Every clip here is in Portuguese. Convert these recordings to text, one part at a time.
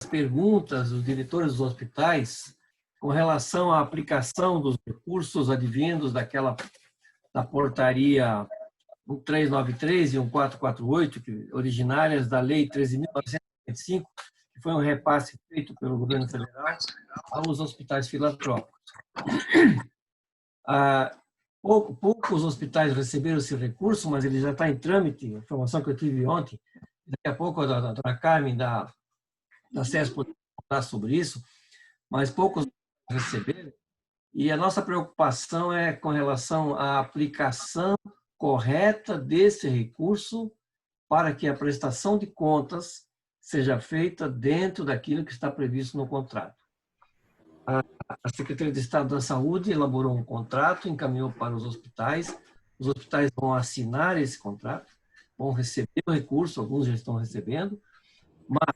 perguntas dos diretores dos hospitais com relação à aplicação dos recursos advindos da portaria 1393 e 1448, originárias da Lei 13.925, que foi um repasse feito pelo governo federal aos hospitais filantrópicos. Poucos hospitais receberam esse recurso, mas ele já está em trâmite, a informação que eu tive ontem. Daqui a pouco a doutora Carmen da SES pode falar sobre isso, mas poucos receberam. E a nossa preocupação é com relação à aplicação correta desse recurso para que a prestação de contas seja feita dentro daquilo que está previsto no contrato. A Secretaria de Estado da Saúde elaborou um contrato, encaminhou para os hospitais vão assinar esse contrato, vão receber o recurso, alguns já estão recebendo, mas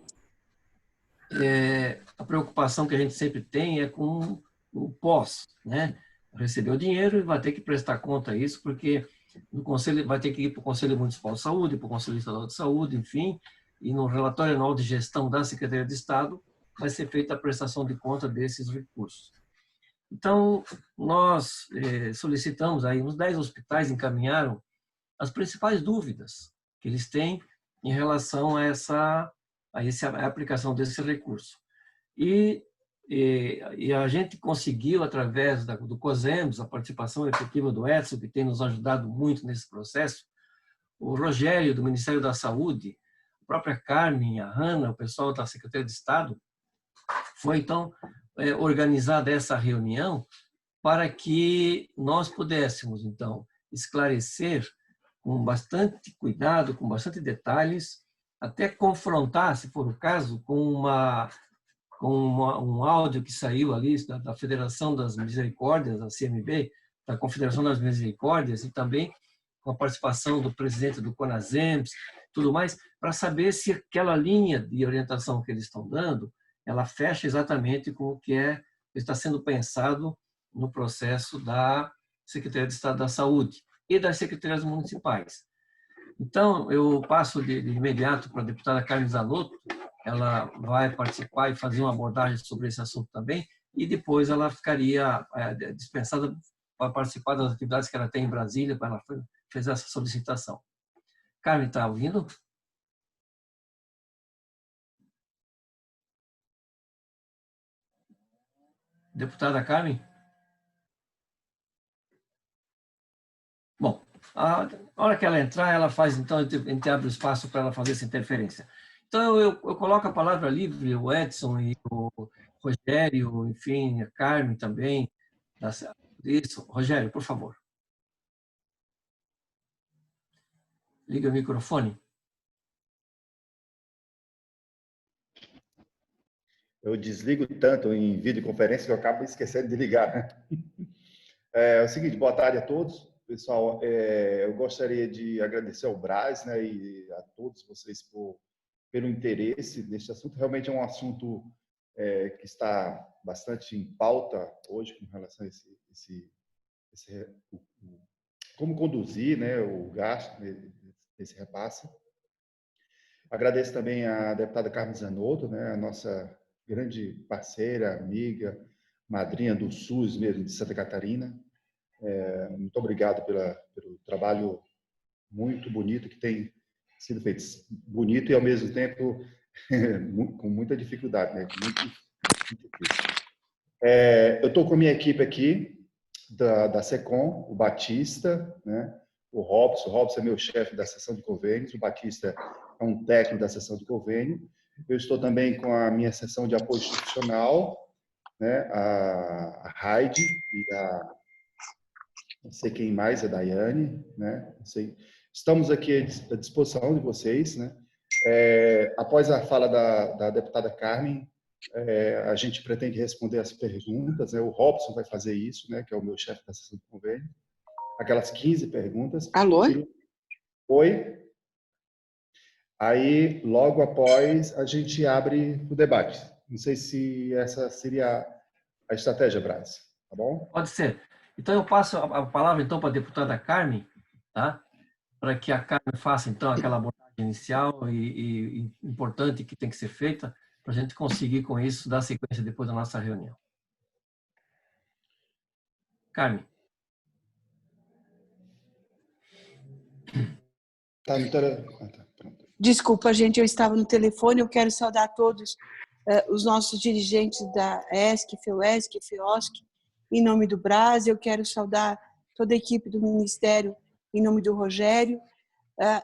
a preocupação que a gente sempre tem é com o pós, né? Recebeu o dinheiro e vai ter que prestar conta a isso, porque no conselho, vai ter que ir para o Conselho Municipal de Saúde, para o Conselho Estadual de Saúde, enfim, e no relatório anual de gestão da Secretaria de Estado vai ser feita a prestação de conta desses recursos. Então, nós solicitamos aí, uns 10 hospitais encaminharam as principais dúvidas que eles têm em relação a a aplicação desse recurso. E a gente conseguiu, através do COSEMS, a participação efetiva do Edson, que tem nos ajudado muito nesse processo, o Rogério, do Ministério da Saúde, a própria Carmen, a Hanna, o pessoal da Secretaria de Estado, foi então organizada essa reunião para que nós pudéssemos, então, esclarecer com bastante cuidado, com bastante detalhes, até confrontar, se for o caso, com um áudio que saiu ali da Federação das Misericórdias, a CMB, da Confederação das Misericórdias, e também com a participação do presidente do CONASEMS, tudo mais, para saber se aquela linha de orientação que eles estão dando, ela fecha exatamente com o que está sendo pensado no processo da Secretaria de Estado da Saúde e das secretarias municipais. Então, eu passo de imediato para a deputada Carmen Zanotto, ela vai participar e fazer uma abordagem sobre esse assunto também, e depois ela ficaria dispensada para participar das atividades que ela tem em Brasília, ela fez essa solicitação. Carmen, está ouvindo? Deputada Carmen? Bom, a hora que ela entrar, ela faz, então, a gente abre o espaço para ela fazer essa interferência. Então, eu coloco a palavra livre, o Edson e o Rogério, enfim, a Carmen também. Isso, Rogério, por favor. Liga o microfone. Eu desligo tanto em videoconferência que eu acabo esquecendo de ligar, né? É o seguinte, boa tarde a todos. Pessoal, eu gostaria de agradecer ao Braz, né, e a todos vocês pelo interesse neste assunto. Realmente é um assunto que está bastante em pauta hoje com relação a como conduzir, né, o gasto desse repasse. Agradeço também à deputada Carmen Zanotto, né, a nossa grande parceira, amiga, madrinha do SUS mesmo de Santa Catarina. Muito obrigado pelo trabalho muito bonito que tem sido feito. Bonito e, ao mesmo tempo, com muita dificuldade, né? Muito difícil. Eu estou com a minha equipe aqui, da SECOM, o Batista, né? O Robson é meu chefe da seção de convênios, o Batista é um técnico da seção de convênio. Eu estou também com a minha seção de apoio institucional, né? A Heidi e não sei quem mais, a Daiane, né? Não sei. Estamos aqui à disposição de vocês, né? Após a fala da deputada Carmen, a gente pretende responder as perguntas, né? O Robson vai fazer isso, né? Que é o meu chefe da sessão de convênio. Aquelas 15 perguntas. Alô? Oi? Aí, logo após, a gente abre o debate. Não sei se essa seria a estratégia, Braz. Tá bom? Pode ser. Então, eu passo a palavra, então, para a deputada Carmen, tá? Para que a Carmen faça, então, aquela abordagem inicial e importante que tem que ser feita, para a gente conseguir com isso dar sequência depois da nossa reunião. Carmen. Tá no pronto. Desculpa, gente, eu estava no telefone. Eu quero saudar todos os nossos dirigentes da ESC, FEUESC, FEOSC, em nome do Brás. Eu quero saudar toda a equipe do Ministério, em nome do Rogério.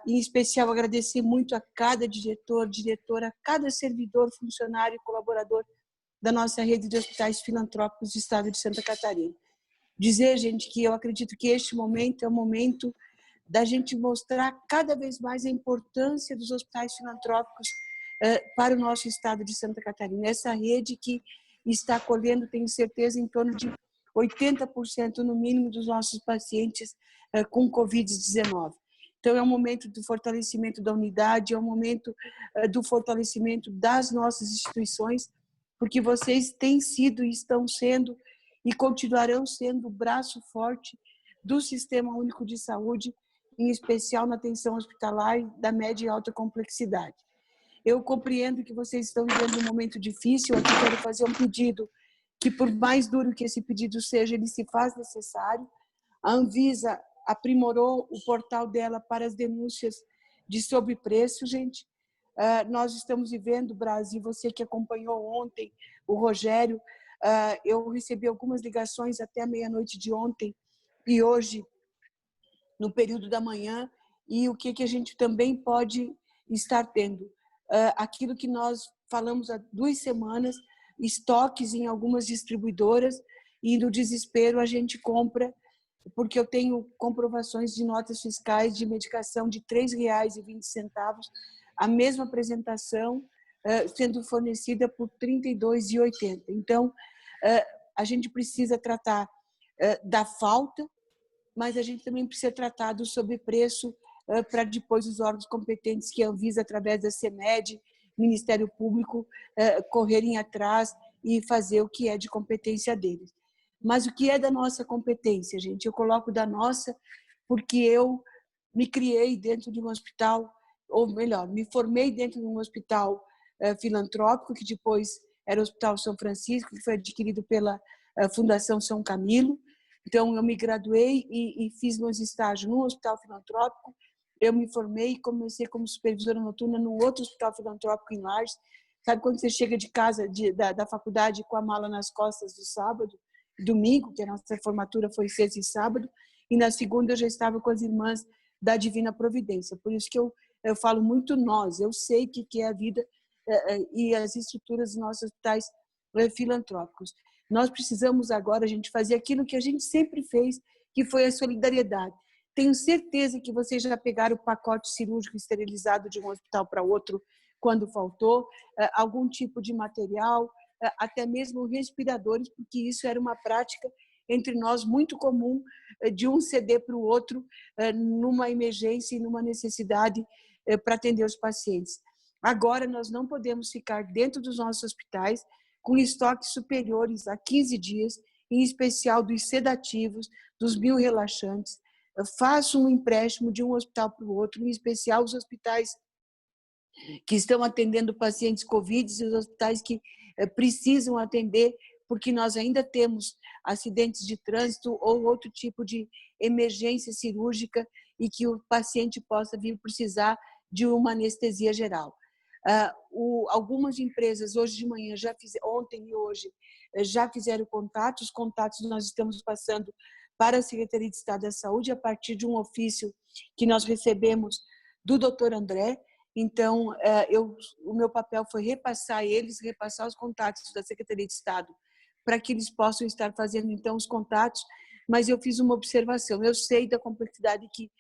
Em especial, agradecer muito a cada diretor, diretora, cada servidor, funcionário e colaborador da nossa rede de hospitais filantrópicos do estado de Santa Catarina. Dizer, gente, que eu acredito que este momento é o momento da gente mostrar cada vez mais a importância dos hospitais filantrópicos para o nosso estado de Santa Catarina. Essa rede que está acolhendo, tenho certeza, em torno de 80% no mínimo dos nossos pacientes com Covid-19. Então, é um momento do fortalecimento da unidade, é um momento do fortalecimento das nossas instituições, porque vocês têm sido e estão sendo e continuarão sendo o braço forte do Sistema Único de Saúde, em especial na atenção hospitalar da média e alta complexidade. Eu compreendo que vocês estão vivendo um momento difícil. Aqui quero fazer um pedido que, por mais duro que esse pedido seja, ele se faz necessário. A Anvisa aprimorou o portal dela para as denúncias de sobrepreço, gente. Nós estamos vivendo, Brasil, você que acompanhou ontem, o Rogério, eu recebi algumas ligações até a meia-noite de ontem e hoje, no período da manhã, e o que a gente também pode estar tendo. Aquilo que nós falamos há 2 semanas, estoques em algumas distribuidoras, e no desespero a gente compra, porque eu tenho comprovações de notas fiscais de medicação de R$ 3,20, a mesma apresentação sendo fornecida por R$ 32,80. Então, a gente precisa tratar da falta, mas a gente também precisa tratar do sobrepreço para depois os órgãos competentes que a Anvisa, através da CEMED, Ministério Público, correrem atrás e fazer o que é de competência deles. Mas o que é da nossa competência, gente? Eu coloco da nossa porque eu me criei dentro de um hospital, ou melhor, me formei dentro de um hospital filantrópico, que depois era o Hospital São Francisco, que foi adquirido pela Fundação São Camilo. Então, eu me graduei e fiz meus estágios num hospital filantrópico. Eu me formei e comecei como supervisora noturna num outro hospital filantrópico em Lages. Sabe quando você chega de casa, da faculdade, com a mala nas costas do sábado, domingo, que a nossa formatura foi sexta e sábado, e na segunda eu já estava com as irmãs da Divina Providência. Por isso que eu falo muito nós. Eu sei o que é a vida e as estruturas dos nossos hospitais filantrópicos. Nós precisamos agora, a gente, fazer aquilo que a gente sempre fez, que foi a solidariedade. Tenho certeza que vocês já pegaram o pacote cirúrgico esterilizado de um hospital para outro quando faltou, algum tipo de material, até mesmo respiradores, porque isso era uma prática entre nós muito comum, de um ceder para o outro numa emergência e numa necessidade para atender os pacientes. Agora, nós não podemos ficar dentro dos nossos hospitais com estoques superiores a 15 dias, em especial dos sedativos, dos biorrelaxantes. Faça um empréstimo de um hospital para o outro, em especial os hospitais que estão atendendo pacientes Covid e os hospitais que precisam atender, porque nós ainda temos acidentes de trânsito ou outro tipo de emergência cirúrgica e que o paciente possa vir precisar de uma anestesia geral. Algumas empresas hoje de manhã, ontem e hoje, já fizeram contatos. Os contatos nós estamos passando para a Secretaria de Estado da Saúde a partir de um ofício que nós recebemos do Dr. André. Então, o meu papel foi repassar os contatos da Secretaria de Estado para que eles possam estar fazendo, então, os contatos. Mas eu fiz uma observação. Eu sei da complexidade que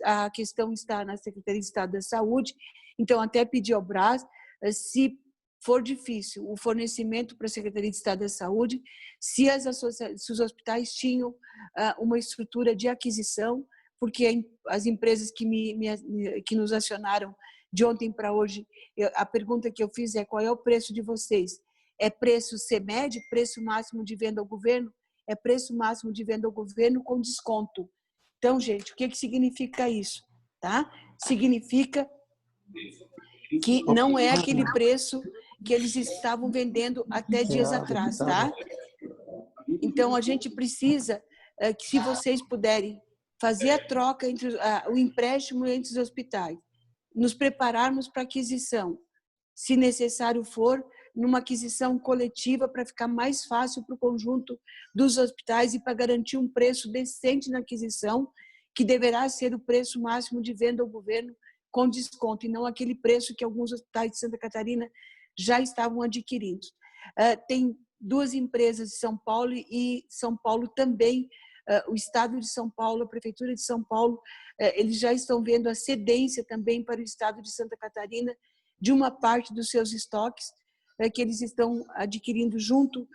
a questão está na Secretaria de Estado da Saúde, então até pedi ao Brás, se for difícil o fornecimento para a Secretaria de Estado da Saúde, se os hospitais tinham uma estrutura de aquisição, porque as empresas que nos acionaram de ontem para hoje, a pergunta que eu fiz é: qual é o preço de vocês? É preço CEMED, preço máximo de venda ao governo? É preço máximo de venda ao governo com desconto. Então, gente, o que significa isso? Tá? Significa que não é aquele preço que eles estavam vendendo até dias atrás, tá? Então, a gente precisa que, se vocês puderem, fazer a troca, o empréstimo entre os hospitais, nos prepararmos para a aquisição, se necessário for, numa aquisição coletiva para ficar mais fácil para o conjunto dos hospitais e para garantir um preço decente na aquisição, que deverá ser o preço máximo de venda ao governo com desconto, e não aquele preço que alguns hospitais de Santa Catarina já estavam adquirindo. Tem 2 empresas de São Paulo e São Paulo também, o Estado de São Paulo, a Prefeitura de São Paulo, eles já estão vendo a cedência também para o Estado de Santa Catarina de uma parte dos seus estoques, que eles estão adquirindo junto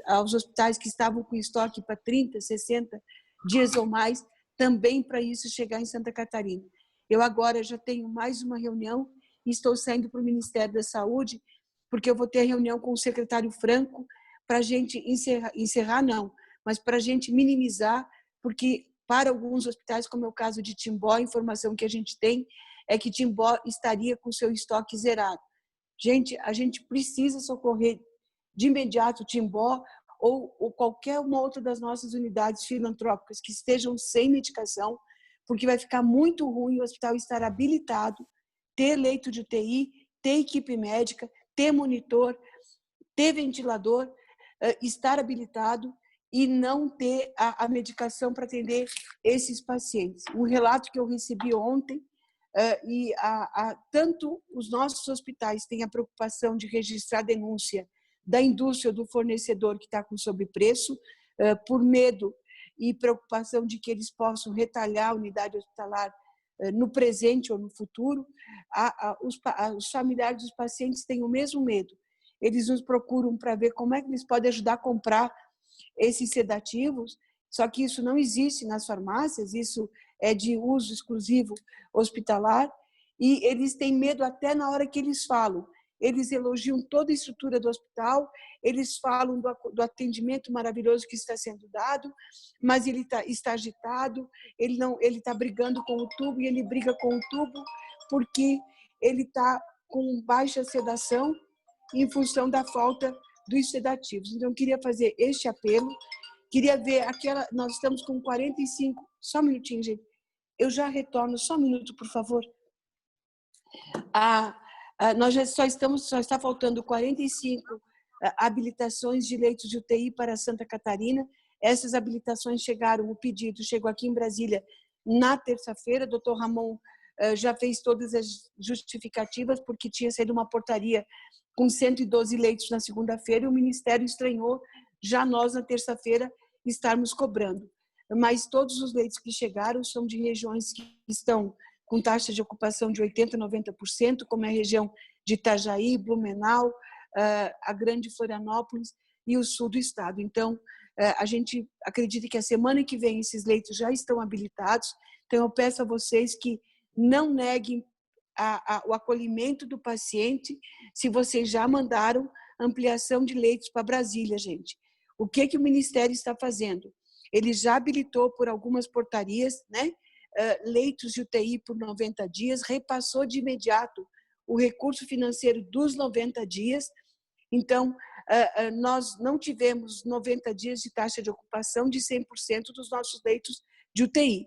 aos hospitais que estavam com estoque para 30, 60 dias ou mais, também para isso chegar em Santa Catarina. Eu agora já tenho mais uma reunião e estou saindo para o Ministério da Saúde, porque eu vou ter reunião com o secretário Franco para a gente encerrar não, mas para a gente minimizar, porque para alguns hospitais, como é o caso de Timbó, a informação que a gente tem é que Timbó estaria com seu estoque zerado. Gente, a gente precisa socorrer de imediato Timbó ou qualquer uma outra das nossas unidades filantrópicas que estejam sem medicação, porque vai ficar muito ruim o hospital estar habilitado, ter leito de UTI, ter equipe médica, ter monitor, ter ventilador, estar habilitado e não ter a medicação para atender esses pacientes. Um relato que eu recebi ontem, tanto os nossos hospitais têm a preocupação de registrar denúncia da indústria do fornecedor que está com sobrepreço, por medo e preocupação de que eles possam retalhar a unidade hospitalar no presente ou no futuro. Os familiares dos pacientes têm o mesmo medo. Eles nos procuram para ver como é que eles podem ajudar a comprar esses sedativos, só que isso não existe nas farmácias, isso é de uso exclusivo hospitalar, e eles têm medo até na hora que eles falam. Eles elogiam toda a estrutura do hospital, eles falam do atendimento maravilhoso que está sendo dado, mas ele está agitado, ele está brigando com o tubo, e ele briga com o tubo porque ele está com baixa sedação em função da falta dos sedativos. Então, eu queria fazer este apelo, queria ver nós estamos com 45, só um minutinho, gente, eu já retorno, só um minuto, por favor. Nós só está faltando 45 habilitações de leitos de UTI para Santa Catarina. Essas habilitações o pedido chegou aqui em Brasília na terça-feira. O doutor Ramon já fez todas as justificativas, porque tinha saído uma portaria com 112 leitos na segunda-feira, e o Ministério estranhou já nós, na terça-feira, estarmos cobrando. Mas todos os leitos que chegaram são de regiões que estão com taxa de ocupação de 80%, 90%, como é a região de Itajaí, Blumenau, a Grande Florianópolis e o sul do estado. Então, a gente acredita que a semana que vem esses leitos já estão habilitados. Então, eu peço a vocês que não neguem o acolhimento do paciente se vocês já mandaram ampliação de leitos para Brasília, gente. O que o Ministério está fazendo? Ele já habilitou por algumas portarias, né, leitos de UTI por 90 dias, repassou de imediato o recurso financeiro dos 90 dias. Então, nós não tivemos 90 dias de taxa de ocupação de 100% dos nossos leitos de UTI.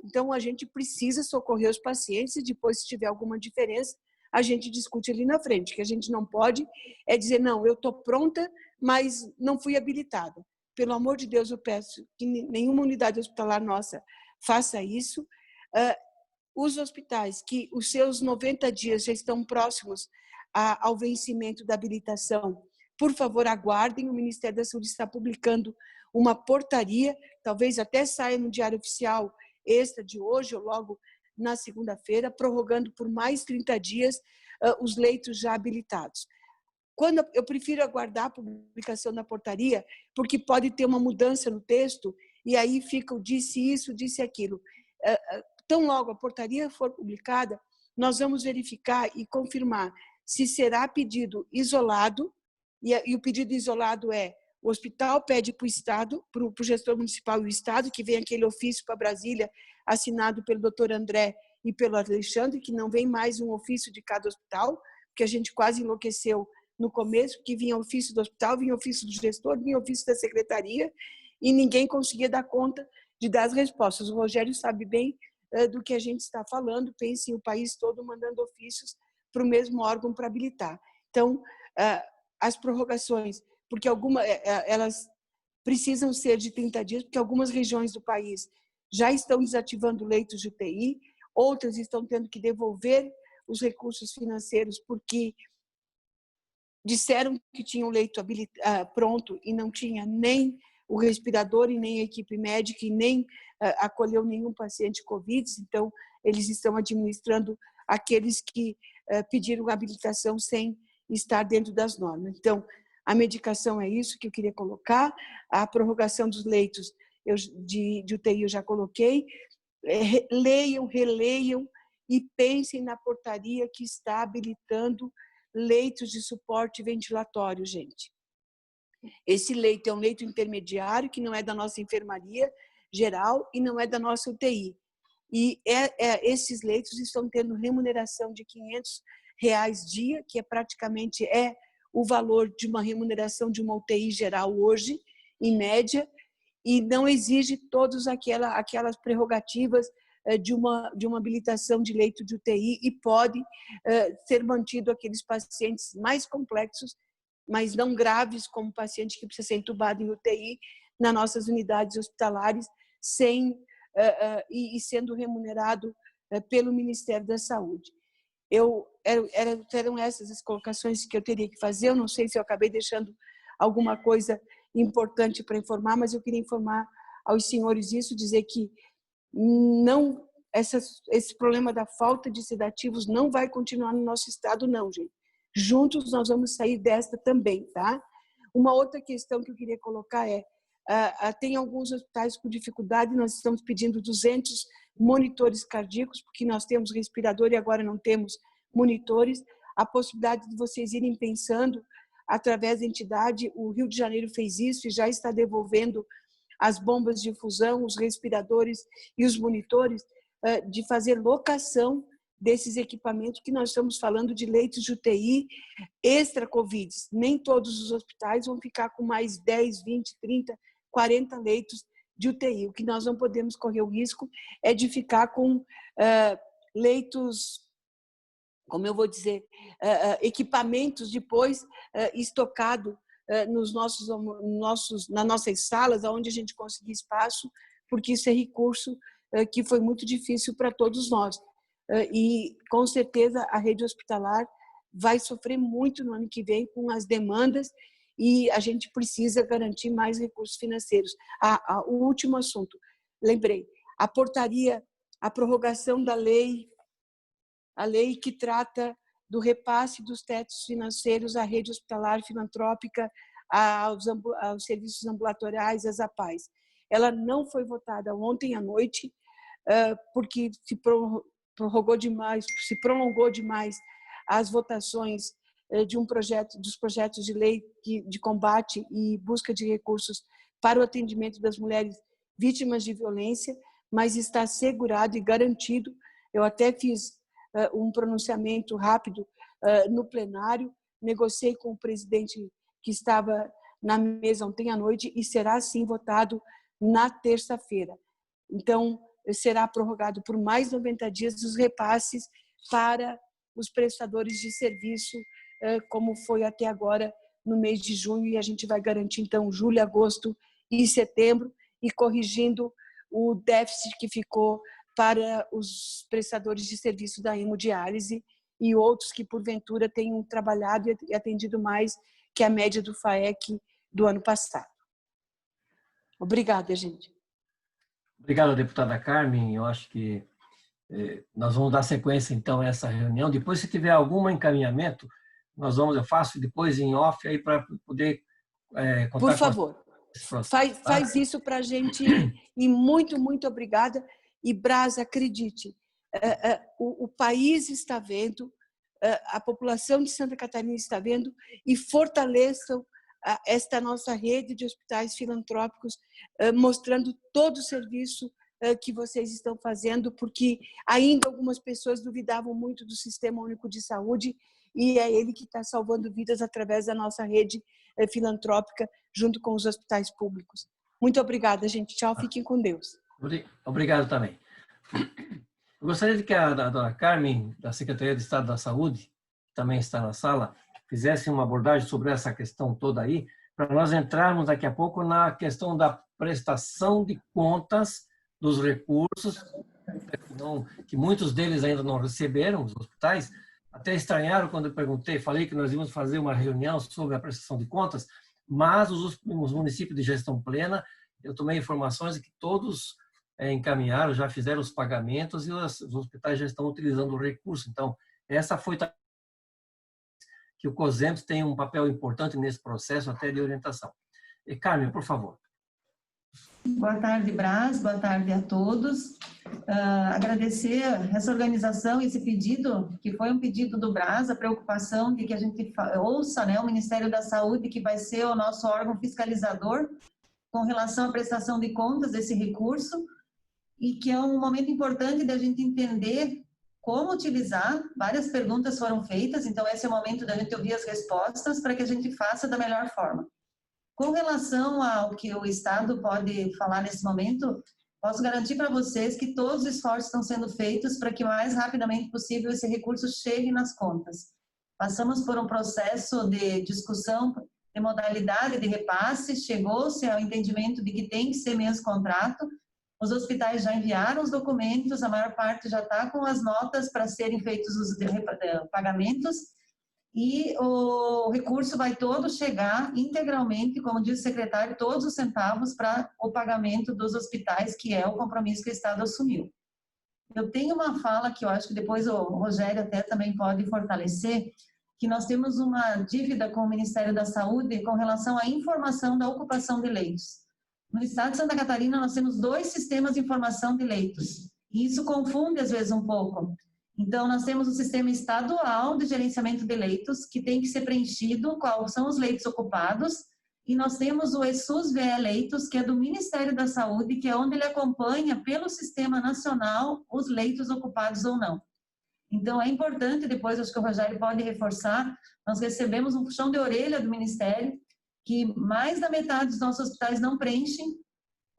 Então, a gente precisa socorrer os pacientes e depois, se tiver alguma diferença, a gente discute ali na frente. O que a gente não pode é dizer, não, eu estou pronta, mas não fui habilitada. Pelo amor de Deus, eu peço que nenhuma unidade hospitalar nossa faça isso. Os hospitais que os seus 90 dias já estão próximos ao vencimento da habilitação, por favor, aguardem. O Ministério da Saúde está publicando uma portaria, talvez até saia no Diário Oficial extra de hoje ou logo na segunda-feira, prorrogando por mais 30 dias os leitos já habilitados. Eu prefiro aguardar a publicação da portaria, porque pode ter uma mudança no texto, e aí fica o disse isso, disse aquilo. Tão logo a portaria for publicada, nós vamos verificar e confirmar se será pedido isolado, e o pedido isolado é: o hospital pede para o Estado, para o gestor municipal e o Estado, que vem aquele ofício para Brasília, assinado pelo doutor André e pelo Alexandre, que não vem mais um ofício de cada hospital, porque a gente quase enlouqueceu no começo, porque vinha ofício do hospital, vinha ofício do gestor, vinha ofício da secretaria, e ninguém conseguia dar conta de dar as respostas. O Rogério sabe bem do que a gente está falando, pense em o país todo mandando ofícios para o mesmo órgão para habilitar. Então, as prorrogações, porque elas precisam ser de 30 dias, porque algumas regiões do país já estão desativando leitos de UTI, outras estão tendo que devolver os recursos financeiros porque disseram que tinha um leito pronto e não tinha nem o respirador e nem a equipe médica e nem acolheu nenhum paciente Covid, então eles estão administrando aqueles que pediram habilitação sem estar dentro das normas. Então, a medicação é isso que eu queria colocar, a prorrogação dos leitos de UTI eu já coloquei, leiam, releiam e pensem na portaria que está habilitando leitos de suporte ventilatório, gente. Esse leito é um leito intermediário que não é da nossa enfermaria geral e não é da nossa UTI. E esses leitos estão tendo remuneração de R$500 dia, que praticamente o valor de uma remuneração de uma UTI geral hoje, em média, e não exige todas aquelas prerrogativas de uma habilitação de leito de UTI e pode ser mantido aqueles pacientes mais complexos, mas não graves, como o paciente que precisa ser entubado em UTI, nas nossas unidades hospitalares, e sendo remunerado pelo Ministério da Saúde. Eram essas as colocações que eu teria que fazer, eu não sei se eu acabei deixando alguma coisa importante para informar, mas eu queria informar aos senhores isso, dizer que não, esse problema da falta de sedativos não vai continuar no nosso estado, não, gente. Juntos nós vamos sair desta também, tá? Uma outra questão que eu queria colocar tem alguns hospitais com dificuldade, nós estamos pedindo 200 monitores cardíacos, porque nós temos respirador e agora não temos monitores. A possibilidade de vocês irem pensando, através da entidade, o Rio de Janeiro fez isso e já está devolvendo as bombas de infusão, os respiradores e os monitores, de fazer locação desses equipamentos, que nós estamos falando de leitos de UTI extra-Covid. Nem todos os hospitais vão ficar com mais 10, 20, 30, 40 leitos de UTI. O que nós não podemos correr o risco é de ficar com leitos, como eu vou dizer, equipamentos depois estocado nas nossas salas, onde a gente conseguir espaço, porque isso é recurso que foi muito difícil para todos nós. E, com certeza, a rede hospitalar vai sofrer muito no ano que vem com as demandas e a gente precisa garantir mais recursos financeiros. O último assunto, lembrei, a portaria, a prorrogação da lei, a lei que trata do repasse dos tetos financeiros à rede hospitalar filantrópica, aos serviços ambulatoriais, às APAES. Ela não foi votada ontem à noite, porque se prolongou demais as votações dos projetos de lei de combate e busca de recursos para o atendimento das mulheres vítimas de violência, mas está assegurado e garantido. Eu até fiz um pronunciamento rápido no plenário, negociei com o presidente que estava na mesa ontem à noite e será sim votado na terça-feira. Então, será prorrogado por mais 90 dias os repasses para os prestadores de serviço, como foi até agora no mês de junho, e a gente vai garantir, então, julho, agosto e setembro, e corrigindo o déficit que ficou para os prestadores de serviço da hemodiálise e outros que, porventura, tenham trabalhado e atendido mais que a média do FAEC do ano passado. Obrigada, gente. Obrigado, deputada Carmen. Eu acho que nós vamos dar sequência, então, a essa reunião. Depois, se tiver algum encaminhamento, eu faço depois em off aí para poder contar. Por favor, faz isso para a gente e muito, muito obrigada. E, Braz, acredite, o país está vendo, a população de Santa Catarina está vendo, e fortaleçam esta nossa rede de hospitais filantrópicos, mostrando todo o serviço que vocês estão fazendo, porque ainda algumas pessoas duvidavam muito do Sistema Único de Saúde e é ele que está salvando vidas através da nossa rede filantrópica, junto com os hospitais públicos. Muito obrigada, gente. Tchau, fiquem com Deus. Obrigado também. Eu gostaria de que a dona Carmen, da Secretaria de Estado da Saúde, que também está na sala, fizesse uma abordagem sobre essa questão toda aí, para nós entrarmos daqui a pouco na questão da prestação de contas dos recursos, que muitos deles ainda não receberam, os hospitais. Até estranharam quando eu perguntei, falei que nós íamos fazer uma reunião sobre a prestação de contas, mas os municípios de gestão plena, eu tomei informações de que todos encaminharam, já fizeram os pagamentos e os hospitais já estão utilizando o recurso. Então, essa foi que o COSEMPS tem um papel importante nesse processo até de orientação. E Carmen, por favor. Boa tarde, Brás. Boa tarde a todos. Agradecer essa organização, esse pedido, que foi um pedido do Brás, a preocupação de que a gente ouça, né, o Ministério da Saúde, que vai ser o nosso órgão fiscalizador com relação à prestação de contas desse recurso, e que é um momento importante da gente entender como utilizar. Várias perguntas foram feitas, então esse é o momento da gente ouvir as respostas para que a gente faça da melhor forma. Com relação ao que o Estado pode falar nesse momento, posso garantir para vocês que todos os esforços estão sendo feitos para que o mais rapidamente possível esse recurso chegue nas contas. Passamos por um processo de discussão de modalidade de repasse, chegou-se ao entendimento de que tem que ser mesmo contrato. Os hospitais já enviaram os documentos, a maior parte já está com as notas para serem feitos os pagamentos, e o recurso vai todo chegar integralmente, como diz o secretário, todos os centavos para o pagamento dos hospitais, que é o compromisso que o Estado assumiu. Eu tenho uma fala que eu acho que depois o Rogério até também pode fortalecer, que nós temos uma dívida com o Ministério da Saúde com relação à informação da ocupação de leitos. No estado de Santa Catarina, nós temos 2 sistemas de informação de leitos, e isso confunde às vezes um pouco. Então, nós temos o sistema estadual de gerenciamento de leitos, que tem que ser preenchido quais são os leitos ocupados, e nós temos o ESUS-VE Leitos, que é do Ministério da Saúde, que é onde ele acompanha pelo Sistema Nacional os leitos ocupados ou não. Então, é importante, depois acho que o Rogério pode reforçar, nós recebemos um puxão de orelha do Ministério, que mais da metade dos nossos hospitais não preenchem,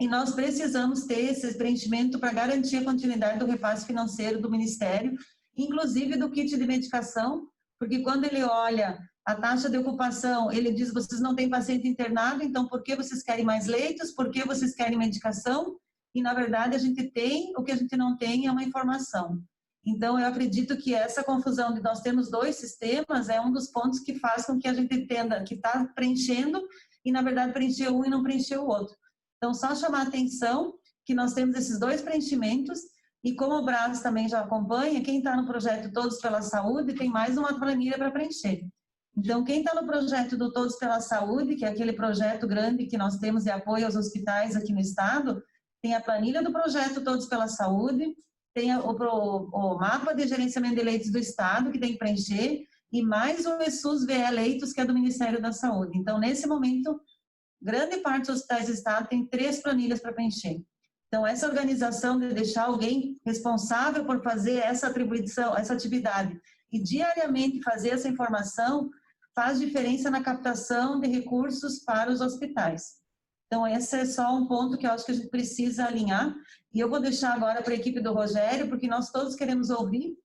e nós precisamos ter esse preenchimento para garantir a continuidade do repasse financeiro do Ministério, inclusive do kit de medicação, porque quando ele olha a taxa de ocupação, ele diz, vocês não têm paciente internado, então por que vocês querem mais leitos? Por que vocês querem medicação? E, na verdade, a gente tem, o que a gente não tem é uma informação. Então, eu acredito que essa confusão de nós termos 2 sistemas é um dos pontos que faz com que a gente entenda que está preenchendo e, na verdade, preencheu um e não preencheu o outro. Então, só chamar a atenção que nós temos esses 2 preenchimentos, e como o Brás também já acompanha, quem está no projeto Todos pela Saúde tem mais uma planilha para preencher. Então, quem está no projeto do Todos pela Saúde, que é aquele projeto grande que nós temos de apoio aos hospitais aqui no estado, tem a planilha do projeto Todos pela Saúde, tem o mapa de gerenciamento de leitos do estado, que tem que preencher, e mais o ESUS-VE Leitos, que é do Ministério da Saúde. Então, nesse momento, grande parte dos hospitais do estado tem 3 planilhas para preencher. Então, essa organização de deixar alguém responsável por fazer essa atribuição, essa atividade, e diariamente fazer essa informação, faz diferença na captação de recursos para os hospitais. Então, esse é só um ponto que eu acho que a gente precisa alinhar, e eu vou deixar agora para a equipe do Rogério, porque nós todos queremos ouvir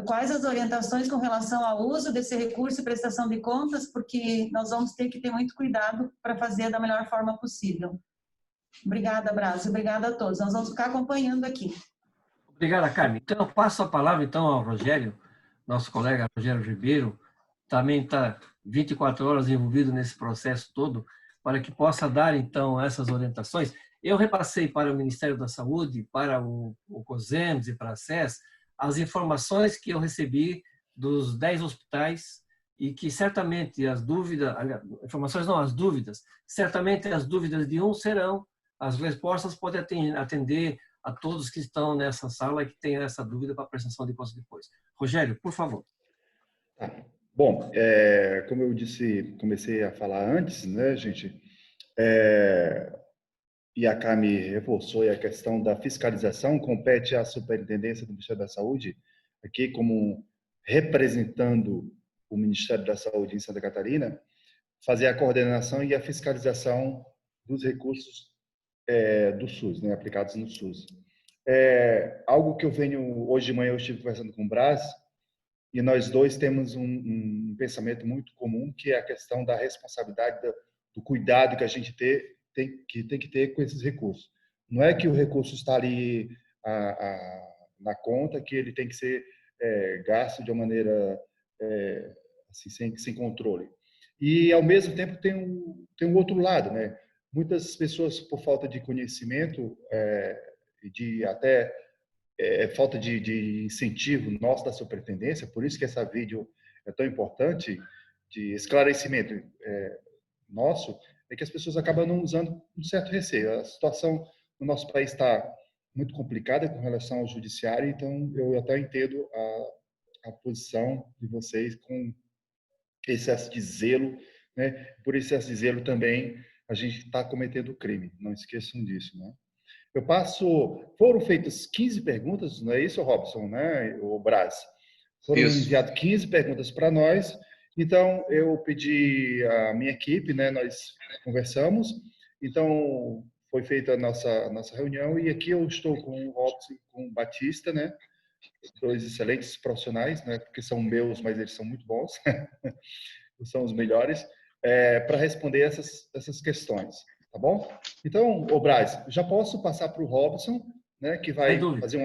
quais as orientações com relação ao uso desse recurso e prestação de contas, porque nós vamos ter que ter muito cuidado para fazer da melhor forma possível. Obrigada, Brás, obrigada a todos. Nós vamos ficar acompanhando aqui. Obrigada, Carmen. Então, eu passo a palavra então ao Rogério, nosso colega Rogério Ribeiro, também está 24 horas envolvido nesse processo todo, para que possa dar, então, essas orientações. Eu repassei para o Ministério da Saúde, para o COSEMPS e para a SES, as informações que eu recebi dos 10 hospitais e que certamente as dúvidas, informações não, as dúvidas, certamente as dúvidas de um serão, as respostas podem atender a todos que estão nessa sala e que têm essa dúvida para a prestação de contas depois. Rogério, por favor. Bom, como eu disse, comecei a falar antes, né, gente, e a Carmen reforçou, a questão da fiscalização compete à Superintendência do Ministério da Saúde, aqui como representando o Ministério da Saúde em Santa Catarina, fazer a coordenação e a fiscalização dos recursos do SUS, né, aplicados no SUS. Algo que eu venho, hoje de manhã eu estive conversando com o Brás, e nós dois temos um pensamento muito comum, que é a questão da responsabilidade, do cuidado que a gente tem que ter com esses recursos. Não é que o recurso está ali na conta, que ele tem que ser gasto de uma maneira assim, sem controle. E, ao mesmo tempo, tem um outro lado, né? Muitas pessoas, por falta de conhecimento, de até falta de incentivo nosso da superintendência, por isso que essa vídeo é tão importante, de esclarecimento nosso, é que as pessoas acabam não usando um certo receio. A situação no nosso país está muito complicada com relação ao judiciário, então eu até entendo a posição de vocês com excesso de zelo, né? Por excesso de zelo também a gente está cometendo crime, não esqueçam disso, né? Foram feitas 15 perguntas, não é isso, Robson, né? O Brás. Foram enviadas 15 perguntas para nós, então eu pedi à minha equipe, né? Nós conversamos, então foi feita a nossa reunião e aqui eu estou com o Robson e com o Batista, né? Dois excelentes profissionais, né? Porque são meus, mas eles são muito bons, são os melhores, para responder essas questões, tá bom? Então, Brás, já posso passar para o Robson, né? Que vai fazer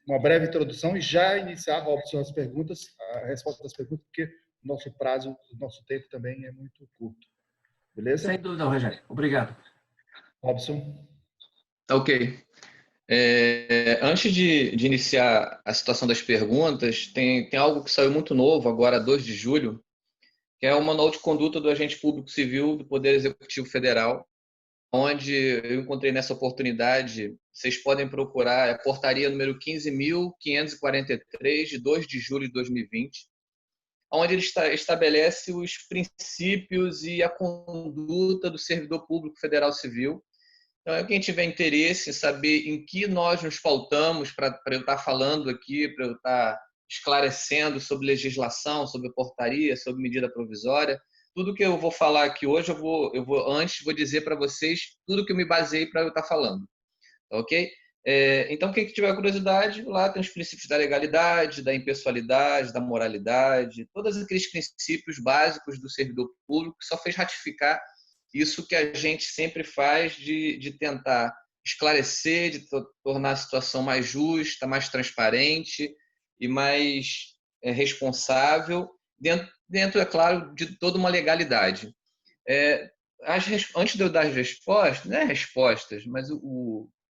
uma breve introdução e já iniciar, Robson, a resposta das perguntas, porque o nosso tempo também é muito curto. Beleza? Sem dúvida, Rogério. Obrigado. Robson. Ok. Antes de iniciar a situação das perguntas, tem algo que saiu muito novo agora, 2 de julho, que é o Manual de Conduta do Agente Público Civil do Poder Executivo Federal, onde eu encontrei nessa oportunidade, vocês podem procurar, a portaria número 15.543, de 2 de julho de 2020, onde ele estabelece os princípios e a conduta do servidor público federal civil. Então, quem tiver interesse em saber em que nós nos pautamos para eu estar falando aqui, para eu estar esclarecendo sobre legislação, sobre portaria, sobre medida provisória, tudo que eu vou falar aqui hoje, eu vou dizer para vocês tudo que eu me baseei para eu estar falando, ok? Então, quem tiver curiosidade, lá tem os princípios da legalidade, da impessoalidade, da moralidade, todos aqueles princípios básicos do servidor público, que só fez ratificar isso que a gente sempre faz de tentar esclarecer, de tornar a situação mais justa, mais transparente e mais responsável, dentro, é claro, de toda uma legalidade. Antes de eu dar as respostas, não é respostas, mas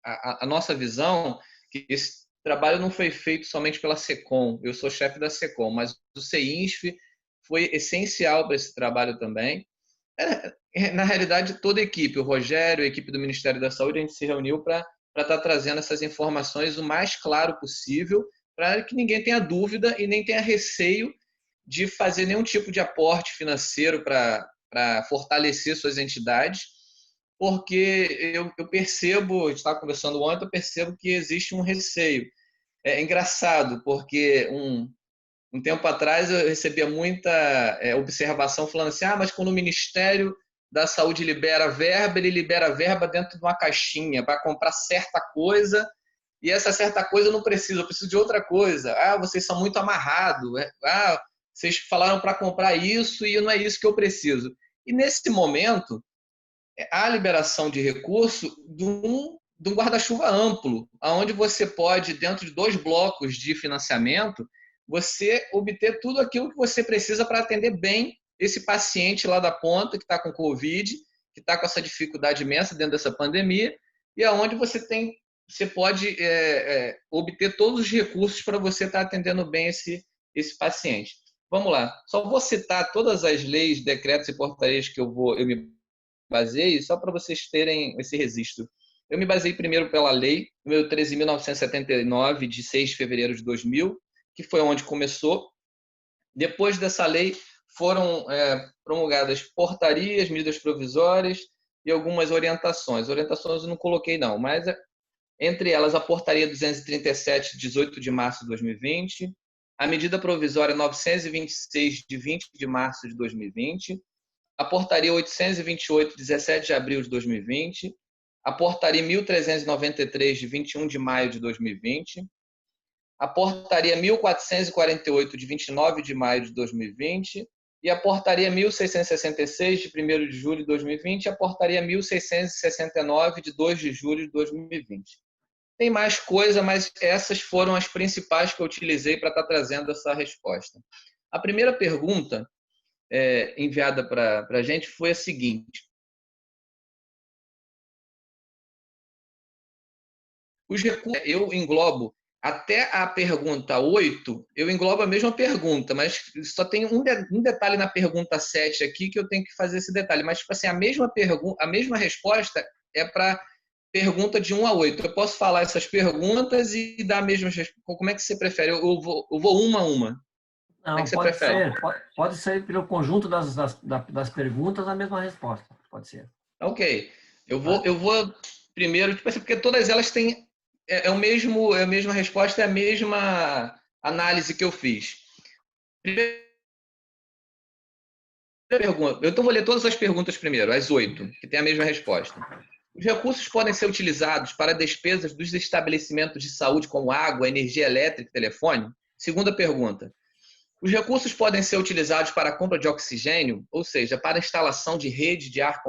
a nossa visão, que esse trabalho não foi feito somente pela SECOM, eu sou chefe da SECOM, mas o CEINSF foi essencial para esse trabalho também. Na realidade, toda a equipe, o Rogério, a equipe do Ministério da Saúde, a gente se reuniu para estar trazendo essas informações o mais claro possível, para que ninguém tenha dúvida e nem tenha receio de fazer nenhum tipo de aporte financeiro para fortalecer suas entidades, porque eu percebo, a gente estava conversando ontem, eu percebo que existe um receio. É engraçado, porque um tempo atrás eu recebia muita observação falando assim, mas quando o Ministério da Saúde libera verba, ele libera verba dentro de uma caixinha para comprar certa coisa, e essa certa coisa eu não preciso, eu preciso de outra coisa. Vocês são muito amarrados. Vocês falaram para comprar isso e não é isso que eu preciso. E nesse momento, há liberação de recurso de um guarda-chuva amplo, onde você pode, dentro de 2 blocos de financiamento, você obter tudo aquilo que você precisa para atender bem esse paciente lá da ponta que está com Covid, que está com essa dificuldade imensa dentro dessa pandemia, e aonde você pode obter todos os recursos para você estar atendendo bem esse paciente. Vamos lá. Só vou citar todas as leis, decretos e portarias que eu me baseei, só para vocês terem esse registro. Eu me baseei primeiro pela lei número 13.979, de 6 de fevereiro de 2000, que foi onde começou. Depois dessa lei, foram promulgadas portarias, medidas provisórias e algumas orientações. Orientações eu não coloquei, não, mas entre elas a portaria 237, de 18 de março de 2020, a medida provisória 926, de 20 de março de 2020, a portaria 828, de 17 de abril de 2020, a portaria 1393, de 21 de maio de 2020, a portaria 1448, de 29 de maio de 2020, e a portaria 1666, de 1º de julho de 2020, e a portaria 1669, de 2 de julho de 2020. Tem mais coisa, mas essas foram as principais que eu utilizei para estar trazendo essa resposta. A primeira pergunta enviada para a gente foi a seguinte: os recursos, eu englobo até a pergunta 8, eu englobo a mesma pergunta, mas só tem um detalhe na pergunta 7 aqui que eu tenho que fazer esse detalhe. Mas, tipo assim, a mesma resposta é para pergunta de 1 a 8. Eu posso falar essas perguntas e dar a mesma resposta. Como é que você prefere? Eu vou uma a uma. Como é Não, que você prefere? pode ser pelo conjunto das perguntas a mesma resposta. Pode ser. Ok. Eu vou primeiro, tipo assim, porque todas elas têm é a mesma resposta, é a mesma análise que eu fiz. Primeira pergunta. Então vou ler todas as perguntas primeiro, as 8, que tem a mesma resposta. Os recursos podem ser utilizados para despesas dos estabelecimentos de saúde, como água, energia elétrica e telefone? Segunda pergunta. Os recursos podem ser utilizados para a compra de oxigênio, ou seja, para a instalação de rede de ar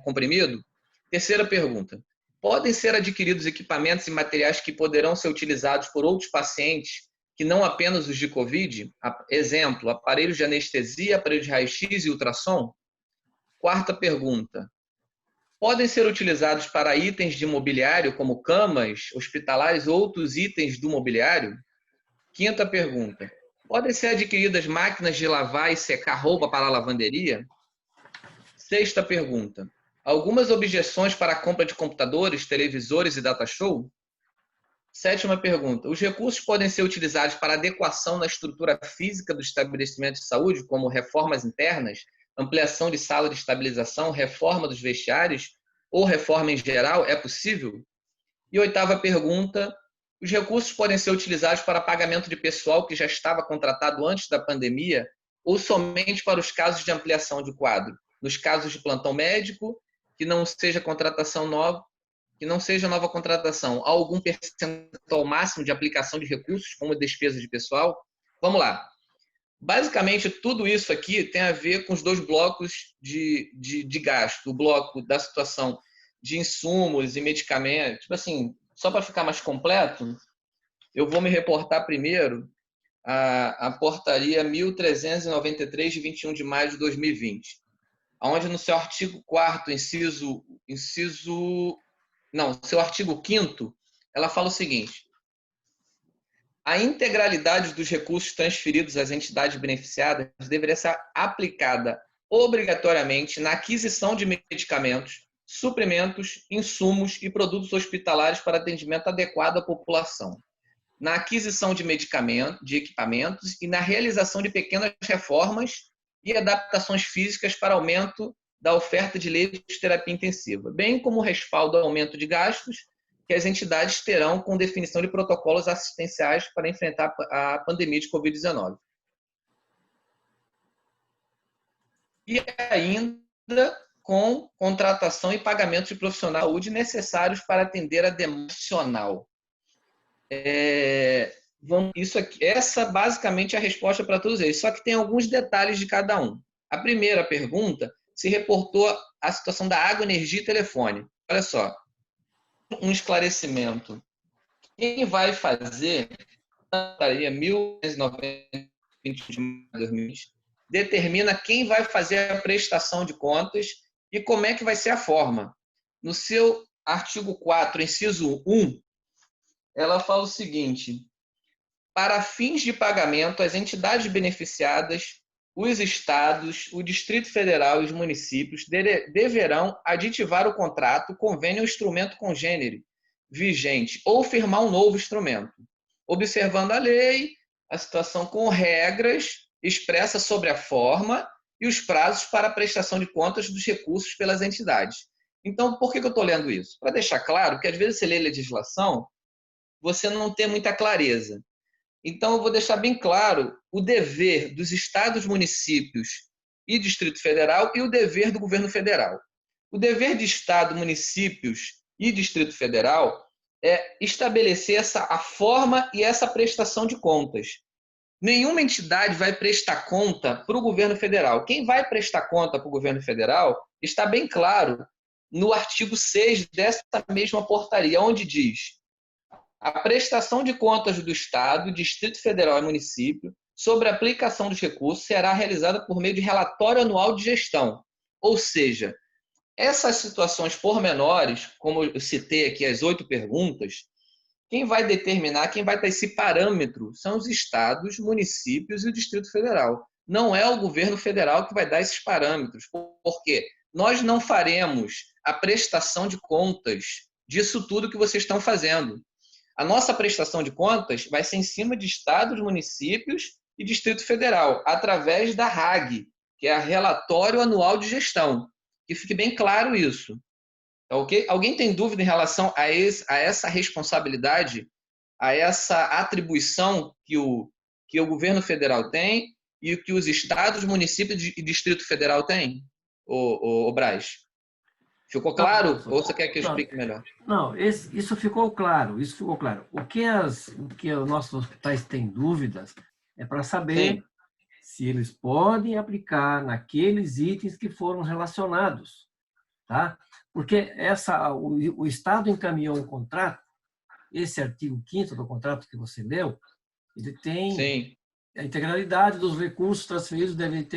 comprimido? Terceira pergunta. Podem ser adquiridos equipamentos e materiais que poderão ser utilizados por outros pacientes que não apenas os de Covid? Exemplo, aparelhos de anestesia, aparelhos de raio-x e ultrassom? Quarta pergunta. Podem ser utilizados para itens de mobiliário, como camas, hospitalares ou outros itens do mobiliário? Quinta pergunta. Podem ser adquiridas máquinas de lavar e secar roupa para a lavanderia? Sexta pergunta. Algumas objeções para a compra de computadores, televisores e data show? Sétima pergunta. Os recursos podem ser utilizados para adequação na estrutura física do estabelecimento de saúde, como reformas internas, ampliação de sala de estabilização, reforma dos vestiários ou reforma em geral? É possível? E oitava pergunta. Os recursos podem ser utilizados para pagamento de pessoal que já estava contratado antes da pandemia ou somente para os casos de ampliação de quadro? Nos casos de plantão médico, que não seja nova contratação, há algum percentual máximo de aplicação de recursos como despesa de pessoal? Vamos lá. Basicamente, tudo isso aqui tem a ver com os dois blocos de gasto. O bloco da situação de insumos e medicamentos. Tipo assim, só para ficar mais completo, eu vou me reportar primeiro à portaria 1393, de 21 de maio de 2020, onde no seu artigo 4º, seu artigo 5º, ela fala o seguinte: a integralidade dos recursos transferidos às entidades beneficiadas deveria ser aplicada obrigatoriamente na aquisição de medicamentos, suprimentos, insumos e produtos hospitalares para atendimento adequado à população, na aquisição de equipamentos e na realização de pequenas reformas e adaptações físicas para aumento da oferta de leitos de terapia intensiva, bem como o respaldo ao aumento de gastos que as entidades terão com definição de protocolos assistenciais para enfrentar a pandemia de Covid-19. E ainda com contratação e pagamento de profissionais de saúde necessários para atender a demanda nacional. Essa basicamente é a resposta para todos eles, só que tem alguns detalhes de cada um. A primeira pergunta se reportou a situação da água, energia e telefone. Olha só, um esclarecimento. Quem vai fazer a portaria 1190 de 2020 determina quem vai fazer a prestação de contas e como é que vai ser a forma. No seu artigo 4, inciso 1, ela fala o seguinte: para fins de pagamento, as entidades beneficiadas, os estados, o Distrito Federal e os municípios deverão aditivar o contrato, convênio ou instrumento congênere vigente ou firmar um novo instrumento, observando a lei, a situação com regras expressas sobre a forma e os prazos para a prestação de contas dos recursos pelas entidades. Então, por que eu estou lendo isso? Para deixar claro que, às vezes, você lê legislação, você não tem muita clareza. Então, eu vou deixar bem claro o dever dos estados, municípios e Distrito Federal e o dever do governo federal. O dever de estado, municípios e Distrito Federal é estabelecer a forma e essa prestação de contas. Nenhuma entidade vai prestar conta para o governo federal. Quem vai prestar conta para o governo federal está bem claro no artigo 6 dessa mesma portaria, onde diz: a prestação de contas do Estado, Distrito Federal e município sobre a aplicação dos recursos será realizada por meio de relatório anual de gestão. Ou seja, essas situações pormenores, como eu citei aqui as 8 perguntas, quem vai determinar, quem vai dar esse parâmetro são os estados, municípios e o Distrito Federal. Não é o governo federal que vai dar esses parâmetros, porque nós não faremos a prestação de contas disso tudo que vocês estão fazendo. A nossa prestação de contas vai ser em cima de estados, municípios e Distrito Federal, através da RAG, que é a Relatório Anual de Gestão. Que fique bem claro isso. Okay? Alguém tem dúvida em relação a essa responsabilidade, a essa atribuição que o governo federal tem e que os estados, municípios e Distrito Federal têm? O Braz? Ficou claro? Ou você quer que eu explique melhor? Não, isso ficou claro. O que os nossos hospitais têm dúvidas é para saber se eles podem aplicar naqueles itens que foram relacionados, tá? Porque o Estado encaminhou um contrato, esse artigo 5º do contrato que você leu, ele tem a integralidade dos recursos transferidos devem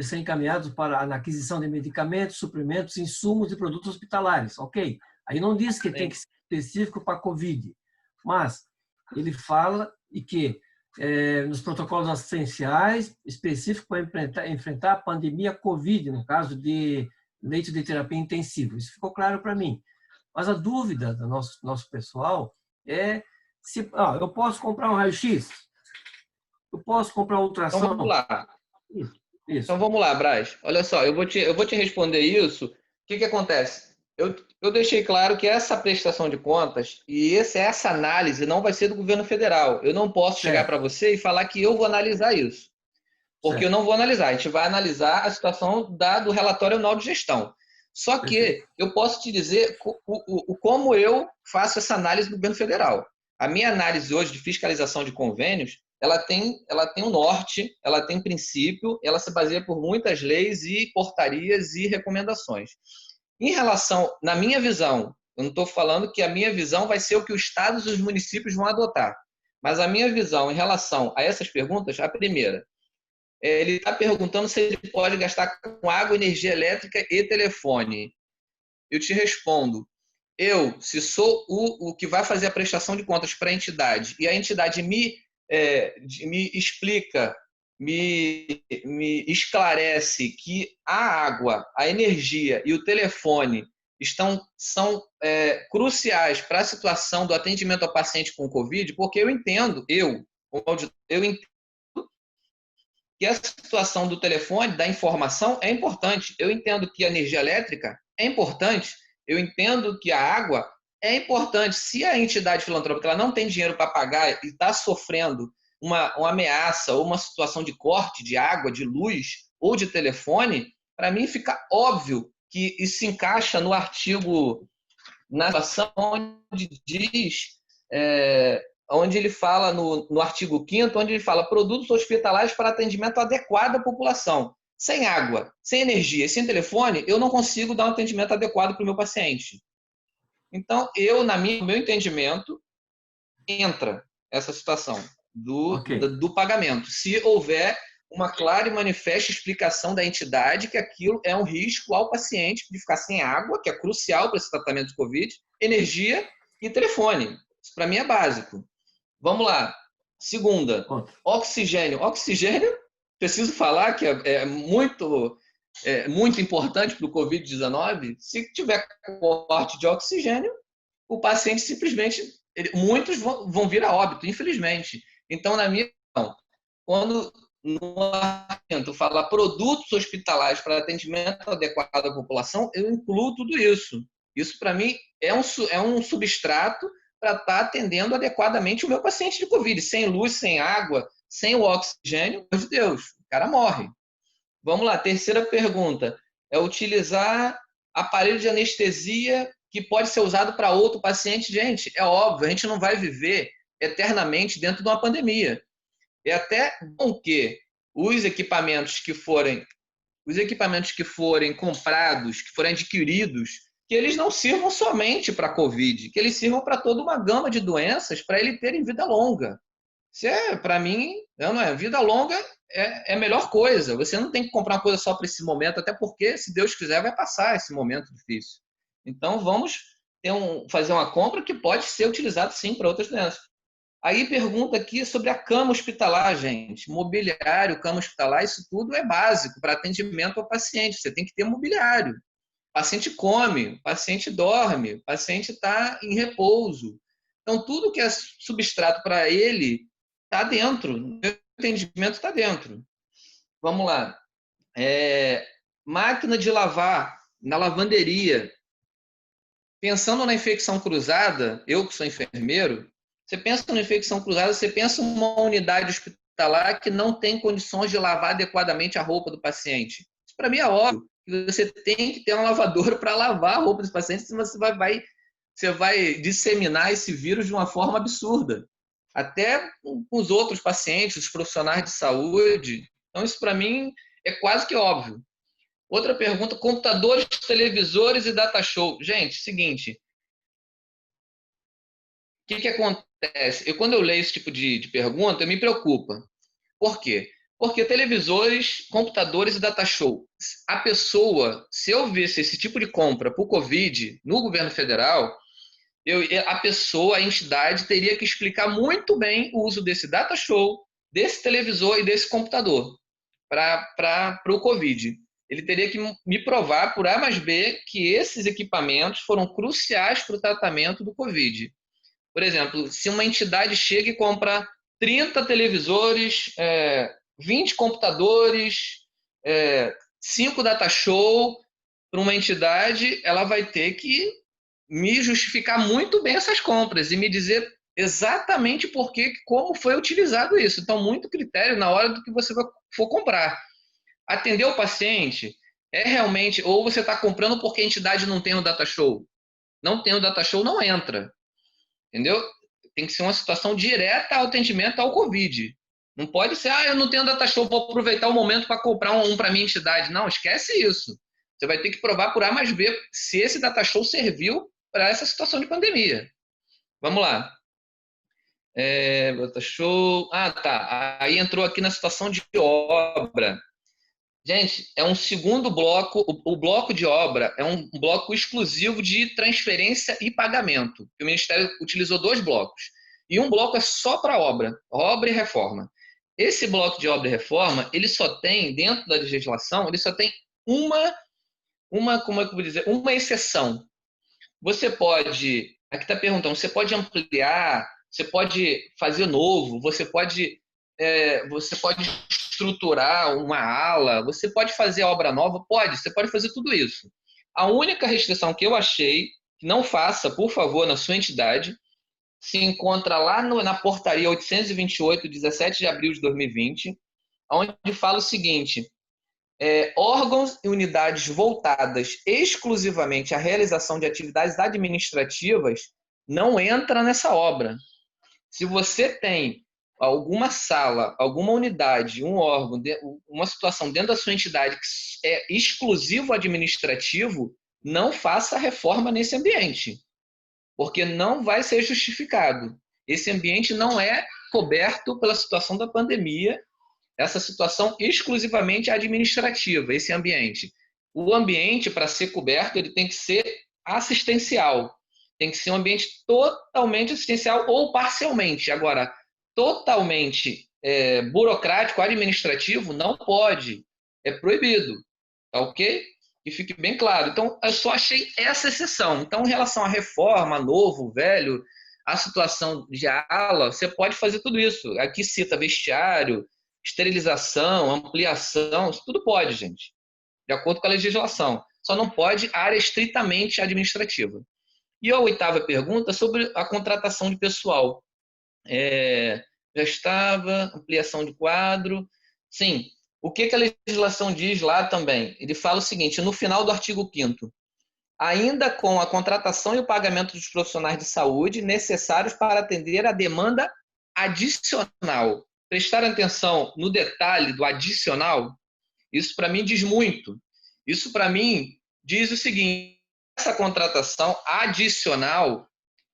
ser encaminhados para a aquisição de medicamentos, suprimentos, insumos e produtos hospitalares. Ok. Aí não diz que tem que ser específico para a Covid, mas ele fala e que nos protocolos assistenciais específicos para enfrentar a pandemia Covid, no caso de leito de terapia intensiva. Isso ficou claro para mim. Mas a dúvida do nosso pessoal é se eu posso comprar um raio-x? Eu posso comprar ultrassom? Então vamos lá. Isso. Então vamos lá, Braz. Olha só, eu vou te responder isso. O que acontece? Eu deixei claro que essa prestação de contas e essa análise não vai ser do governo federal. Eu não posso chegar para você e falar que eu vou analisar isso. Porque eu não vou analisar. A gente vai analisar a situação do relatório anual de gestão. Só que eu posso te dizer como eu faço essa análise do governo federal. A minha análise hoje de fiscalização de convênios, ela tem um norte, ela tem princípio, ela se baseia por muitas leis e portarias e recomendações. Em relação, na minha visão, eu não estou falando que a minha visão vai ser o que os estados e os municípios vão adotar, mas a minha visão em relação a essas perguntas, a primeira, ele está perguntando se ele pode gastar com água, energia elétrica e telefone. Eu te respondo, se sou o que vai fazer a prestação de contas para a entidade e a entidade me explica, me esclarece que a água, a energia e o telefone são cruciais para a situação do atendimento ao paciente com Covid, porque eu entendo que a situação do telefone, da informação, é importante. Eu entendo que a energia elétrica é importante. Eu entendo que a água é importante. Se a entidade filantrópica ela não tem dinheiro para pagar e está sofrendo uma ameaça ou uma situação de corte de água, de luz ou de telefone, para mim fica óbvio que isso se encaixa no artigo, na situação onde diz, onde ele fala no artigo 5º, onde ele fala produtos hospitalares para atendimento adequado à população. Sem água, sem energia, sem telefone, eu não consigo dar um atendimento adequado para o meu paciente. Então, no meu entendimento, entra essa situação do pagamento. Se houver uma clara e manifesta explicação da entidade que aquilo é um risco ao paciente de ficar sem água, que é crucial para esse tratamento de Covid, energia e telefone. Isso para mim é básico. Vamos lá. Segunda, oxigênio. Oxigênio, preciso falar que é muito importante para o Covid-19. Se tiver corte de oxigênio, o paciente simplesmente, muitos vão vir a óbito, infelizmente. Então, na minha opinião, quando no argumento fala produtos hospitalares para atendimento adequado à população, eu incluo tudo isso. Isso, para mim, é um substrato para estar atendendo adequadamente o meu paciente de Covid. Sem luz, sem água, sem o oxigênio, meu Deus, o cara morre. Vamos lá, terceira pergunta. É utilizar aparelho de anestesia que pode ser usado para outro paciente. Gente, é óbvio, a gente não vai viver eternamente dentro de uma pandemia. É até bom que os equipamentos que forem comprados, que forem adquiridos, que eles não sirvam somente para a Covid, que eles sirvam para toda uma gama de doenças, para ele terem vida longa. Isso para mim, não é? Vida longa é a melhor coisa. Você não tem que comprar uma coisa só para esse momento, até porque, se Deus quiser, vai passar esse momento difícil. Então, vamos fazer uma compra que pode ser utilizada, sim, para outras doenças. Aí pergunta aqui sobre a cama hospitalar, gente. Mobiliário, cama hospitalar, isso tudo é básico para atendimento ao paciente. Você tem que ter mobiliário. O paciente come, o paciente dorme, o paciente está em repouso. Então, tudo que é substrato para ele está dentro. O atendimento está dentro. Vamos lá. Máquina de lavar na lavanderia. Pensando na infecção cruzada, eu que sou enfermeiro, você pensa na infecção cruzada, você pensa em uma unidade hospitalar que não tem condições de lavar adequadamente a roupa do paciente. Isso para mim é óbvio, que você tem que ter um lavador para lavar a roupa dos pacientes, senão você vai disseminar esse vírus de uma forma absurda. Até com os outros pacientes, os profissionais de saúde. Então isso para mim é quase que óbvio. Outra pergunta, computadores, televisores e data show. Gente, seguinte, o que acontece? Quando eu leio esse tipo de pergunta, me preocupa. Por quê? Porque televisores, computadores e data show. A pessoa, se eu visse esse tipo de compra para o Covid no governo federal, a pessoa, a entidade, teria que explicar muito bem o uso desse data show, desse televisor e desse computador para o Covid. Ele teria que me provar por A mais B que esses equipamentos foram cruciais para o tratamento do Covid. Por exemplo, se uma entidade chega e compra 30 televisores, 20 computadores, 5 data show para uma entidade, ela vai ter que me justificar muito bem essas compras e me dizer exatamente como foi utilizado isso. Então, muito critério na hora do que você for comprar. Atender o paciente é realmente, ou você está comprando porque a entidade não tem o data show. Não tem o data show, não entra. Entendeu? Tem que ser uma situação direta ao atendimento ao Covid. Não pode ser, eu não tenho data show, vou aproveitar o momento para comprar um para minha entidade. Não, esquece isso. Você vai ter que provar por A mais B se esse data show serviu para essa situação de pandemia. Vamos lá. Data show. Tá. Aí entrou aqui na situação de obra. Gente, é um segundo bloco. O bloco de obra é um bloco exclusivo de transferência e pagamento. O Ministério utilizou 2 blocos. E um bloco é só para obra e reforma. Esse bloco de obra e reforma, ele só tem, dentro da legislação, ele só tem como é que eu vou dizer? Uma exceção. Você pode, aqui está perguntando, você pode ampliar, você pode fazer novo, você pode estruturar uma ala, você pode fazer obra nova? Pode, você pode fazer tudo isso. A única restrição que eu achei, que não faça, por favor, na sua entidade, se encontra lá na portaria 828, 17 de abril de 2020, onde fala o seguinte: órgãos e unidades voltadas exclusivamente à realização de atividades administrativas não entra nessa obra. Se você tem alguma sala, alguma unidade, um órgão, uma situação dentro da sua entidade que é exclusivo administrativo, não faça reforma nesse ambiente, porque não vai ser justificado. Esse ambiente não é coberto pela situação da pandemia, essa situação exclusivamente administrativa, esse ambiente. O ambiente, para ser coberto, ele tem que ser assistencial, tem que ser um ambiente totalmente assistencial ou parcialmente. Agora, totalmente burocrático, administrativo, não pode, é proibido, tá ok? Que fique bem claro. Então, eu só achei essa exceção. Então, em relação à reforma, novo, velho, a situação de ala, você pode fazer tudo isso. Aqui cita vestiário, esterilização, ampliação, isso tudo pode, gente, de acordo com a legislação. Só não pode área estritamente administrativa. E a oitava pergunta sobre a contratação de pessoal. Já estava, ampliação de quadro. Sim, o que a legislação diz lá também? Ele fala o seguinte, no final do artigo 5º, ainda com a contratação e o pagamento dos profissionais de saúde necessários para atender a demanda adicional. Prestar atenção no detalhe do adicional, isso para mim diz muito. Isso para mim diz o seguinte, essa contratação adicional,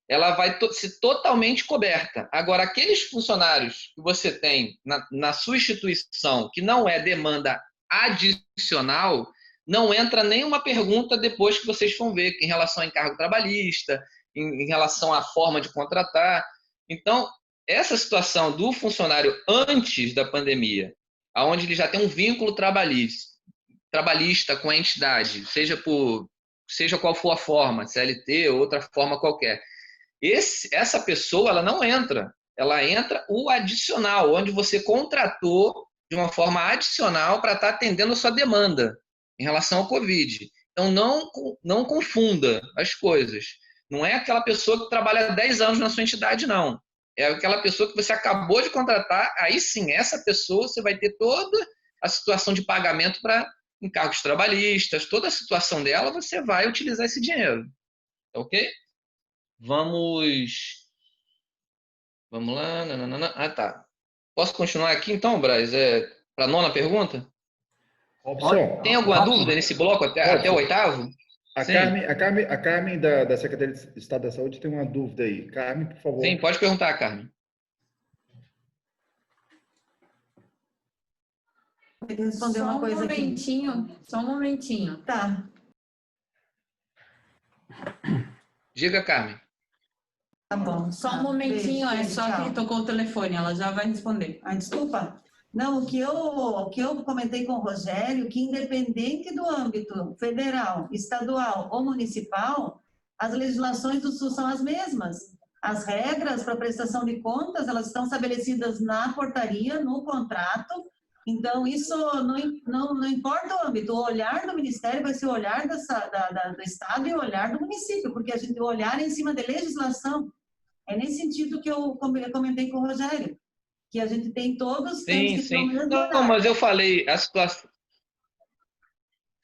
ela vai ser totalmente coberta. Agora, aqueles funcionários que você tem na sua instituição, que não é demanda adicional, não entra nenhuma pergunta depois que vocês vão ver, em relação a encargo trabalhista, em relação à forma de contratar. Então, essa situação do funcionário antes da pandemia, onde ele já tem um vínculo trabalhista com a entidade, seja qual for a forma, CLT ou outra forma qualquer, essa pessoa ela não entra. Ela entra o adicional, onde você contratou de uma forma adicional para estar atendendo a sua demanda em relação ao Covid. Então, não confunda as coisas. Não é aquela pessoa que trabalha 10 anos na sua entidade, não. É aquela pessoa que você acabou de contratar, aí sim, essa pessoa você vai ter toda a situação de pagamento para encargos trabalhistas, toda a situação dela, você vai utilizar esse dinheiro. Ok? Vamos lá. Ah, tá. Posso continuar aqui então, Braz? Para a 9ª pergunta? Robson, Tem alguma dúvida nesse bloco até o 8º? A Carmen da Secretaria de Estado da Saúde tem uma dúvida aí. Carmen, por favor. Sim, pode perguntar, Carmen. Responder uma coisa aqui. Só um momentinho. Tá. Diga, Carmen. Tá bom. Só um momentinho, Beijo, é só tchau. que tocou o telefone, ela já vai responder. Desculpa. Não, o que eu comentei com o Rogério, que independente do âmbito federal, estadual ou municipal, as legislações do SUS são as mesmas. As regras para prestação de contas, elas estão estabelecidas na portaria, no contrato. Então, isso não importa o âmbito. O olhar do Ministério vai ser o olhar do Estado e o olhar do município, porque a gente o olhar é em cima da legislação. É nesse sentido que eu comentei com o Rogério, que a gente tem todos... Sim. Não, mas eu falei a situação...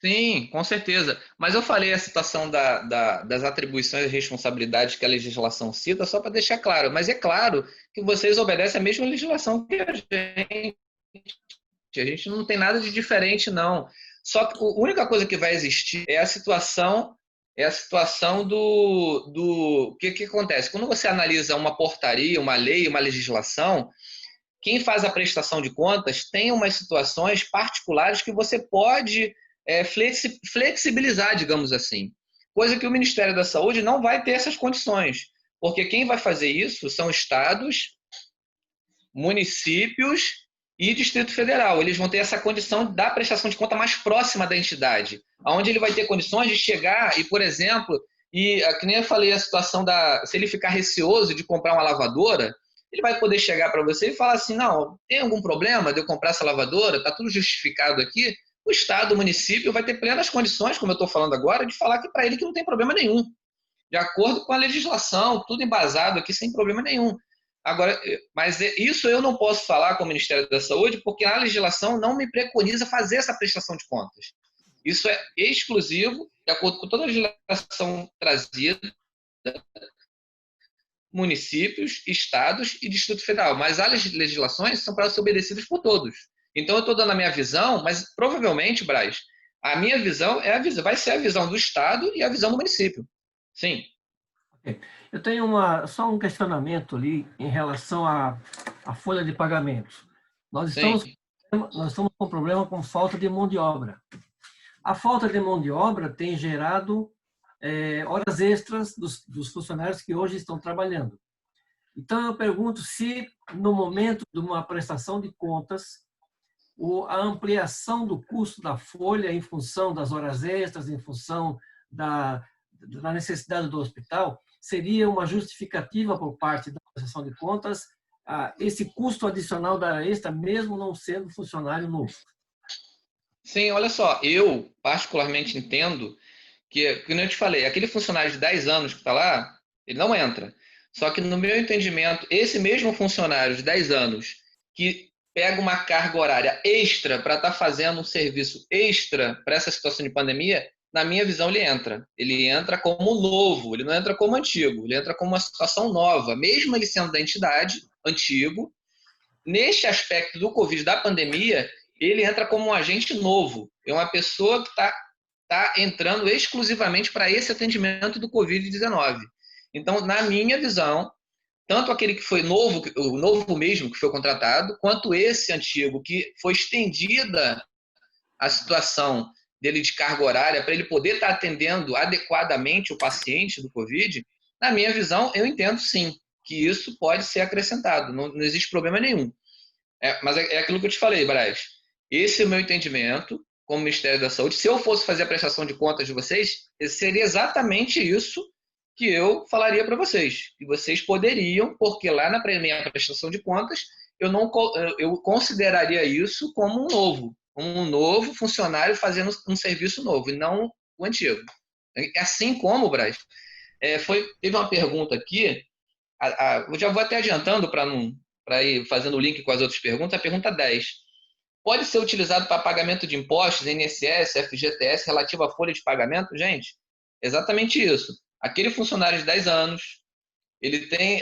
Sim, com certeza. Mas eu falei a situação das atribuições e responsabilidades que a legislação cita, só para deixar claro. Mas é claro que vocês obedecem a mesma legislação que a gente. A gente não tem nada de diferente, não. Só que a única coisa que vai existir é a situação do que acontece. Quando você analisa uma portaria, uma lei, uma legislação, quem faz a prestação de contas tem umas situações particulares que você pode flexibilizar, digamos assim. Coisa que o Ministério da Saúde não vai ter essas condições, porque quem vai fazer isso são estados, municípios e Distrito Federal. Eles vão ter essa condição da prestação de conta mais próxima da entidade, onde ele vai ter condições de chegar e, por exemplo, que nem eu falei a situação se ele ficar receoso de comprar uma lavadora, ele vai poder chegar para você e falar assim, não, tem algum problema de eu comprar essa lavadora? Está tudo justificado aqui? O Estado, o município vai ter plenas condições, como eu estou falando agora, de falar que para ele que não tem problema nenhum. De acordo com a legislação, tudo embasado aqui, sem problema nenhum. Agora, mas isso eu não posso falar com o Ministério da Saúde, porque a legislação não me preconiza fazer essa prestação de contas. Isso é exclusivo, de acordo com toda a legislação trazida, municípios, estados e Distrito Federal. Mas as legislações são para ser obedecidas por todos. Então, eu estou dando a minha visão, mas provavelmente, Braz, a minha visão vai ser a visão do estado e a visão do município. Sim. Okay. Eu tenho só um questionamento ali em relação à folha de pagamentos. Nós estamos com problema com falta de mão de obra. A falta de mão de obra tem gerado horas extras dos funcionários que hoje estão trabalhando. Então, eu pergunto se, no momento de uma prestação de contas, a ampliação do custo da folha em função das horas extras, em função da necessidade do hospital, seria uma justificativa por parte da prestação de contas esse custo adicional da hora extra, mesmo não sendo funcionário novo. Sim, olha só, eu particularmente entendo que nem eu te falei, aquele funcionário de 10 anos que está lá, ele não entra. Só que, no meu entendimento, esse mesmo funcionário de 10 anos que pega uma carga horária extra para estar fazendo um serviço extra para essa situação de pandemia, na minha visão, ele entra. Ele entra como novo, ele não entra como antigo, ele entra como uma situação nova, mesmo ele sendo da entidade, antigo. Neste aspecto do Covid, da pandemia, ele entra como um agente novo. É uma pessoa que está entrando exclusivamente para esse atendimento do Covid-19. Então, na minha visão, tanto aquele que foi novo, o novo mesmo que foi contratado, quanto esse antigo que foi estendida a situação dele de carga horária para ele poder estar atendendo adequadamente o paciente do Covid, na minha visão, eu entendo sim que isso pode ser acrescentado, não existe problema nenhum. Mas é aquilo que eu te falei, Braz. Esse é o meu entendimento como Ministério da Saúde. Se eu fosse fazer a prestação de contas de vocês, seria exatamente isso que eu falaria para vocês. Que vocês poderiam, porque lá na minha prestação de contas, eu consideraria isso como um novo funcionário fazendo um serviço novo, e não o antigo. Assim como, Braz, teve uma pergunta aqui, eu já vou até adiantando para ir fazendo o link com as outras perguntas, a pergunta 10. Pode ser utilizado para pagamento de impostos, INSS, FGTS, relativo à folha de pagamento? Gente, exatamente isso. Aquele funcionário de 10 anos, ele tem...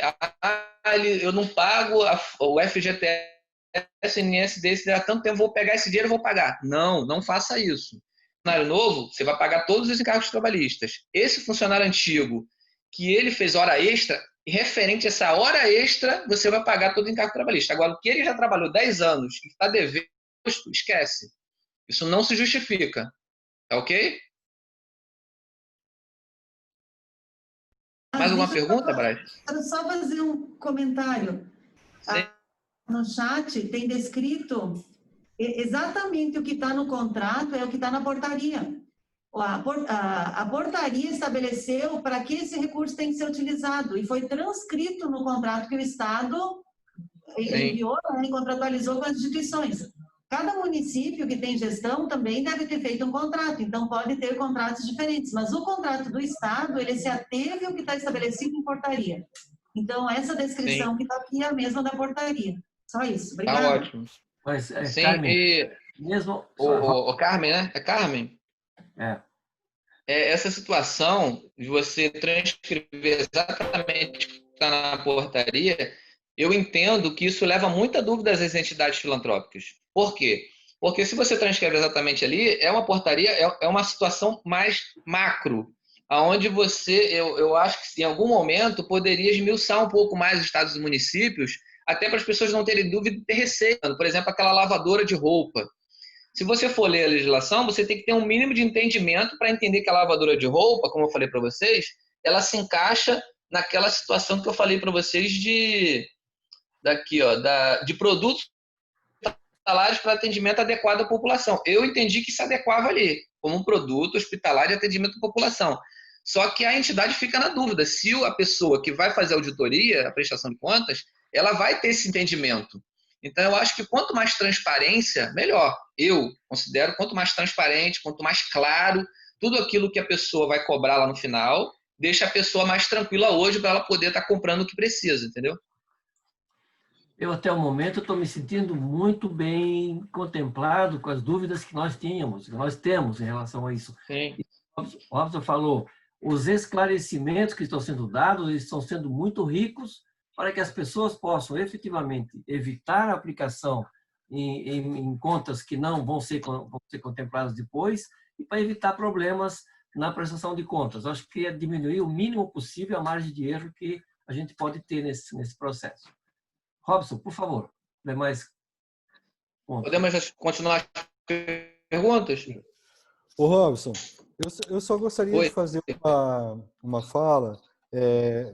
eu não pago o FGTS, INSS desse há tanto tempo, vou pegar esse dinheiro e vou pagar. Não faça isso. Funcionário novo, você vai pagar todos os encargos trabalhistas. Esse funcionário antigo, que ele fez hora extra, referente a essa hora extra, você vai pagar todo o encargo trabalhista. Agora, o que ele já trabalhou 10 anos e está devendo, esquece. Isso não se justifica. Tá ok? Mais alguma pergunta, Braz? Quero só fazer um comentário. No chat tem descrito exatamente o que está no contrato, é o que está na portaria. A portaria estabeleceu para que esse recurso tem que ser utilizado e foi transcrito no contrato que o Estado enviou, e contratualizou com as instituições. Cada município que tem gestão também deve ter feito um contrato, então pode ter contratos diferentes, mas o contrato do Estado, ele se ateve ao que está estabelecido em portaria. Então, essa descrição que está aqui é a mesma da portaria. Só isso. Obrigada. Tá ótimo. Mas, Sim, Carmen, e... mesmo... O Carmen, né? É Carmen? É. Essa situação de você transcrever exatamente o que está na portaria, eu entendo que isso leva muita dúvida às entidades filantrópicas. Por quê? Porque se você transcreve exatamente ali, é uma portaria, é uma situação mais macro, onde eu acho que em algum momento poderia esmiuçar um pouco mais os estados e municípios, até para as pessoas não terem dúvida e ter receio. Por exemplo, aquela lavadora de roupa. Se você for ler a legislação, você tem que ter um mínimo de entendimento para entender que a lavadora de roupa, como eu falei para vocês, ela se encaixa naquela situação que eu falei para vocês de produtos hospitalares para atendimento adequado à população. Eu entendi que se adequava ali, como um produto hospitalar de atendimento à população. Só que a entidade fica na dúvida se a pessoa que vai fazer a auditoria, a prestação de contas, ela vai ter esse entendimento. Então, eu acho que quanto mais transparência, melhor. Eu considero quanto mais transparente, quanto mais claro, tudo aquilo que a pessoa vai cobrar lá no final, deixa a pessoa mais tranquila hoje para ela poder estar comprando o que precisa, entendeu? Eu, até o momento, estou me sentindo muito bem contemplado com as dúvidas que nós tínhamos, que nós temos em relação a isso. Sim. O Robson falou, os esclarecimentos que estão sendo dados estão sendo muito ricos para que as pessoas possam efetivamente evitar a aplicação em contas que não vão ser contempladas depois e para evitar problemas na prestação de contas. Acho que é diminuir o mínimo possível a margem de erro que a gente pode ter nesse processo. Robson, por favor, dê mais pontos. Podemos continuar as perguntas? Ô Robson, eu só gostaria de fazer uma fala,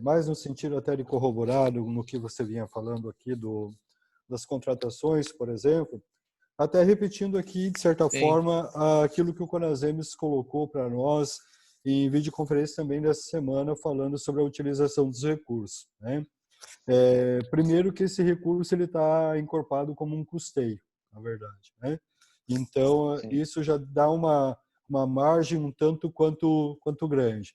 mais no sentido até de corroborar no que você vinha falando aqui das contratações, por exemplo, até repetindo aqui, de certa forma, aquilo que o Conasems colocou para nós em videoconferência também dessa semana, falando sobre a utilização dos recursos, né? Primeiro que esse recurso está encorpado como um custeio, na verdade, né? Então, isso já dá uma uma margem um tanto quanto grande.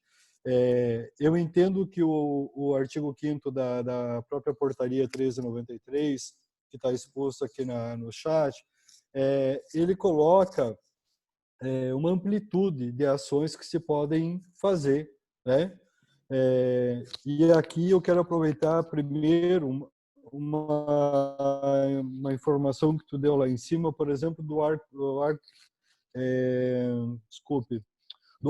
Eu entendo que o artigo 5º da própria portaria 1393, que está exposto aqui no chat, ele coloca uma amplitude de ações que se podem fazer, né? E aqui eu quero aproveitar primeiro uma informação que tu deu lá em cima, por exemplo, do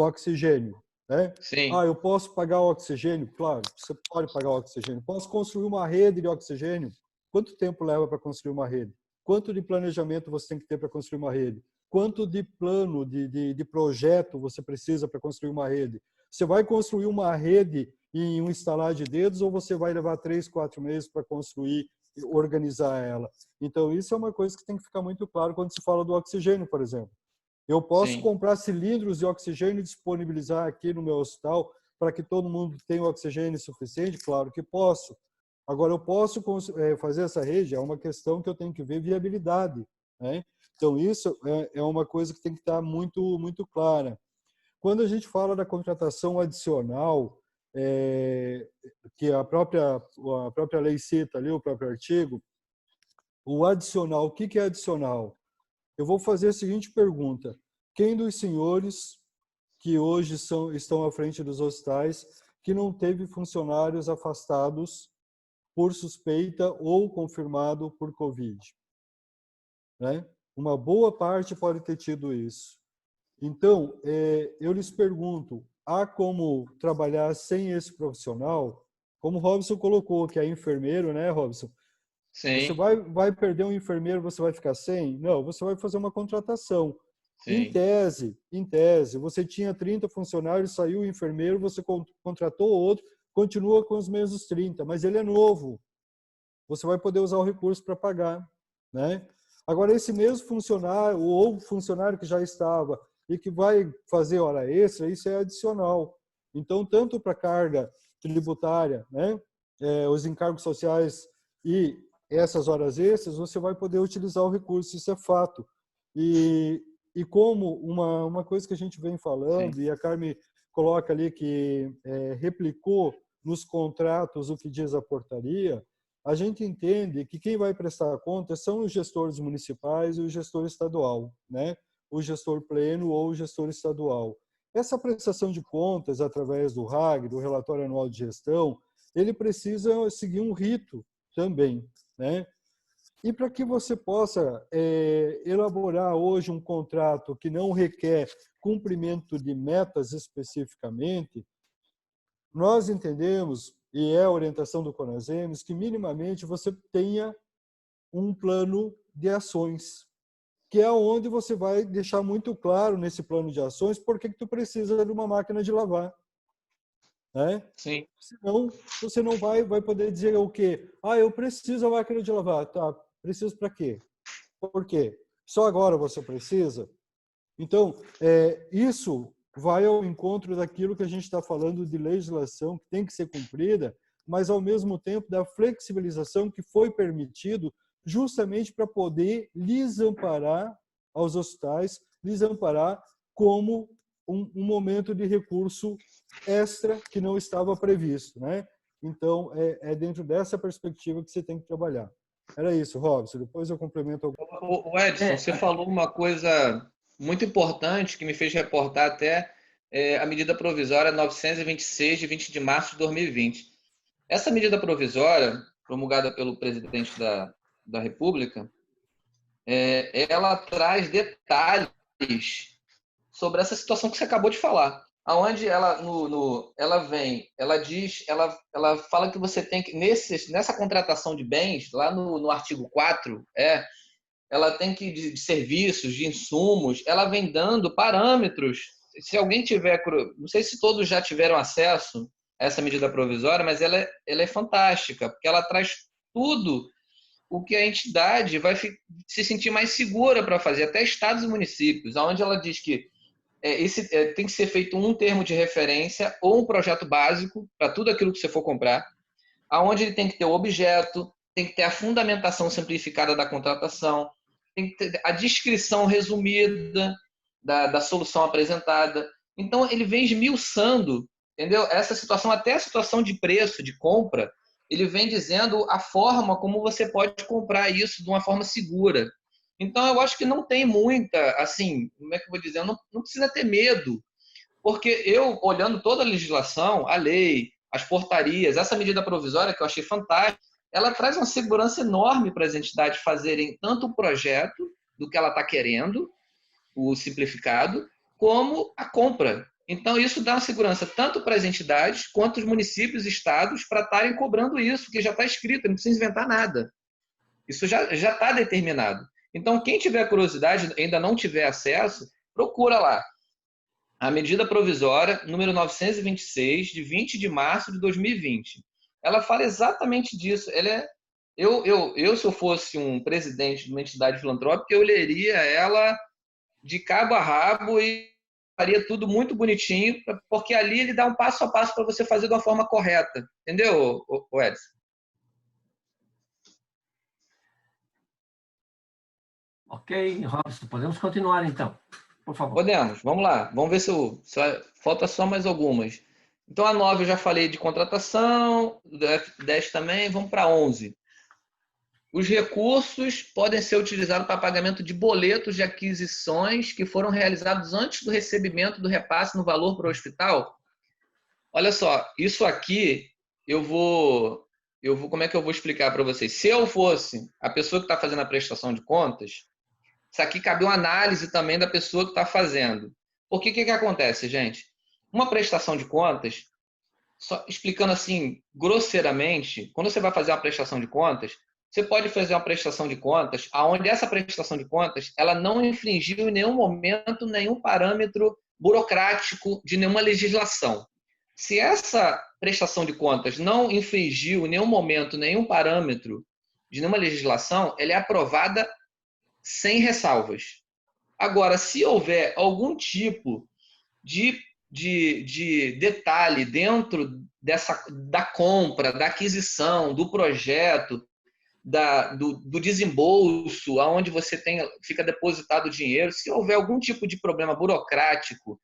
oxigênio, né? Sim. Eu posso pagar o oxigênio? Claro, você pode pagar o oxigênio. Posso construir uma rede de oxigênio? Quanto tempo leva para construir uma rede? Quanto de planejamento você tem que ter para construir uma rede? Quanto de plano, de projeto você precisa para construir uma rede? Você vai construir uma rede em um estalar de dedos ou você vai levar 3, 4 meses para construir e organizar ela? Então, isso é uma coisa que tem que ficar muito claro quando se fala do oxigênio, por exemplo. Eu posso comprar cilindros de oxigênio e disponibilizar aqui no meu hospital para que todo mundo tenha oxigênio suficiente? Claro que posso. Agora, eu posso fazer essa rede? É uma questão que eu tenho que ver viabilidade, né? Então, isso é uma coisa que tem que estar muito, muito clara. Quando a gente fala da contratação adicional, que a própria lei cita ali, o próprio artigo, o adicional, o que é adicional? Eu vou fazer a seguinte pergunta: quem dos senhores que hoje estão à frente dos hospitais que não teve funcionários afastados por suspeita ou confirmado por Covid? Né? Uma boa parte pode ter tido isso. Então, eu lhes pergunto, há como trabalhar sem esse profissional? Como o Robson colocou, que é enfermeiro, né, Robson? Sim. Você vai perder um enfermeiro, você vai ficar sem? Não, você vai fazer uma contratação. Sim. Em tese, você tinha 30 funcionários, saiu o enfermeiro, você contratou outro, continua com os mesmos 30, mas ele é novo. Você vai poder usar o recurso para pagar, né? Agora, esse mesmo funcionário, ou funcionário que já estava e que vai fazer hora extra, isso é adicional. Então, tanto para a carga tributária, né, os encargos sociais e essas horas extras, você vai poder utilizar o recurso, isso é fato. E como uma coisa que a gente vem falando, Sim. e a Carmen coloca ali que replicou nos contratos o que diz a portaria, a gente entende que quem vai prestar conta são os gestores municipais e o gestor estadual, né? O gestor pleno ou o gestor estadual. Essa prestação de contas através do RAG, do Relatório Anual de Gestão, ele precisa seguir um rito também, né? E para que você possa elaborar hoje um contrato que não requer cumprimento de metas especificamente, nós entendemos, e é a orientação do CONASEMES, que minimamente você tenha um plano de ações, que é onde você vai deixar muito claro nesse plano de ações por que tu precisa de uma máquina de lavar. Né? Sim. Senão, você não vai poder dizer o quê? Eu preciso da máquina de lavar. Tá, preciso para quê? Por quê? Só agora você precisa? Então, isso vai ao encontro daquilo que a gente está falando de legislação que tem que ser cumprida, mas, ao mesmo tempo, da flexibilização que foi permitido justamente para poder lhes amparar aos hospitais, lhes amparar como um momento de recurso extra que não estava previsto, né? Então, é dentro dessa perspectiva que você tem que trabalhar. Era isso, Robson. Depois eu complemento. O Edson, você falou uma coisa muito importante que me fez reportar até a medida provisória 926, de 20 de março de 2020. Essa medida provisória, promulgada pelo presidente da República, ela traz detalhes sobre essa situação que você acabou de falar. Aonde ela ela fala que você tem que nessa contratação de bens, lá no artigo 4, ela tem que de serviços, de insumos, ela vem dando parâmetros. Se alguém tiver, não sei se todos já tiveram acesso a essa medida provisória, mas ela é fantástica, porque ela traz tudo o que a entidade vai se sentir mais segura para fazer, até estados e municípios, onde ela diz que tem que ser feito um termo de referência ou um projeto básico para tudo aquilo que você for comprar, aonde ele tem que ter o objeto, tem que ter a fundamentação simplificada da contratação, tem que ter a descrição resumida da solução apresentada. Então, ele vem esmiuçando, entendeu? Essa situação, até a situação de preço, de compra, ele vem dizendo a forma como você pode comprar isso de uma forma segura. Então, eu acho que não tem muita, assim, como é que eu vou dizer? Não precisa ter medo, porque eu, olhando toda a legislação, a lei, as portarias, essa medida provisória, que eu achei fantástica, ela traz uma segurança enorme para as entidades fazerem tanto o projeto do que ela está querendo, o simplificado, como a compra. Então, isso dá uma segurança tanto para as entidades quanto os municípios e estados para estarem cobrando isso, que já está escrito, não precisa inventar nada. Isso já está determinado. Então, quem tiver curiosidade, ainda não tiver acesso, procura lá. A medida provisória número 926, de 20 de março de 2020. Ela fala exatamente disso. Se eu fosse um presidente de uma entidade filantrópica, eu leria ela de cabo a rabo e faria tudo muito bonitinho, porque ali ele dá um passo a passo para você fazer de uma forma correta. Entendeu, Edson? Ok, Robson, podemos continuar então, por favor. Podemos, vamos lá. Vamos ver se falta só mais algumas. Então, a 9 eu já falei de contratação, do F10 também, vamos para a 11. Os recursos podem ser utilizados para pagamento de boletos de aquisições que foram realizados antes do recebimento do repasse no valor para o hospital. Olha só, isso aqui como é que eu vou explicar para vocês? Se eu fosse a pessoa que está fazendo a prestação de contas, isso aqui cabe uma análise também da pessoa que está fazendo. Porque o que acontece, gente? Uma prestação de contas, só explicando assim grosseiramente, quando você vai fazer uma prestação de contas, você pode fazer uma prestação de contas onde essa prestação de contas ela não infringiu em nenhum momento nenhum parâmetro burocrático de nenhuma legislação. Se essa prestação de contas não infringiu em nenhum momento nenhum parâmetro de nenhuma legislação, ela é aprovada sem ressalvas. Agora, se houver algum tipo de detalhe dentro da compra, da aquisição, do projeto, do desembolso, aonde você fica depositado o dinheiro, se houver algum tipo de problema burocrático,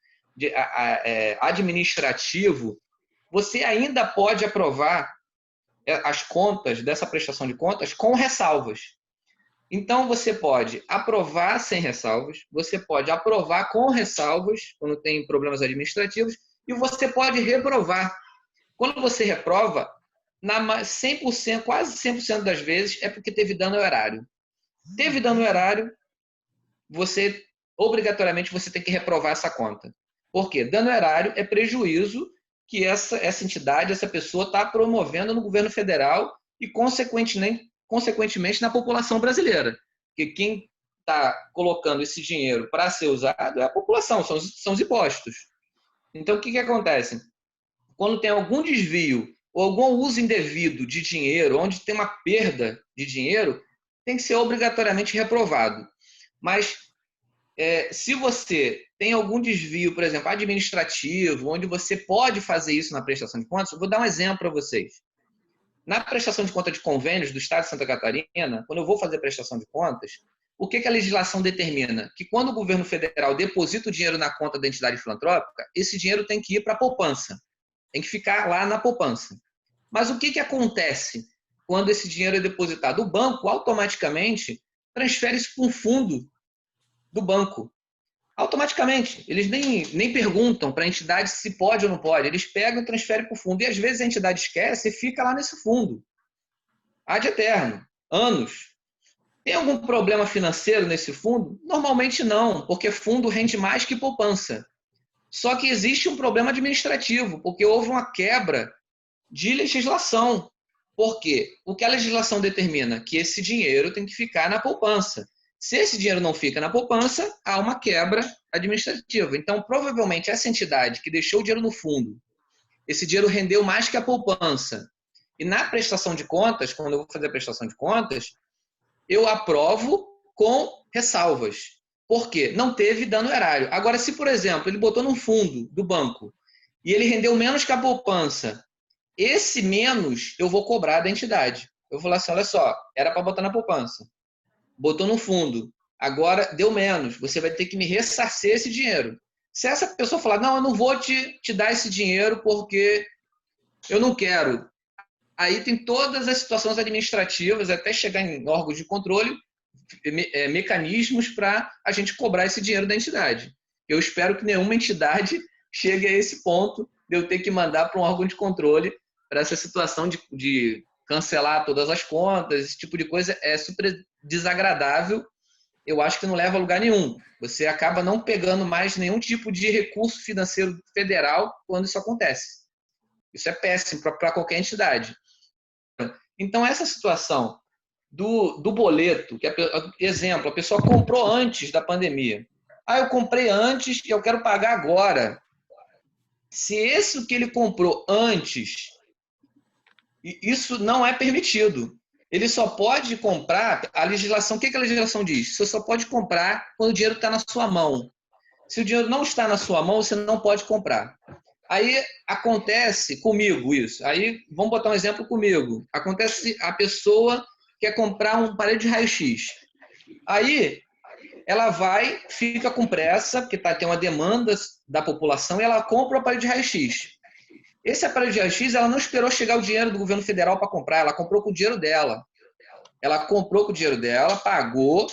administrativo, você ainda pode aprovar as contas dessa prestação de contas com ressalvas. Então, você pode aprovar sem ressalvas, você pode aprovar com ressalvas, quando tem problemas administrativos, e você pode reprovar. Quando você reprova, 100%, quase 100% das vezes, é porque teve dano ao erário. Teve dano ao erário, obrigatoriamente, você tem que reprovar essa conta. Por quê? Dano ao erário é prejuízo que essa entidade, essa pessoa está promovendo no governo federal e, consequentemente, na população brasileira. Porque quem está colocando esse dinheiro para ser usado é a população, são os impostos. Então, o que acontece? Quando tem algum desvio ou algum uso indevido de dinheiro, onde tem uma perda de dinheiro, tem que ser obrigatoriamente reprovado. Mas, se você tem algum desvio, por exemplo, administrativo, onde você pode fazer isso na prestação de contas, eu vou dar um exemplo para vocês. Na prestação de conta de convênios do Estado de Santa Catarina, quando eu vou fazer prestação de contas, o que a legislação determina? Que quando o governo federal deposita o dinheiro na conta da entidade filantrópica, esse dinheiro tem que ir para a poupança. Tem que ficar lá na poupança. Mas o que acontece quando esse dinheiro é depositado? O banco automaticamente transfere isso para um fundo do banco. Automaticamente. Eles nem perguntam para a entidade se pode ou não pode. Eles pegam e transferem para o fundo. E às vezes a entidade esquece e fica lá nesse fundo. Ad eterno. Anos. Tem algum problema financeiro nesse fundo? Normalmente não, porque fundo rende mais que poupança. Só que existe um problema administrativo, porque houve uma quebra de legislação. Por quê? O que a legislação determina? Que esse dinheiro tem que ficar na poupança. Se esse dinheiro não fica na poupança, há uma quebra administrativa. Então, provavelmente, essa entidade que deixou o dinheiro no fundo, esse dinheiro rendeu mais que a poupança. E na prestação de contas, quando eu vou fazer a prestação de contas, eu aprovo com ressalvas. Por quê? Não teve dano erário. Agora, se, por exemplo, ele botou no fundo do banco e ele rendeu menos que a poupança, esse menos eu vou cobrar da entidade. Eu vou falar assim, olha só, era para botar na poupança. Botou no fundo. agora deu menos, você vai ter que me ressarcer esse dinheiro. Se essa pessoa falar, não, eu não vou te dar esse dinheiro porque eu não quero. Aí tem todas as situações administrativas, até chegar em órgãos de controle, mecanismos para a gente cobrar esse dinheiro da entidade. Eu espero que nenhuma entidade chegue a esse ponto de eu ter que mandar para um órgão de controle para essa situação de cancelar todas as contas, esse tipo de coisa é super desagradável. Eu acho que não leva a lugar nenhum. Você acaba não pegando mais nenhum tipo de recurso financeiro federal quando isso acontece. Isso é péssimo para qualquer entidade. Então, essa situação do boleto, que exemplo, a pessoa comprou antes da pandemia. Eu comprei antes e eu quero pagar agora. Se esse que ele comprou antes, isso não é permitido. Ele só pode comprar, a legislação, o que a legislação diz? Você só pode comprar quando o dinheiro está na sua mão. Se o dinheiro não está na sua mão, você não pode comprar. Aí acontece comigo isso. Aí vamos botar um exemplo comigo. Acontece a pessoa quer comprar um aparelho de raio-x. Aí ela vai, fica com pressa, porque tem uma demanda da população, e ela compra o aparelho de raio-x. Esse aparelho de raio-x, ela não esperou chegar o dinheiro do governo federal para comprar, ela comprou com o dinheiro dela. Ela comprou com o dinheiro dela, pagou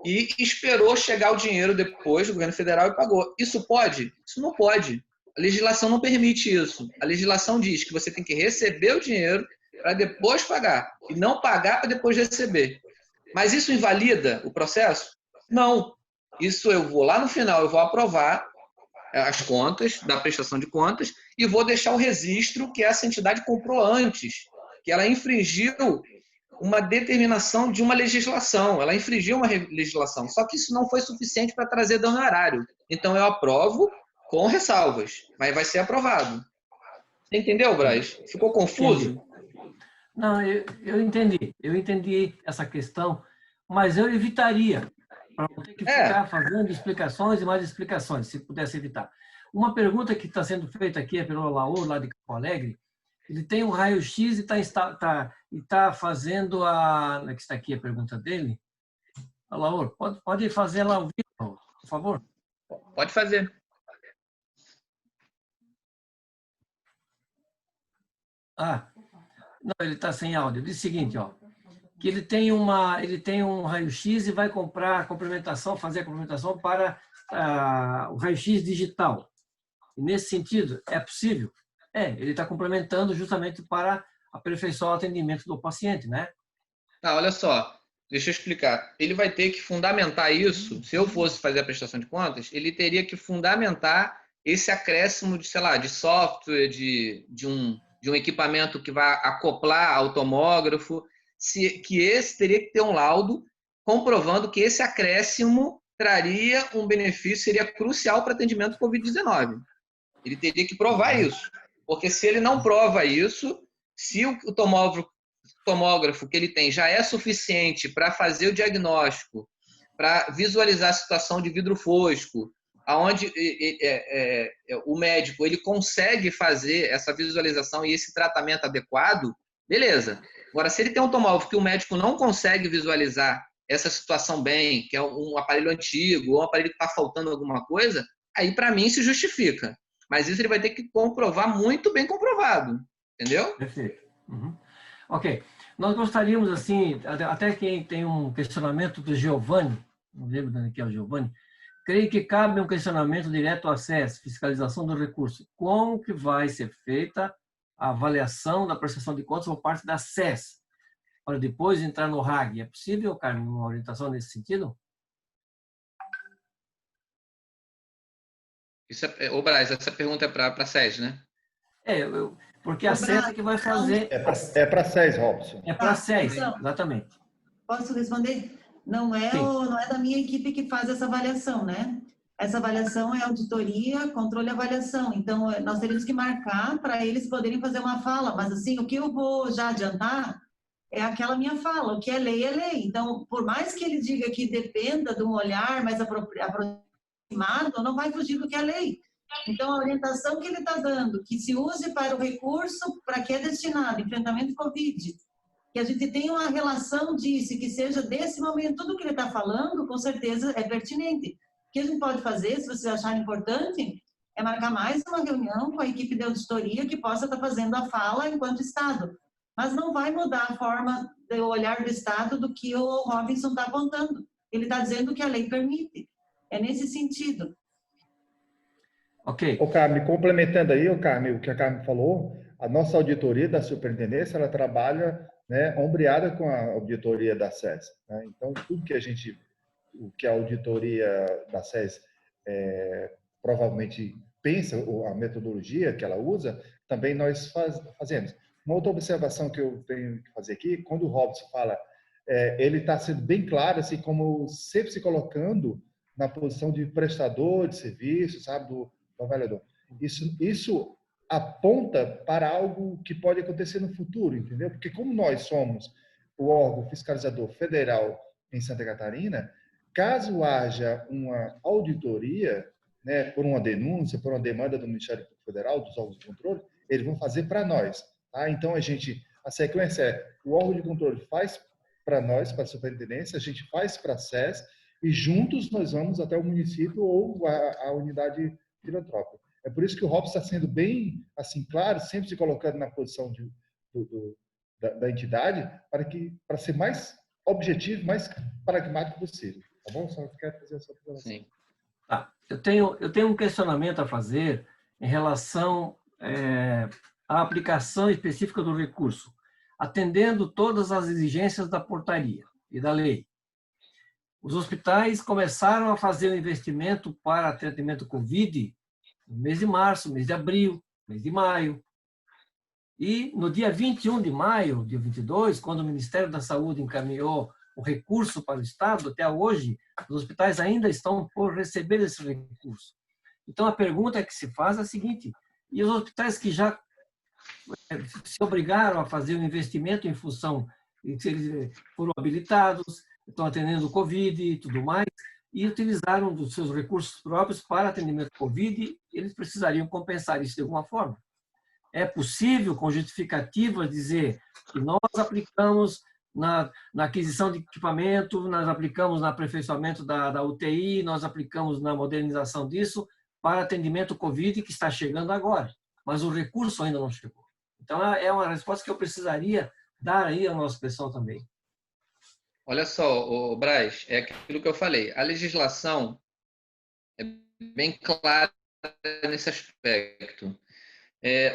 e esperou chegar o dinheiro depois do governo federal e pagou. Isso pode? Isso não pode. A legislação não permite isso. A legislação diz que você tem que receber o dinheiro para depois pagar e não pagar para depois receber. Mas isso invalida o processo? Não. Isso eu vou lá no final, eu vou aprovar as contas, da prestação de contas, e vou deixar o registro que essa entidade comprou antes, que ela infringiu uma determinação de uma legislação, ela infringiu uma legislação, só que isso não foi suficiente para trazer dano horário. Então eu aprovo com ressalvas, mas vai ser aprovado. Você entendeu, Braz? Ficou confuso? Entendi. Não, eu entendi essa questão, mas eu evitaria, para não ter que ficar fazendo explicações e mais explicações, se pudesse evitar. Uma pergunta que está sendo feita aqui é pelo Laor, lá de Campo Alegre. Ele tem um raio-x e está fazendo a... que está aqui a pergunta dele. Laor, pode fazer lá ao vivo, por favor? Pode fazer. Não, ele está sem áudio. Ele diz o seguinte, que ele tem um raio-x e vai comprar a complementação, fazer a complementação para o raio-x digital. E nesse sentido, é possível? Ele está complementando justamente para aperfeiçoar o atendimento do paciente, né? Olha só, deixa eu explicar. Ele vai ter que fundamentar isso, se eu fosse fazer a prestação de contas, ele teria que fundamentar esse acréscimo de, sei lá, de software, de um equipamento que vai acoplar ao tomógrafo, que esse teria que ter um laudo comprovando que esse acréscimo traria um benefício, seria crucial para atendimento Covid-19. Ele teria que provar isso. Porque se ele não prova isso, se o tomógrafo que ele tem já é suficiente para fazer o diagnóstico, para visualizar a situação de vidro fosco, aonde o médico ele consegue fazer essa visualização e esse tratamento adequado, beleza. Agora, se ele tem um tomógrafo que o médico não consegue visualizar essa situação bem, que é um aparelho antigo, ou um aparelho que está faltando alguma coisa, aí para mim se justifica. Mas isso ele vai ter que comprovar muito bem comprovado, entendeu? Perfeito. Uhum. Ok. Nós gostaríamos, assim, até quem tem um questionamento do Giovanni, não lembro de onde é o Giovanni, creio que cabe um questionamento direto ao SES, fiscalização do recurso. Como que vai ser feita a avaliação da prestação de contas por parte da SES, para depois entrar no RAG? É possível, Carmen, uma orientação nesse sentido? Ô, Braz, essa pergunta é para a SES, né? Porque a SES é que vai fazer... É para a SES, Robson. É para a SES, exatamente. Posso responder? Não é da minha equipe que faz essa avaliação, né? Essa avaliação é auditoria, controle e avaliação. Então, nós teríamos que marcar para eles poderem fazer uma fala. Mas, assim, o que eu vou já adiantar é aquela minha fala. O que é lei, é lei. Então, por mais que ele diga que dependa de um olhar mais aproximado, não vai fugir do que é lei. Então, a orientação que ele está dando, que se use para o recurso, para que é destinado, enfrentamento Covid, que a gente tenha uma relação disso, que seja desse momento, tudo que ele está falando, com certeza é pertinente. O que a gente pode fazer, se vocês acharem importante, é marcar mais uma reunião com a equipe de auditoria que possa estar fazendo a fala enquanto Estado. Mas não vai mudar a forma de olhar do Estado do que o Robinson está apontando. Ele está dizendo que a lei permite. É nesse sentido. Ok. Ô, Carmen, complementando aí, Carmen, o que a Carmen falou, a nossa auditoria da superintendência, ela trabalha, né, ombreada com a auditoria da SES. Né? Então, tudo que o que a auditoria da SES provavelmente pensa, ou a metodologia que ela usa, também nós fazemos. Uma outra observação que eu tenho que fazer aqui, quando o Robson fala, ele está sendo bem claro, assim, como sempre se colocando na posição de prestador de serviço, sabe, do avaliador. Isso aponta para algo que pode acontecer no futuro, entendeu? Porque como nós somos o órgão fiscalizador federal em Santa Catarina, caso haja uma auditoria, né, por uma denúncia, por uma demanda do Ministério Público Federal, dos órgãos de controle, eles vão fazer para nós. Tá? Então, a sequência é, o órgão de controle faz para nós, para a superintendência, a gente faz para a SES, e juntos nós vamos até o município ou a unidade filantrópica. É por isso que o Robson está sendo bem, assim, claro, sempre se colocando na posição da entidade, para ser mais objetivo, mais pragmático possível. Tá bom? Só quero fazer essa observação. Sim. Tá. Eu tenho um questionamento a fazer em relação à aplicação específica do recurso, atendendo todas as exigências da portaria e da lei. Os hospitais começaram a fazer o investimento para atendimento COVID no mês de março, mês de abril, mês de maio. E no dia 21 de maio, dia 22, quando o Ministério da Saúde encaminhou o recurso para o Estado, até hoje, os hospitais ainda estão por receber esse recurso. Então, a pergunta que se faz é a seguinte, e os hospitais que já se obrigaram a fazer o investimento em função de que eles foram habilitados, estão atendendo o Covid e tudo mais, e utilizaram dos seus recursos próprios para atendimento Covid, eles precisariam compensar isso de alguma forma. É possível, com justificativas, dizer que nós aplicamos na aquisição de equipamento, nós aplicamos no aperfeiçoamento da UTI, nós aplicamos na modernização disso para atendimento Covid que está chegando agora, mas o recurso ainda não chegou. Então, é uma resposta que eu precisaria dar aí ao nosso pessoal também. Olha só, Braz, é aquilo que eu falei. A legislação é bem clara nesse aspecto.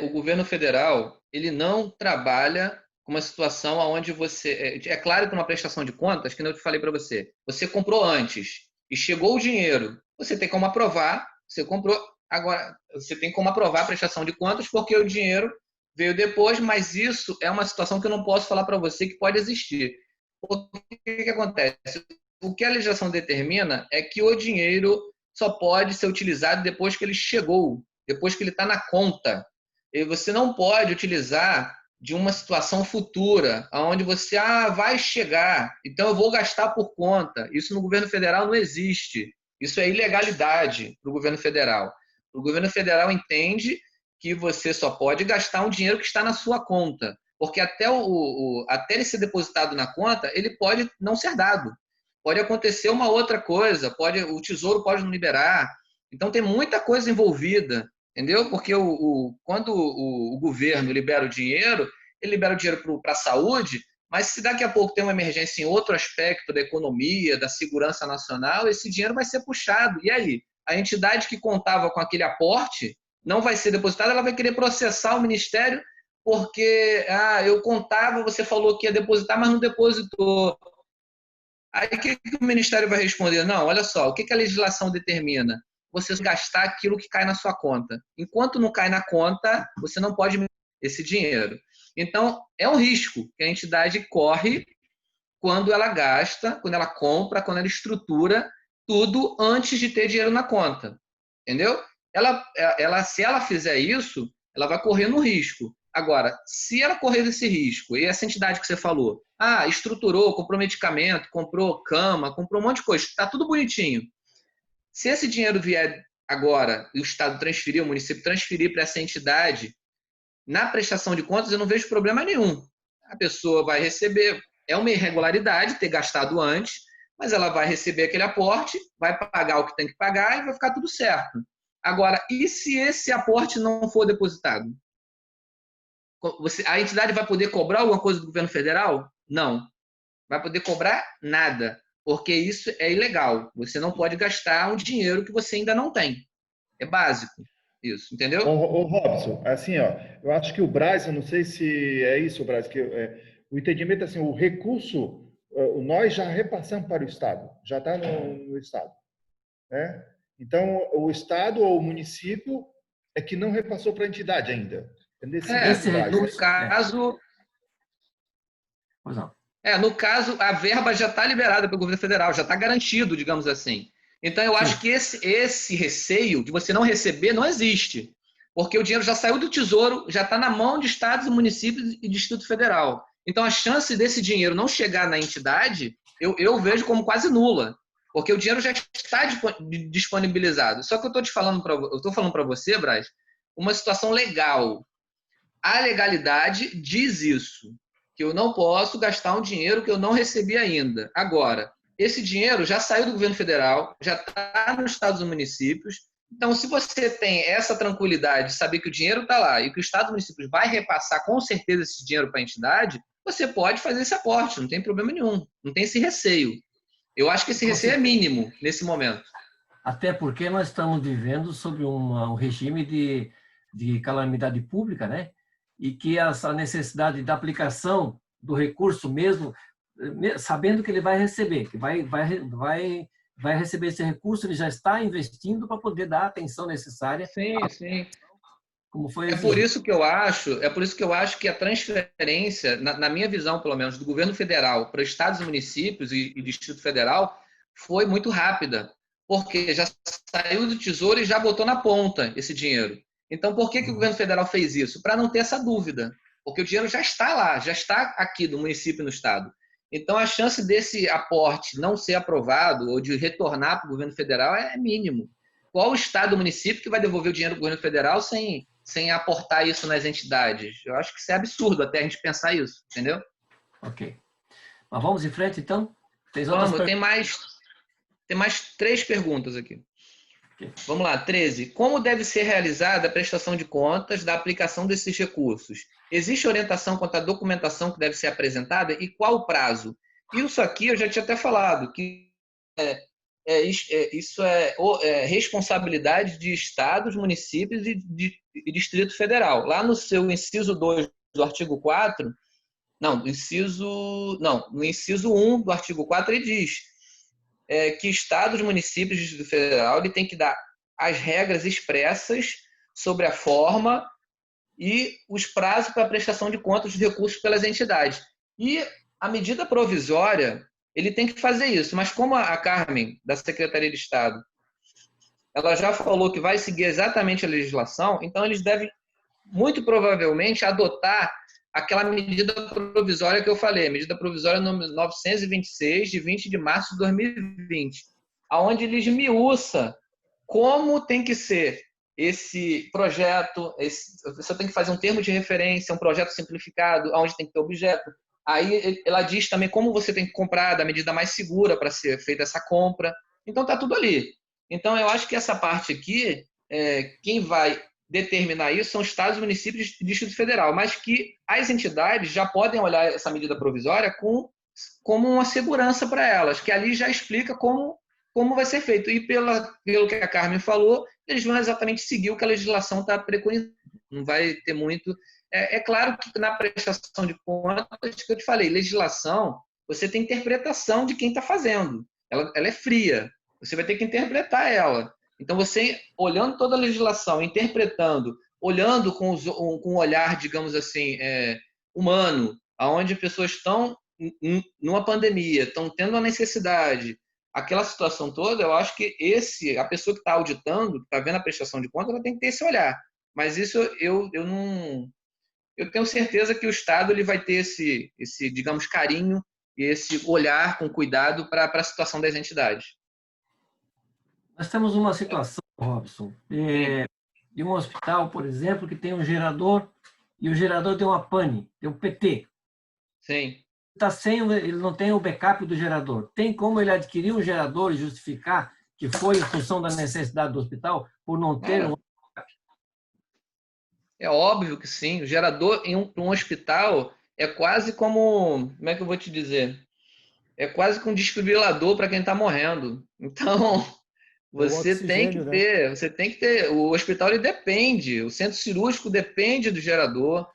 O governo federal, ele não trabalha com uma situação onde você... É claro que uma prestação de contas, que eu te falei para você, você comprou antes e chegou o dinheiro, você tem como aprovar, você comprou, agora você tem como aprovar a prestação de contas porque o dinheiro veio depois, mas isso é uma situação que eu não posso falar para você que pode existir. O que acontece? O que a legislação determina é que o dinheiro só pode ser utilizado depois que ele chegou, depois que ele está na conta. E você não pode utilizar de uma situação futura, onde você vai chegar, então eu vou gastar por conta. Isso no governo federal não existe. Isso é ilegalidade para o governo federal. O governo federal entende que você só pode gastar um dinheiro que está na sua conta. Porque até ele ser depositado na conta, ele pode não ser dado. Pode acontecer uma outra coisa, o Tesouro pode não liberar. Então, tem muita coisa envolvida, entendeu? Porque quando o governo libera o dinheiro, ele libera o dinheiro para a saúde, mas se daqui a pouco tem uma emergência em outro aspecto da economia, da segurança nacional, esse dinheiro vai ser puxado. E aí? A entidade que contava com aquele aporte não vai ser depositada, ela vai querer processar o Ministério porque eu contava, você falou que ia depositar, mas não depositou. Aí o que o Ministério vai responder? Não, olha só, o que a legislação determina? Você gastar aquilo que cai na sua conta. Enquanto não cai na conta, você não pode esse dinheiro. Então, é um risco que a entidade corre quando ela gasta, quando ela compra, quando ela estrutura tudo antes de ter dinheiro na conta. Entendeu? Se ela fizer isso, ela vai correr no risco. Agora, se ela correr esse risco, e essa entidade que você falou, estruturou, comprou medicamento, comprou cama, comprou um monte de coisa, está tudo bonitinho. Se esse dinheiro vier agora, e o Estado transferir, o município transferir para essa entidade, na prestação de contas, eu não vejo problema nenhum. a pessoa vai receber, é uma irregularidade ter gastado antes, mas ela vai receber aquele aporte, vai pagar o que tem que pagar e vai ficar tudo certo. Agora, e se esse aporte não for depositado? A entidade vai poder cobrar alguma coisa do governo federal? Não. Vai poder cobrar nada, porque isso é ilegal. Você não pode gastar um dinheiro que você ainda não tem. É básico isso, entendeu? Ô, Robson, assim, ó, eu acho que o Brás, eu não sei se é isso, Brás, que o entendimento assim, o recurso, nós já repassamos para o Estado, já está no Estado, né? Então, o Estado ou o município é que não repassou para a entidade ainda. É nesse Esse Brás, No recurso... caso, Pois não. no caso, a verba já está liberada pelo governo federal, já está garantido, digamos assim. Então, eu acho que esse receio de você não receber não existe, porque o dinheiro já saiu do Tesouro, já está na mão de estados, municípios e Distrito Federal. Então, a chance desse dinheiro não chegar na entidade, eu vejo como quase nula, porque o dinheiro já está disponibilizado. Só que eu estou falando para você, Braz, uma situação legal. A legalidade diz isso, que eu não posso gastar um dinheiro que eu não recebi ainda. Agora, esse dinheiro já saiu do governo federal, já está nos estados e municípios. Então, se você tem essa tranquilidade de saber que o dinheiro está lá e que o estado e municípios vai repassar com certeza esse dinheiro para a entidade, você pode fazer esse aporte, não tem problema nenhum, não tem esse receio. Eu acho que esse receio é mínimo nesse momento. Até porque nós estamos vivendo sob um regime de calamidade pública, né? E que essa necessidade da aplicação do recurso mesmo, sabendo que ele vai receber, que vai receber esse recurso, ele já está investindo para poder dar a atenção necessária. Sim, sim. Como foi É por isso que eu acho que a transferência, na minha visão, pelo menos, do governo federal para estados e municípios e Distrito Federal foi muito rápida, porque já saiu do Tesouro e já botou na ponta esse dinheiro. Então, por que o governo federal fez isso? Para não ter essa dúvida, porque o dinheiro já está lá, já está aqui do município e no estado. Então, a chance desse aporte não ser aprovado ou de retornar para o governo federal é mínimo. Qual o estado ou município que vai devolver o dinheiro para o governo federal sem aportar isso nas entidades? Eu acho que isso é absurdo até a gente pensar isso, entendeu? Ok. Mas vamos em frente, então? Vamos, tem mais 3 perguntas aqui. Okay. Vamos lá, 13. Como deve ser realizada a prestação de contas da aplicação desses recursos? Existe orientação quanto à documentação que deve ser apresentada e qual o prazo? Isso aqui eu já tinha até falado, que isso é responsabilidade de estados, municípios e Distrito Federal. Lá no seu inciso 2 do artigo 4, no inciso 1 do artigo 4, ele diz que estados, municípios e Distrito Federal ele tem que dar as regras expressas sobre a forma e os prazos para a prestação de contas dos recursos pelas entidades. E a medida provisória, ele tem que fazer isso. Mas como a Carmen, da Secretaria de Estado, ela já falou que vai seguir exatamente a legislação, então eles devem, muito provavelmente, adotar aquela medida provisória que eu falei, a medida provisória número 926, de 20 de março de 2020, onde ele esmiuça como tem que ser esse projeto, você tem que fazer um termo de referência, um projeto simplificado, onde tem que ter objeto. Aí ela diz também como você tem que comprar da medida mais segura para ser feita essa compra. Então está tudo ali. Então eu acho que essa parte aqui, quem vai determinar isso são estados, municípios e Distrito Federal, mas que as entidades já podem olhar essa medida provisória como uma segurança para elas, que ali já explica como vai ser feito. E pelo que a Carmen falou, eles vão exatamente seguir o que a legislação está preconizando. Não vai ter muito... É claro que na prestação de contas, que eu te falei, legislação, você tem interpretação de quem está fazendo. Ela é fria. Você vai ter que interpretar ela. Então, você, olhando toda a legislação, interpretando, olhando com um olhar, digamos assim, humano, aonde pessoas estão numa pandemia, estão tendo a necessidade, aquela situação toda, eu acho que a pessoa que está auditando, que está vendo a prestação de contas, ela tem que ter esse olhar. Mas isso eu tenho certeza que o Estado ele vai ter esse, digamos, carinho e esse olhar com cuidado para a situação das entidades. Nós temos uma situação, Robson, de um hospital, por exemplo, que tem um gerador e o gerador tem uma pane, tem um PT. Sim. Ele não tem o backup do gerador. Tem como ele adquirir um gerador e justificar que foi em função da necessidade do hospital por não ter um... É óbvio que sim. O gerador em um hospital é quase como é que eu vou te dizer? É quase que um desfibrilador para quem está morrendo. Então, você tem que ter, o hospital ele depende, o centro cirúrgico depende do gerador.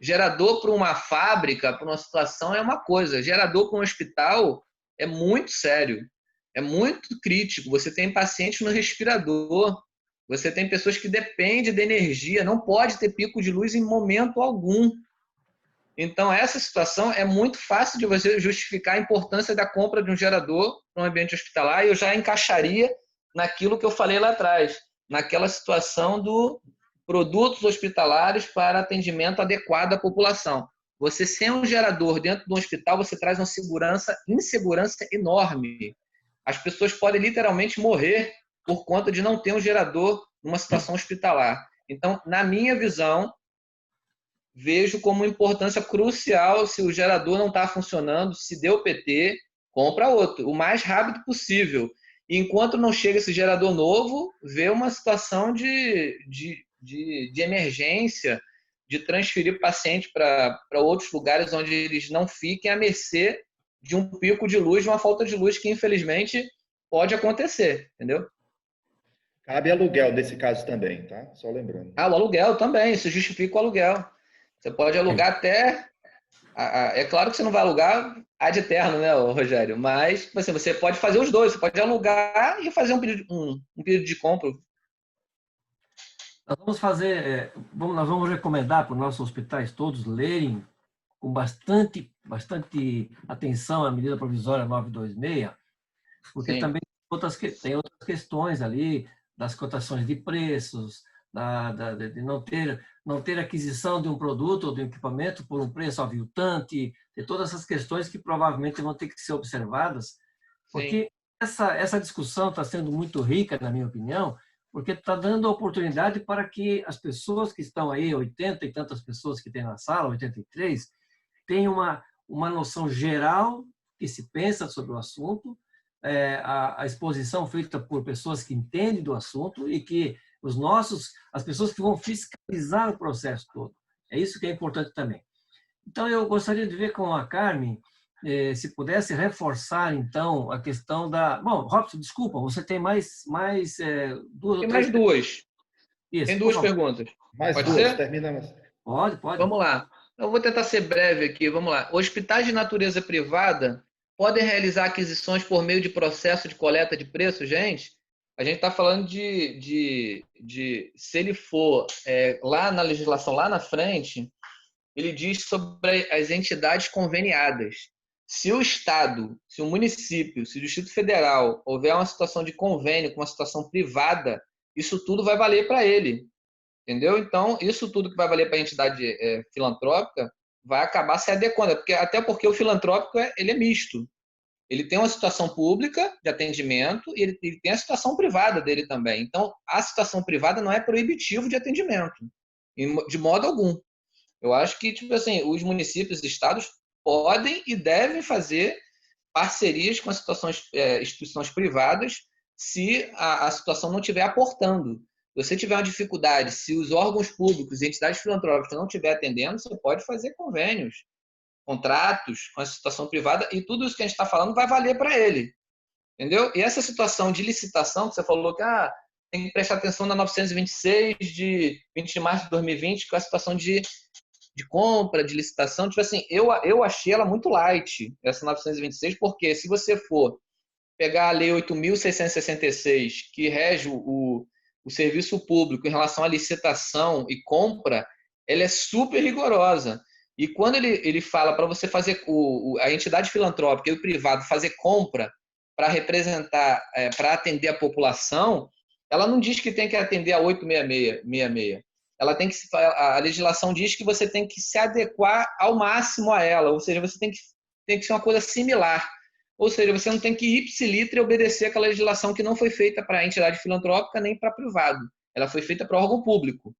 Gerador para uma fábrica, para uma situação é uma coisa. Gerador para um hospital é muito sério, é muito crítico. Você tem pacientes no respirador, você tem pessoas que dependem da energia, não pode ter pico de luz em momento algum. Então, essa situação é muito fácil de você justificar a importância da compra de um gerador para um ambiente hospitalar, e eu já encaixaria naquilo que eu falei lá atrás, naquela situação do produtos hospitalares para atendimento adequado à população. Você sem um gerador dentro do hospital, você traz uma insegurança enorme. As pessoas podem literalmente morrer por conta de não ter um gerador numa situação hospitalar. Então, na minha visão, vejo como importância crucial, se o gerador não está funcionando, se deu PT, compra outro, o mais rápido possível. E enquanto não chega esse gerador novo, vê uma situação de emergência, de transferir o paciente para outros lugares onde eles não fiquem à mercê de um pico de luz, de uma falta de luz que, infelizmente, pode acontecer, entendeu? Cabe aluguel desse caso também, tá? Só lembrando. O aluguel também, isso justifica o aluguel. Você pode alugar até... É claro que você não vai alugar ad eterno, né, Rogério? Mas assim, você pode fazer os dois. Você pode alugar e fazer um pedido de compra. Nós vamos fazer, nós vamos recomendar para os nossos hospitais todos lerem com bastante atenção a medida provisória 926, porque também tem outras questões ali, das cotações de preços, de não ter aquisição de um produto ou de um equipamento por um preço aviltante, de todas essas questões que provavelmente vão ter que ser observadas, porque essa discussão está sendo muito rica, na minha opinião, porque está dando oportunidade para que as pessoas que estão aí, 80 e tantas pessoas que tem na sala, 83, tenham uma noção geral que se pensa sobre o assunto, a exposição feita por pessoas que entendem do assunto e que as pessoas que vão fiscalizar o processo todo. É isso que é importante também. Então, eu gostaria de ver com a Carmen, se pudesse reforçar, então, a questão da... Bom, Robson, desculpa, você tem mais duas ou três... Tem mais duas. Isso, tem duas perguntas. Mais duas, terminamos. Pode. Vamos lá. Eu vou tentar ser breve aqui, vamos lá. Hospitais de natureza privada podem realizar aquisições por meio de processo de coleta de preço, gente? A gente está falando de se ele for lá na legislação, lá na frente, ele diz sobre as entidades conveniadas. Se o Estado, se o município, se o Distrito Federal houver uma situação de convênio com uma situação privada, isso tudo vai valer para ele. Entendeu? Então, isso tudo que vai valer para a entidade filantrópica vai acabar se adequando. Até porque o filantrópico ele é misto. Ele tem uma situação pública de atendimento e ele tem a situação privada dele também. Então, a situação privada não é proibitivo de atendimento, de modo algum. Eu acho que, tipo assim, os municípios e estados podem e devem fazer parcerias com as instituições privadas se a situação não estiver aportando. Se você tiver uma dificuldade, se os órgãos públicos e entidades filantrópicas não estiverem atendendo, você pode fazer convênios, contratos com a situação privada e tudo isso que a gente está falando vai valer para ele. Entendeu? E essa situação de licitação, que você falou que tem que prestar atenção na 926 de 20 de março de 2020, que é a situação de compra, de licitação, tipo assim, eu achei ela muito light, essa 926, porque se você for pegar a Lei 8.666, que rege o serviço público em relação à licitação e compra, ela é super rigorosa. E quando ele fala para você fazer, a entidade filantrópica e o privado fazer compra para representar, para atender a população, ela não diz que tem que atender a 866. Ela tem que, a legislação diz que você tem que se adequar ao máximo a ela, ou seja, você tem que ser uma coisa similar. Ou seja, você não tem que ipsiliter obedecer aquela legislação que não foi feita para a entidade filantrópica nem para privado. Ela foi feita para órgão público.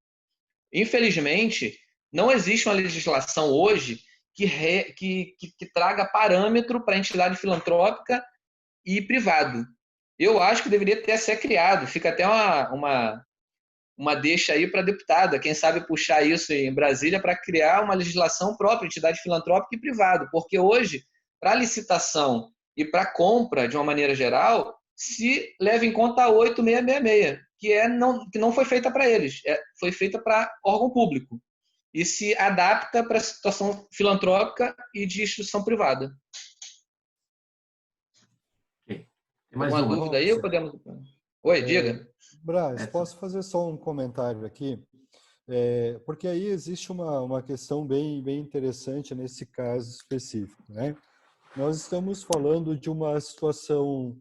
Infelizmente, não existe uma legislação hoje que traga parâmetro para a entidade filantrópica e privado. Eu acho que deveria ter ser criado. Fica até uma deixa aí para a deputada, quem sabe puxar isso em Brasília para criar uma legislação própria, entidade filantrópica e privado, porque hoje, para licitação e para compra, de uma maneira geral, se leva em conta a 8666, que não foi feita para eles, foi feita para órgão público, e se adapta para a situação filantrópica e de instituição privada. Okay. Tem mais alguma uma dúvida aí? Ou podemos... Oi, diga. Braz, posso fazer só um comentário aqui? Porque aí existe uma questão bem interessante nesse caso específico, né? Nós estamos falando de uma situação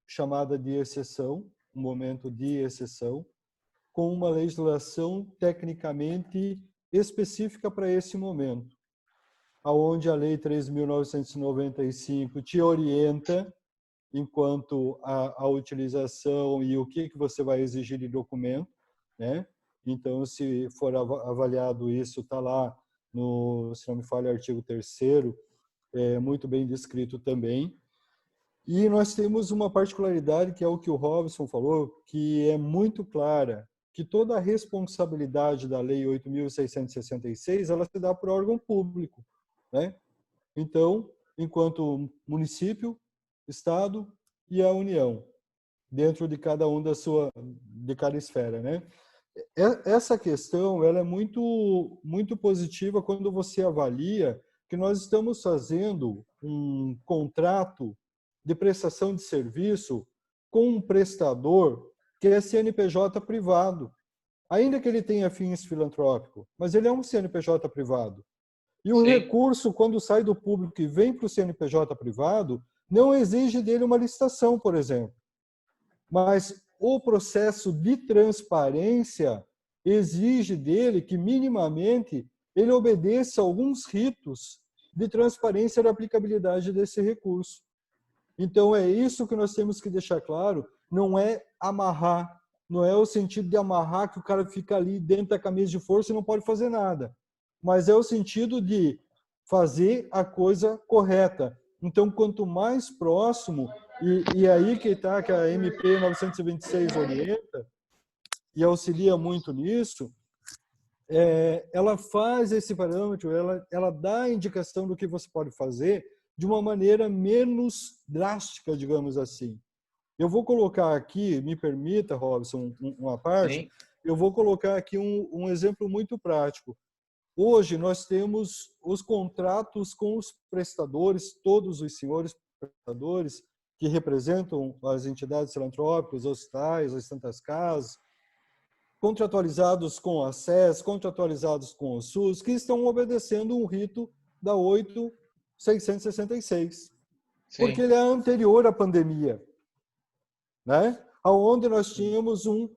chamada de exceção, um momento de exceção, com uma legislação tecnicamente específica para esse momento, aonde a Lei 3.995 te orienta enquanto a utilização e o que você vai exigir de documento, né? Então, se for avaliado isso, está lá no, se não me falha, artigo 3º, muito bem descrito também. E nós temos uma particularidade, que é o que o Robson falou, que é muito clara, que toda a responsabilidade da Lei 8.666, ela se dá para o órgão público, né? Então, enquanto município, Estado e a União, dentro de cada um de cada esfera, né? Essa questão, ela é muito positiva quando você avalia que nós estamos fazendo um contrato de prestação de serviço com um prestador que é CNPJ privado, ainda que ele tenha fins filantrópicos, mas ele é um CNPJ privado. E o recurso, quando sai do público e vem para o CNPJ privado, não exige dele uma licitação, por exemplo. Mas o processo de transparência exige dele que, minimamente, ele obedeça a alguns ritos de transparência da aplicabilidade desse recurso. Então, é isso que nós temos que deixar claro, não é amarrar, não é o sentido de amarrar que o cara fica ali dentro da camisa de força e não pode fazer nada, mas é o sentido de fazer a coisa correta. Então, quanto mais próximo, e aí que está que a MP 926 orienta e auxilia muito nisso, ela faz esse parâmetro, ela dá a indicação do que você pode fazer de uma maneira menos drástica, digamos assim. Eu vou colocar aqui, me permita, Robson, uma parte, Sim. Eu vou colocar aqui um exemplo muito prático. Hoje nós temos os contratos com os prestadores, todos os senhores prestadores que representam as entidades filantrópicas, os hospitais, as santas casas, contratualizados com a SES, contratualizados com o SUS, que estão obedecendo um rito da 8.666, porque ele é anterior à pandemia, né? Onde nós tínhamos um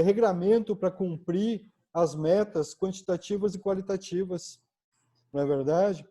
regramento para cumprir as metas quantitativas e qualitativas, não é verdade?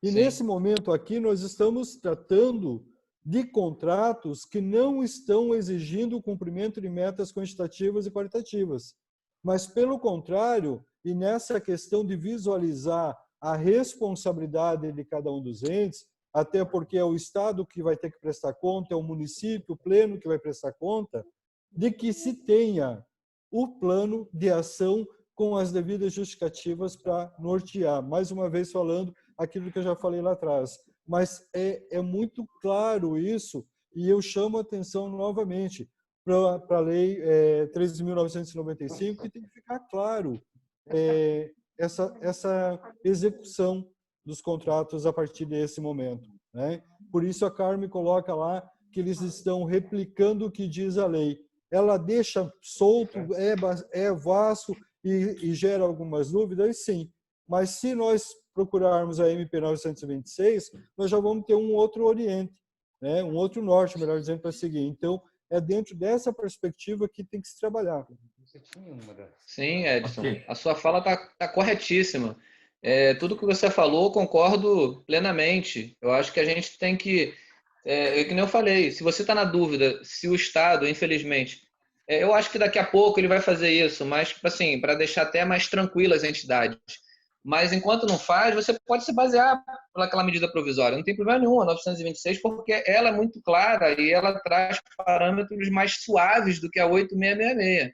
E nesse momento aqui nós estamos tratando de contratos que não estão exigindo o cumprimento de metas quantitativas e qualitativas, mas pelo contrário, e nessa questão de visualizar a responsabilidade de cada um dos entes, até porque é o Estado que vai ter que prestar conta, é o município pleno que vai prestar conta, de que se tenha o plano de ação com as devidas justificativas para nortear. Mais uma vez falando aquilo que eu já falei lá atrás. Mas é muito claro isso, e eu chamo a atenção novamente para a Lei 13.995, que tem que ficar claro essa execução dos contratos a partir desse momento, né? Por isso a Carmen coloca lá que eles estão replicando o que diz a lei. Ela deixa solto, é vasto e gera algumas dúvidas, sim. Mas se nós procurarmos a MP 926, nós já vamos ter um outro oriente, né? Um outro norte, melhor dizendo, para seguir. Então, é dentro dessa perspectiva que tem que se trabalhar. Sim, Edson, a sua fala está corretíssima. Tudo que você falou, concordo plenamente. Eu acho que a gente tem que, que nem eu falei, se você está na dúvida se o Estado, infelizmente, eu acho que daqui a pouco ele vai fazer isso, mas assim, para deixar até mais tranquilas as entidades. Mas enquanto não faz, você pode se basear naquela medida provisória. Não tem problema nenhum a 926, porque ela é muito clara e ela traz parâmetros mais suaves do que a 8666,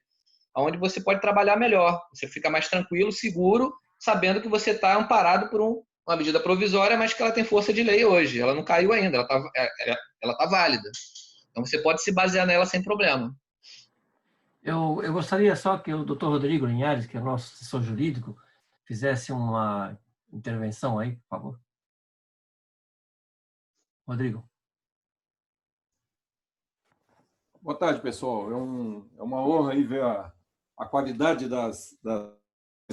onde você pode trabalhar melhor. Você fica mais tranquilo, seguro, sabendo que você está amparado por uma medida provisória, mas que ela tem força de lei hoje. Ela não caiu ainda, ela tá válida. Então você pode se basear nela sem problema. Eu gostaria só que o doutor Rodrigo Linhares, que é o nosso assessor jurídico, fizesse uma intervenção aí, por favor. Rodrigo. Boa tarde, pessoal. É uma honra aí ver a qualidade das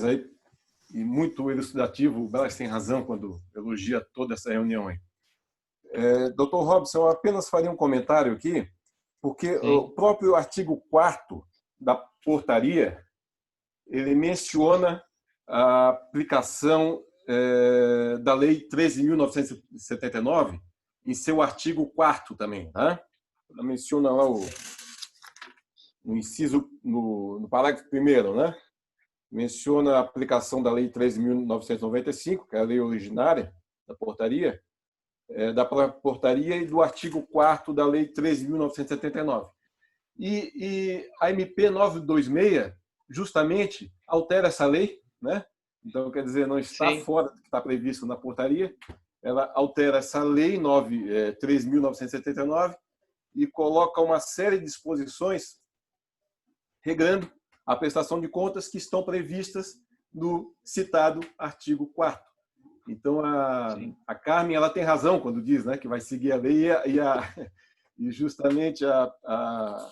aí, e muito elucidativo. O Blas tem razão quando elogia toda essa reunião aí. Dr. Robson, eu apenas faria um comentário aqui, porque Sim. o próprio artigo 4º da portaria, ele menciona a aplicação da Lei 13.979 em seu artigo 4º também, tá? Ela menciona lá no inciso, no parágrafo 1º, né? Menciona a aplicação da Lei 13.995, que é a lei originária da portaria, e do artigo 4º da Lei 13.979. E a MP 926 justamente altera essa lei, né? Então, quer dizer, não está Sim. fora do que está previsto na portaria, ela altera essa lei 13.979 e coloca uma série de disposições regrando a prestação de contas que estão previstas no citado artigo 4º. Então, a Carmen ela tem razão quando diz, né, que vai seguir a lei e justamente a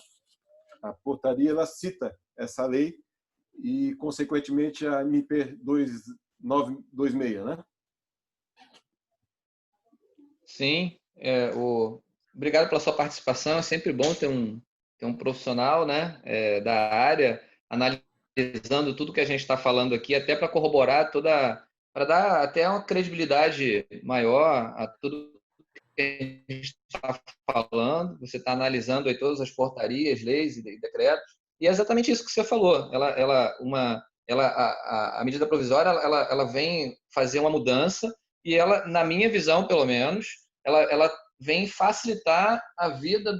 portaria ela cita essa lei e, consequentemente, a MP 2926, né? Sim. Obrigado pela sua participação. É sempre bom ter um profissional, né, da área analisando tudo que a gente está falando aqui, até para corroborar para dar até uma credibilidade maior a tudo que a gente está falando. Você está analisando aí todas as portarias, leis e decretos, e é exatamente isso que você falou. A medida provisória ela vem fazer uma mudança e ela, na minha visão, pelo menos, ela vem facilitar a vida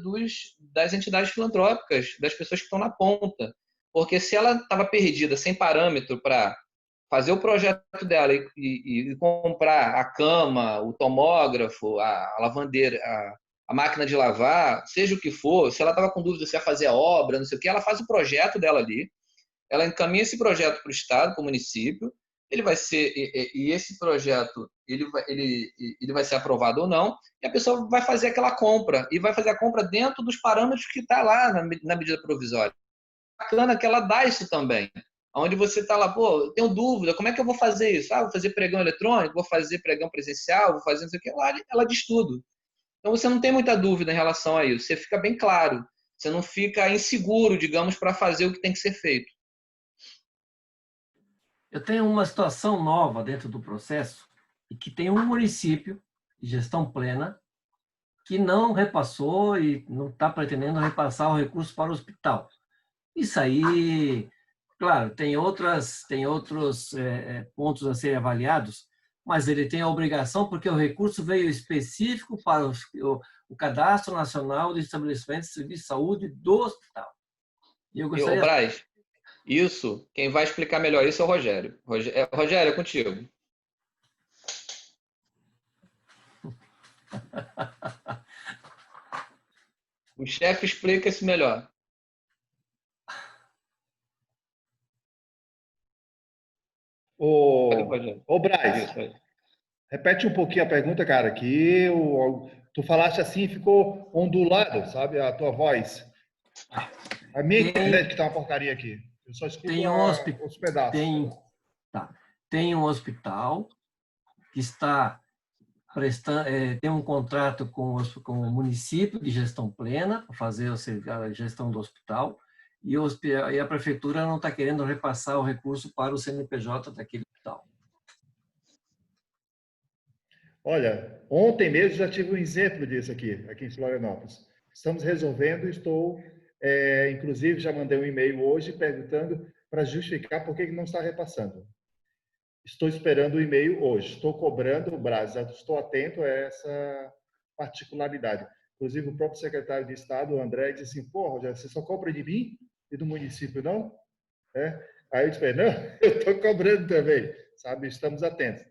das entidades filantrópicas, das pessoas que estão na ponta. Porque se ela estava perdida, sem parâmetro para fazer o projeto dela e comprar a cama, o tomógrafo, a lavandeira, a máquina de lavar, seja o que for, se ela estava com dúvida se ia fazer a obra, não sei o que, ela faz o projeto dela ali, ela encaminha esse projeto para o Estado, para o município, ele vai ser, e esse projeto ele vai ser aprovado ou não, e a pessoa vai fazer aquela compra, e vai fazer a compra dentro dos parâmetros que está lá na medida provisória. Bacana que ela dá isso também, onde você está lá, pô, eu tenho dúvida, como é que eu vou fazer isso? Vou fazer pregão eletrônico, vou fazer pregão presencial, vou fazer não sei o que, ela diz tudo. Então você não tem muita dúvida em relação a isso, você fica bem claro, você não fica inseguro, digamos, para fazer o que tem que ser feito. Eu tenho uma situação nova dentro do processo e que tem um município de gestão plena que não repassou e não está pretendendo repassar o recurso para o hospital. Isso aí, claro, tem outros pontos a serem avaliados, mas ele tem a obrigação porque o recurso veio específico para o Cadastro Nacional de Estabelecimentos de Serviço de Saúde do hospital. E eu gostaria... Braz, isso, quem vai explicar melhor isso é o Rogério. Rogério, é contigo. O chefe explica isso melhor. Ô Braz, repete um pouquinho a pergunta, cara, que tu falaste assim e ficou ondulado, sabe, a tua voz. A minha internet que tá uma porcaria aqui. Eu só escuto os pedaços. Tem um hospital que está prestando, tem um contrato com o município de gestão plena para fazer a gestão do hospital e a prefeitura não está querendo repassar o recurso para o CNPJ daquele hospital. Olha, ontem mesmo já tive um exemplo disso aqui em Florianópolis. Estamos resolvendo, inclusive já mandei um e-mail hoje perguntando para justificar por que não está repassando. Estou esperando o e-mail hoje. Estou cobrando o Braz. Estou atento a essa particularidade. Inclusive, o próprio secretário de Estado, o André, disse assim, pô, Rogério, você só cobra de mim e do município, não? Aí eu disse, não, eu estou cobrando também, sabe? Estamos atentos.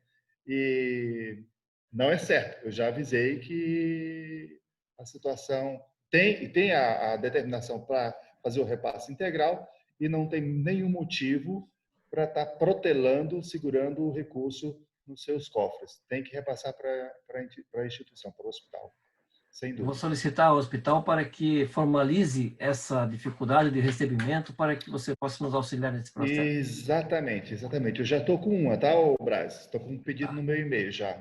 E não é certo. Eu já avisei que a situação tem a determinação para fazer o repasse integral e não tem nenhum motivo para estar protelando, segurando o recurso nos seus cofres. Tem que repassar para a instituição, para o hospital, sem Eu vou dúvida. solicitar ao hospital para que formalize essa dificuldade de recebimento para que você possa nos auxiliar nesse processo. Exatamente, exatamente. Eu já estou com uma, tá, Braz? Estou com um pedido no meu e-mail já.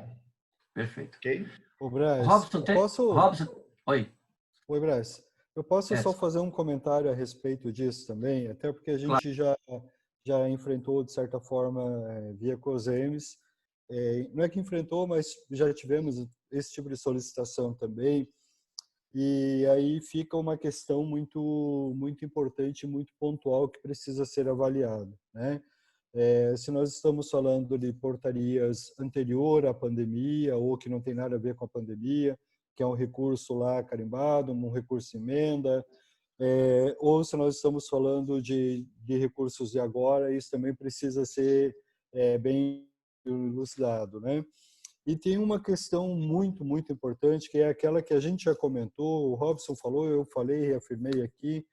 Perfeito. Ok? Ô, Braz, Robson, Robson, oi. Oi, Braz. Eu posso só Edson. fazer um comentário a respeito disso também, até porque a gente já enfrentou, de certa forma, via COSEMES. Não é que enfrentou, mas já tivemos esse tipo de solicitação também. E aí fica uma questão muito, muito importante, muito pontual, que precisa ser avaliada, né? Se nós estamos falando de portarias anterior à pandemia, ou que não tem nada a ver com a pandemia, que é um recurso lá carimbado, um recurso emenda, ou se nós estamos falando de recursos de agora, isso também precisa ser bem elucidado, né? E tem uma questão muito, muito importante, que é aquela que a gente já comentou, o Robson falou, eu falei, reafirmei aqui,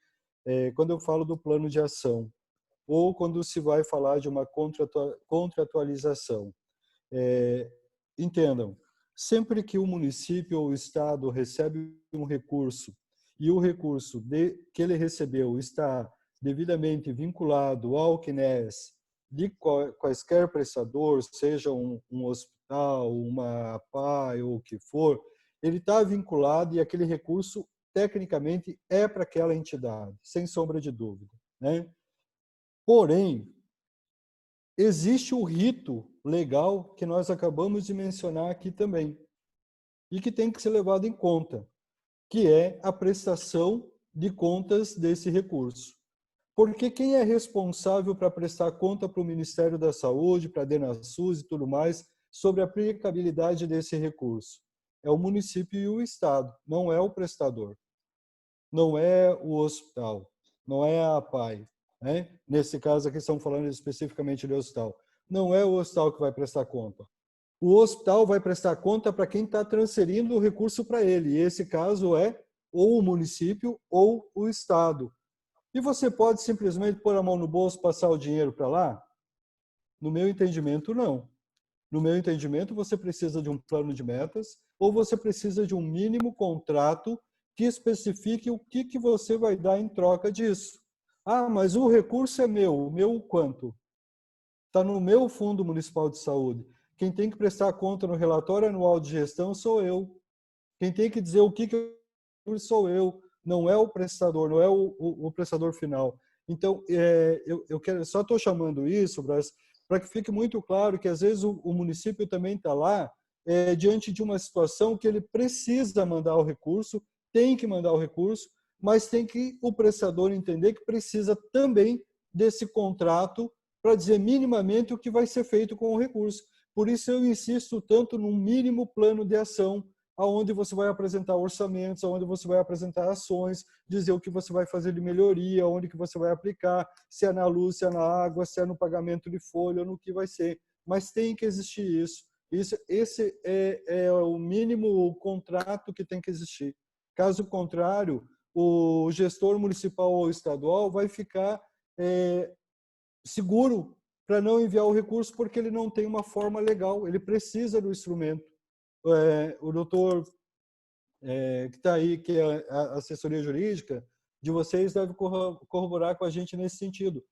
quando eu falo do plano de ação, ou quando se vai falar de uma contratualização. Entendam, sempre que o município ou o estado recebe um recurso e o recurso que ele recebeu está devidamente vinculado ao CNES de quaisquer prestador, seja um hospital, uma APAE ou o que for, ele está vinculado e aquele recurso, tecnicamente, é para aquela entidade, sem sombra de dúvida, né? Porém, existe o rito legal que nós acabamos de mencionar aqui também e que tem que ser levado em conta, que é a prestação de contas desse recurso. Porque quem é responsável para prestar conta para o Ministério da Saúde, para a DENASUS e tudo mais, sobre a aplicabilidade desse recurso? É o município e o Estado, não é o prestador, não é o hospital, não é a APAE. Né? Nesse caso aqui estamos falando especificamente de hospital. Não é o hospital que vai prestar conta. O hospital vai prestar conta para quem está transferindo o recurso para ele. E esse caso é ou o município ou o Estado. E você pode simplesmente pôr a mão no bolso e passar o dinheiro para lá? No meu entendimento, não. No meu entendimento, você precisa de um plano de metas ou você precisa de um mínimo contrato que especifique o que você vai dar em troca disso. Ah, mas o recurso é meu. O meu quanto? Está no meu Fundo Municipal de Saúde. Quem tem que prestar conta no relatório anual de gestão sou eu. Quem tem que dizer o que eu sou eu. Não é o prestador, não é o prestador final. Então, eu só estou chamando isso, Brás, para que fique muito claro que, às vezes, o município também está lá diante de uma situação que ele precisa mandar o recurso, tem que mandar o recurso, mas tem que o prestador entender que precisa também desse contrato para dizer minimamente o que vai ser feito com o recurso. Por isso, eu insisto tanto num mínimo plano de ação, aonde você vai apresentar orçamentos, aonde você vai apresentar ações, dizer o que você vai fazer de melhoria, onde que você vai aplicar, se é na luz, se é na água, se é no pagamento de folha, no que vai ser. Mas tem que existir isso. Esse é o mínimo contrato que tem que existir. Caso contrário, o gestor municipal ou estadual vai ficar seguro para não enviar o recurso porque ele não tem uma forma legal, ele precisa do instrumento. O doutor que está aí, que é a assessoria jurídica de vocês, deve corroborar com a gente nesse sentido.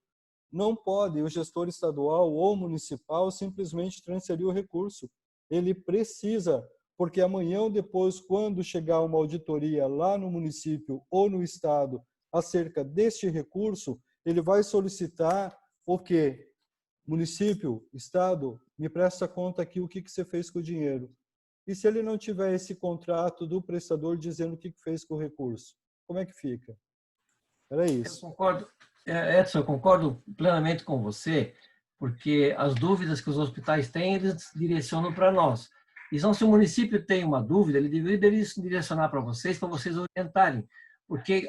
Não pode o gestor estadual ou municipal simplesmente transferir o recurso. Ele precisa, porque amanhã ou depois, quando chegar uma auditoria lá no município ou no estado acerca deste recurso, ele vai solicitar o quê? Município, estado, me presta conta aqui o que você fez com o dinheiro. E se ele não tiver esse contrato do prestador dizendo o que fez com o recurso? Como é que fica? Era isso. Eu concordo, Edson, eu concordo plenamente com você, porque as dúvidas que os hospitais têm, eles direcionam para nós. Então, se o município tem uma dúvida, ele deveria direcionar para vocês orientarem. Porque,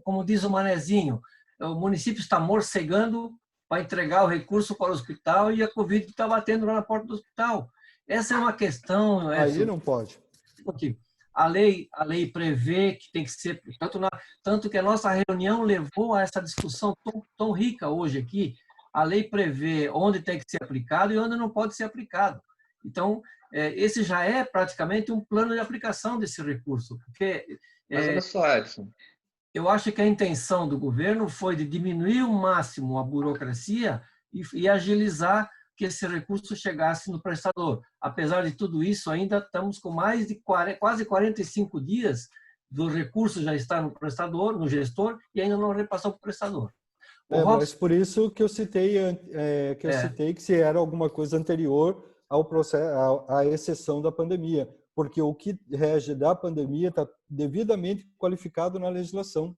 como diz o Manezinho, o município está morcegando para entregar o recurso para o hospital e a Covid está batendo lá na porta do hospital. Essa é uma questão... Aí não pode. A lei prevê que tem que ser... Tanto que a nossa reunião levou a essa discussão tão rica hoje aqui. A lei prevê onde tem que ser aplicado e onde não pode ser aplicado. Então, esse já é praticamente um plano de aplicação desse recurso. Porque, mas olha só, Edson. Eu acho que a intenção do governo foi de diminuir ao máximo a burocracia e agilizar que esse recurso chegasse no prestador. Apesar de tudo isso, ainda estamos com mais de quase 45 dias do recurso já estar no prestador, no gestor, e ainda não repassou para o prestador. Mas por isso que eu citei que se era alguma coisa anterior ao processo, à exceção da pandemia, porque o que rege da pandemia está devidamente qualificado na legislação.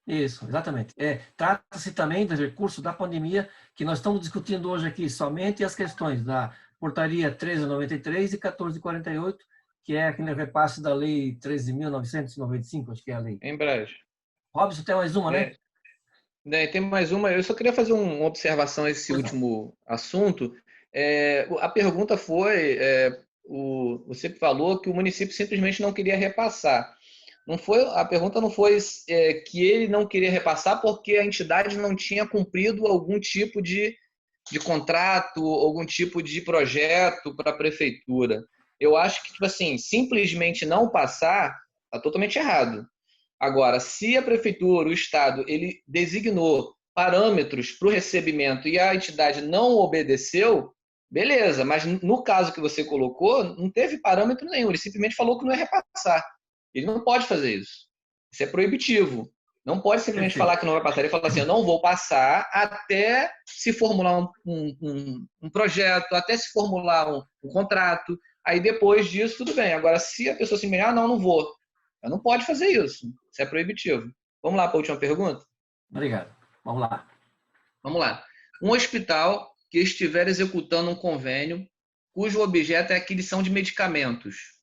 Isso, exatamente. Trata-se também do recurso da pandemia, que nós estamos discutindo hoje aqui somente as questões da portaria 1393 e 1448, que é aquele repasse da lei 13.995, acho que é a lei. Em breve. Robson, tem mais uma, né? Tem mais uma. Eu só queria fazer uma observação a esse último assunto. A pergunta foi, você falou que o município simplesmente não queria repassar. A pergunta não foi que ele não queria repassar porque a entidade não tinha cumprido algum tipo de contrato, algum tipo de projeto para a prefeitura. Eu acho que, tipo assim, simplesmente não passar está totalmente errado. Agora, se a prefeitura, o Estado, ele designou parâmetros para o recebimento e a entidade não obedeceu, beleza, mas no caso que você colocou, não teve parâmetro nenhum, ele simplesmente falou que não ia repassar. Ele não pode fazer isso. Isso é proibitivo. Não pode simplesmente falar que não vai passar. Ele fala assim, eu não vou passar até se formular um projeto, até se formular um contrato. Aí depois disso, tudo bem. Agora, se a pessoa se empenhar, não vou. Ela não pode fazer isso. Isso é proibitivo. Vamos lá para a última pergunta? Obrigado. Vamos lá. Um hospital que estiver executando um convênio cujo objeto é a aquisição de medicamentos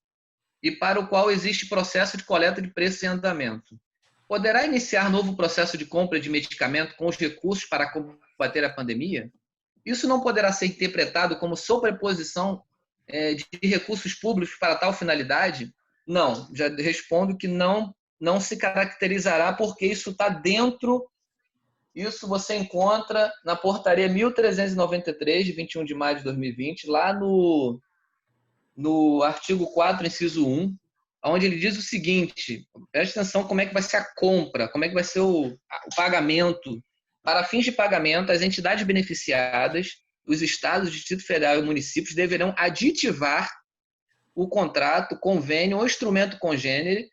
e para o qual existe processo de coleta de preços em andamento, poderá iniciar novo processo de compra de medicamento com os recursos para combater a pandemia? Isso não poderá ser interpretado como sobreposição de recursos públicos para tal finalidade? Não, já respondo que não se caracterizará porque isso está dentro, isso você encontra na portaria 1393, de 21 de maio de 2020, lá no artigo 4, inciso 1, onde ele diz o seguinte, preste atenção como é que vai ser a compra, como é que vai ser o pagamento. Para fins de pagamento, as entidades beneficiadas, os estados, o Distrito Federal e municípios deverão aditivar o contrato, convênio ou instrumento congênere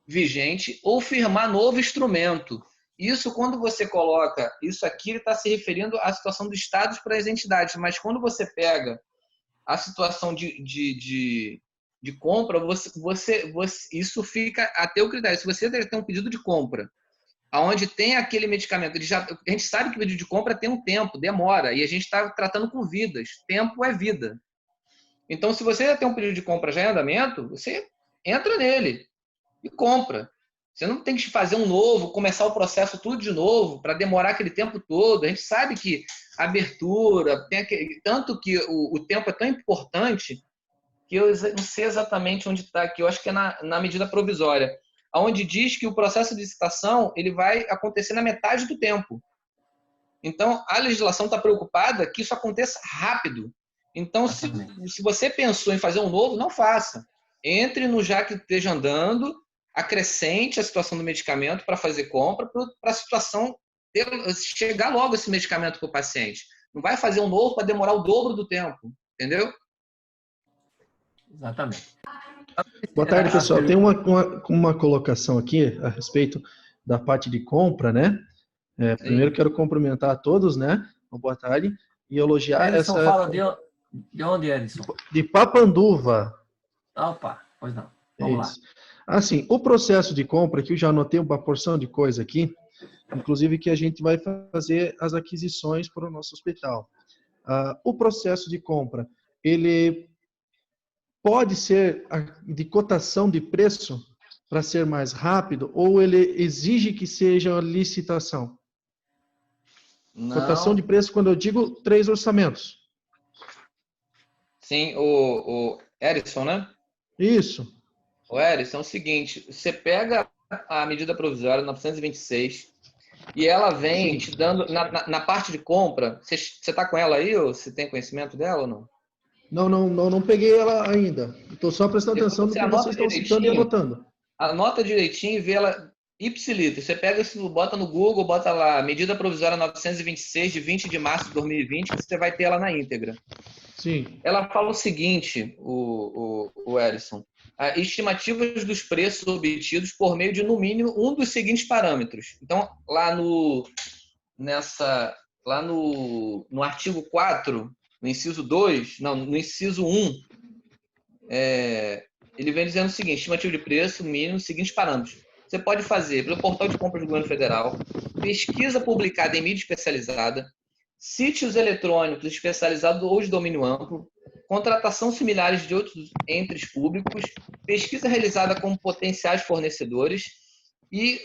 vigente ou firmar novo instrumento. Isso, quando você coloca isso aqui, ele está se referindo à situação dos estados para as entidades, mas quando você pega a situação de compra, isso fica a teu critério. Se você tem um pedido de compra, onde tem aquele medicamento, a gente sabe que o pedido de compra tem um tempo, demora, e a gente está tratando com vidas. Tempo é vida. Então, se você tem um pedido de compra já em andamento, você entra nele e compra. Você não tem que fazer um novo, começar o processo tudo de novo, para demorar aquele tempo todo. A gente sabe que a abertura, tanto que o tempo é tão importante, que eu não sei exatamente onde está aqui, eu acho que é na medida provisória, onde diz que o processo de licitação ele vai acontecer na metade do tempo. Então, a legislação está preocupada que isso aconteça rápido. Então, se você pensou em fazer um novo, não faça. Entre no já que esteja andando, acrescente a situação do medicamento para fazer compra, para a situação chegar logo esse medicamento para o paciente. Não vai fazer um novo para demorar o dobro do tempo, entendeu? Exatamente. Boa tarde, pessoal. Tem uma colocação aqui a respeito da parte de compra, né? Primeiro quero cumprimentar a todos, né? Uma boa tarde e elogiar Edson fala de onde, Edson? De Papanduva. Opa, pois não. Vamos lá. Assim, o processo de compra, que eu já anotei uma porção de coisa aqui, inclusive que a gente vai fazer as aquisições para o nosso hospital. O processo de compra, ele pode ser de cotação de preço para ser mais rápido, ou ele exige que seja licitação? Não. Cotação de preço, quando eu digo 3 orçamentos. Sim, o Erison, né? Isso. O Erison, é o seguinte, você pega a medida provisória 926 e ela vem te dando, na parte de compra, você está com ela aí, ou você tem conhecimento dela ou não? Não peguei ela ainda. Estou só prestando atenção no Você que vocês estão citando e anotando. Anota direitinho e vê ela ipsilito. Você pega isso, bota no Google, bota lá, medida provisória 926 de 20 de março de 2020, que você vai ter ela na íntegra. Sim. Ela fala o seguinte, o Erison, estimativas dos preços obtidos por meio de, no mínimo, um dos seguintes parâmetros. Então, lá no artigo 4, no inciso 2, não, no inciso 1, ele vem dizendo o seguinte: estimativa de preço mínimo, seguintes parâmetros. Você pode fazer pelo portal de compras do governo federal, pesquisa publicada em mídia especializada, sítios eletrônicos especializados ou de domínio amplo, contratação similares de outros entes públicos, pesquisa realizada com potenciais fornecedores e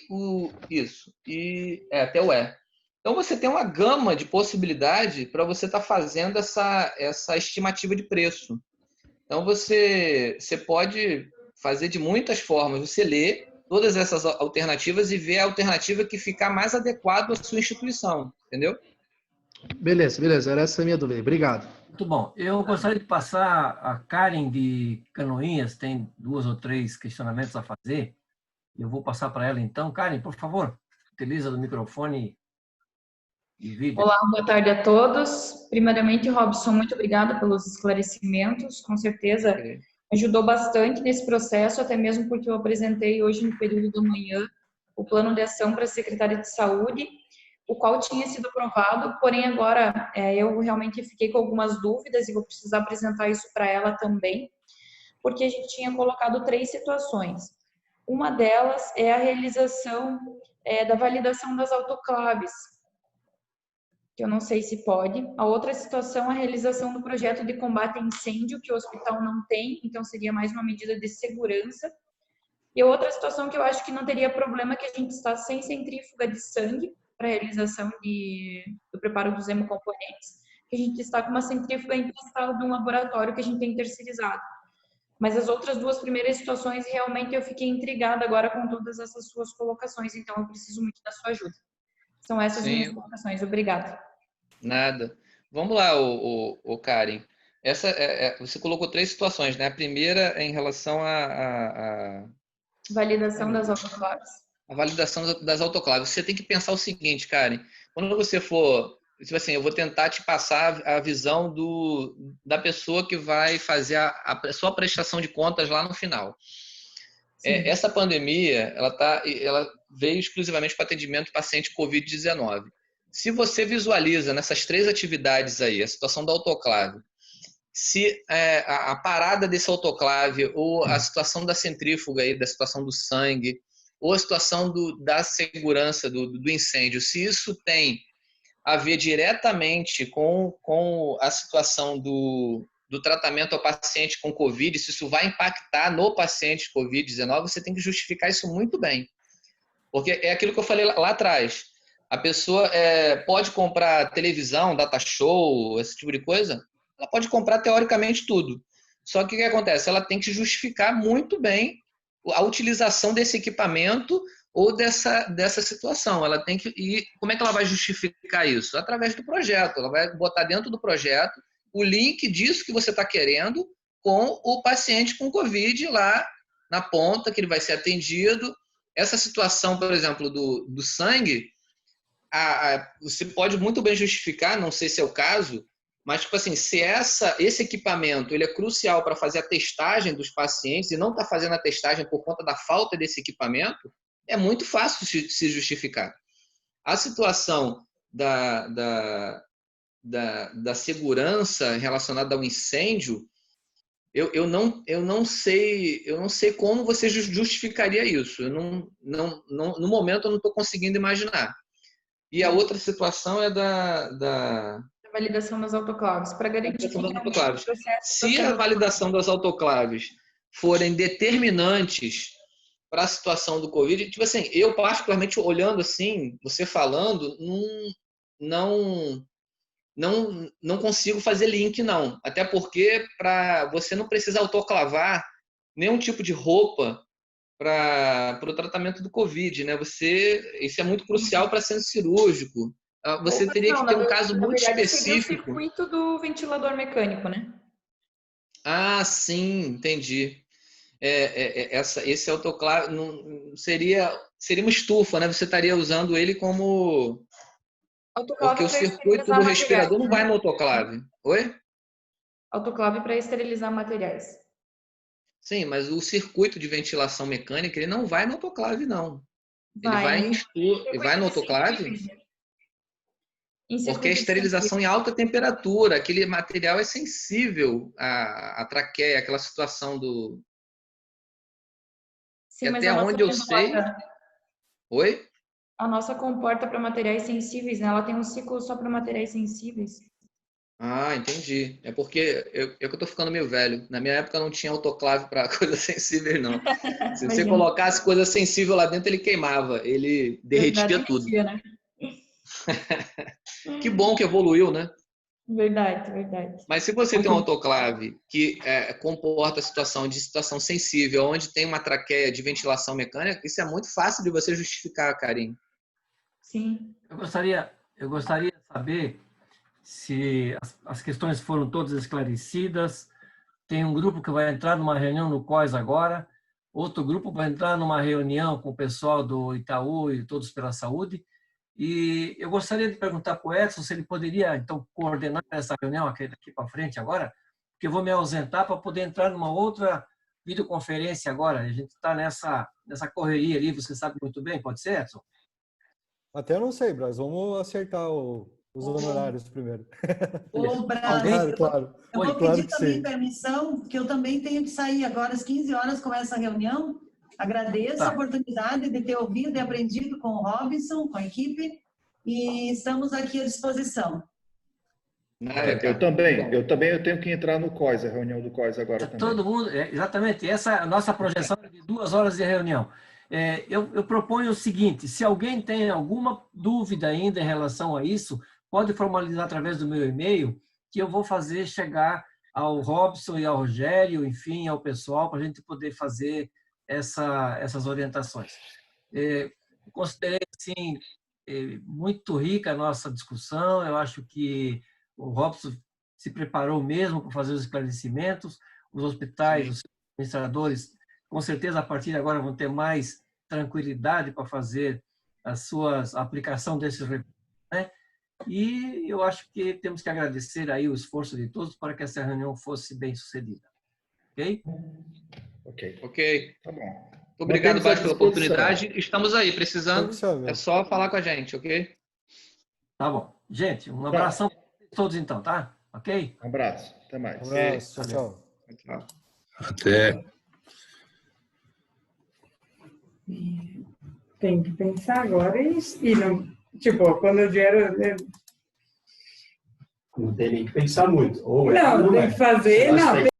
até o E. Então você tem uma gama de possibilidade para você estar fazendo essa estimativa de preço. Então você pode fazer de muitas formas. Você lê todas essas alternativas e vê a alternativa que ficar mais adequada à sua instituição, entendeu? Beleza. Era essa a minha dúvida. Obrigado. Muito bom. Eu gostaria de passar a Karen de Canoinhas, tem 2 ou 3 questionamentos a fazer. Eu vou passar para ela então. Karen, por favor, utiliza o microfone e vídeo. Olá, boa tarde a todos. Primeiramente, Robson, muito obrigada pelos esclarecimentos. Com certeza ajudou bastante nesse processo, até mesmo porque eu apresentei hoje no período da manhã o plano de ação para a Secretaria de Saúde, o qual tinha sido aprovado, porém agora eu realmente fiquei com algumas dúvidas e vou precisar apresentar isso para ela também, porque a gente tinha colocado 3 situações. Uma delas é a realização da validação das autoclaves, que eu não sei se pode. A outra situação é a realização do projeto de combate a incêndio, que o hospital não tem, então seria mais uma medida de segurança. E a outra situação que eu acho que não teria problema é que a gente está sem centrífuga de sangue para a realização do preparo dos hemocomponentes, que a gente está com uma centrífuga emprestada de um laboratório que a gente tem terceirizado. Mas as outras 2 primeiras situações, realmente eu fiquei intrigada agora com todas essas suas colocações, então eu preciso muito da sua ajuda. São essas minhas colocações. Obrigada. Nada. Vamos lá, o Karen. Você colocou 3 situações, né? A primeira é em relação à validação das autoclaves. A validação das autoclaves. Você tem que pensar o seguinte, Karen. Quando você for... Tipo assim, eu vou tentar te passar a visão da pessoa que vai fazer a sua prestação de contas lá no final. Essa pandemia, ela veio exclusivamente para atendimento do paciente COVID-19. Se você visualiza nessas 3 atividades aí, a situação da autoclave, se a parada desse autoclave, ou a situação da centrífuga, aí, da situação do sangue, ou a situação da segurança do incêndio, se isso tem a ver diretamente com a situação do tratamento ao paciente com Covid, se isso vai impactar no paciente Covid-19, você tem que justificar isso muito bem. Porque é aquilo que eu falei lá atrás. A pessoa pode comprar televisão, data show, esse tipo de coisa, ela pode comprar teoricamente tudo. Só que o que acontece? Ela tem que justificar muito bem a utilização desse equipamento ou dessa situação. Ela tem que... E como é que ela vai justificar isso? Através do projeto. Ela vai botar dentro do projeto o link disso que você está querendo com o paciente com Covid lá na ponta, que ele vai ser atendido. Essa situação, por exemplo, do sangue, você pode muito bem justificar, não sei se é o caso, mas tipo assim, se esse equipamento ele é crucial para fazer a testagem dos pacientes e não está fazendo a testagem por conta da falta desse equipamento, é muito fácil se justificar. A situação da segurança relacionada ao incêndio, eu não sei como você justificaria isso. No momento eu não estou conseguindo imaginar. E a outra situação é validação das autoclaves, para garantir que Validação das realmente autoclaves. o processo está Se a sendo validação das autoclaves forem determinantes para a situação do Covid, tipo assim, eu particularmente olhando assim, você falando, não, não consigo fazer link, não. Até porque você não precisa autoclavar nenhum tipo de roupa para o tratamento do Covid, né? Isso é muito crucial para centro cirúrgico. Você roupas, teria não, que ter um caso na muito verdade seria o específico. circuito do ventilador mecânico, né? Ah, sim, entendi. Esse autoclave seria uma estufa, né? Você estaria usando ele como porque Autoclave o para circuito esterilizar do materiais, respirador não vai né? no autoclave. Oi? Autoclave para esterilizar materiais. Sim, mas o circuito de ventilação mecânica ele não vai no autoclave, não. Ele Vai, vai no autoclave em porque a circuitos esterilização em sensíveis. alta temperatura, aquele material é sensível à traqueia, aquela situação do. E Sim, mas até a nossa onde eu sei. comporta, Oi? a nossa comporta para materiais sensíveis, né? Ela tem um ciclo só para materiais sensíveis. Ah, entendi. É porque que eu tô ficando meio velho. Na minha época não tinha autoclave para coisas sensíveis, não. Se você Imagina. colocasse coisa sensível lá dentro, ele queimava, ele Verdade, derretia tudo. né? Que bom que evoluiu, né? Verdade, verdade. Mas se você tem um Muito autoclave que comporta a situação sensível, onde tem uma traqueia de ventilação mecânica, isso é muito fácil de você justificar, Karim. sim. Eu gostaria de saber se as questões foram todas esclarecidas. Tem um grupo que vai entrar numa reunião no COIS agora, outro grupo vai entrar numa reunião com o pessoal do Itaú e Todos pela Saúde. E eu gostaria de perguntar para o Edson se ele poderia, então, coordenar essa reunião aqui para frente agora, porque eu vou me ausentar para poder entrar numa outra videoconferência agora. A gente está nessa correria ali, você sabe muito bem, pode ser, Edson? Até não sei, Braz. Vamos acertar os honorários primeiro. Ô, Braz, Claro, claro. eu vou Claro pedir que também sim. permissão, porque eu também tenho que sair agora às 15 horas com essa reunião. Agradeço a Tá. oportunidade de ter ouvido e aprendido com o Robinson, com a equipe, e estamos aqui à disposição. Eu também eu tenho que entrar no COIS, a reunião do COIS agora também. Todo mundo, exatamente, essa é a nossa projeção de 2 horas de reunião. Eu proponho o seguinte, se alguém tem alguma dúvida ainda em relação a isso, pode formalizar através do meu e-mail, que eu vou fazer chegar ao Robson e ao Rogério, enfim, ao pessoal, para a gente poder fazer essas orientações. Considerei, assim, muito rica a nossa discussão, eu acho que o Robson se preparou mesmo para fazer os esclarecimentos, os hospitais, os administradores, com certeza, a partir de agora, vão ter mais tranquilidade para fazer a aplicação desses recursos, né? E eu acho que temos que agradecer aí o esforço de todos para que essa reunião fosse bem sucedida. Ok? Ok. Tá bom. Muito obrigado, Mantemos à Bas, pela disposição. oportunidade. Estamos aí, precisando. É só falar com a gente, ok? Tá bom. Gente, um abração para todos então, tá? Ok? Um abraço. Até mais. Um abraço. Tchau, Tchau. Até. Tem que pensar agora e não, tipo, quando eu vier... Não tem nem que pensar muito. Ou não, tem que fazer, não.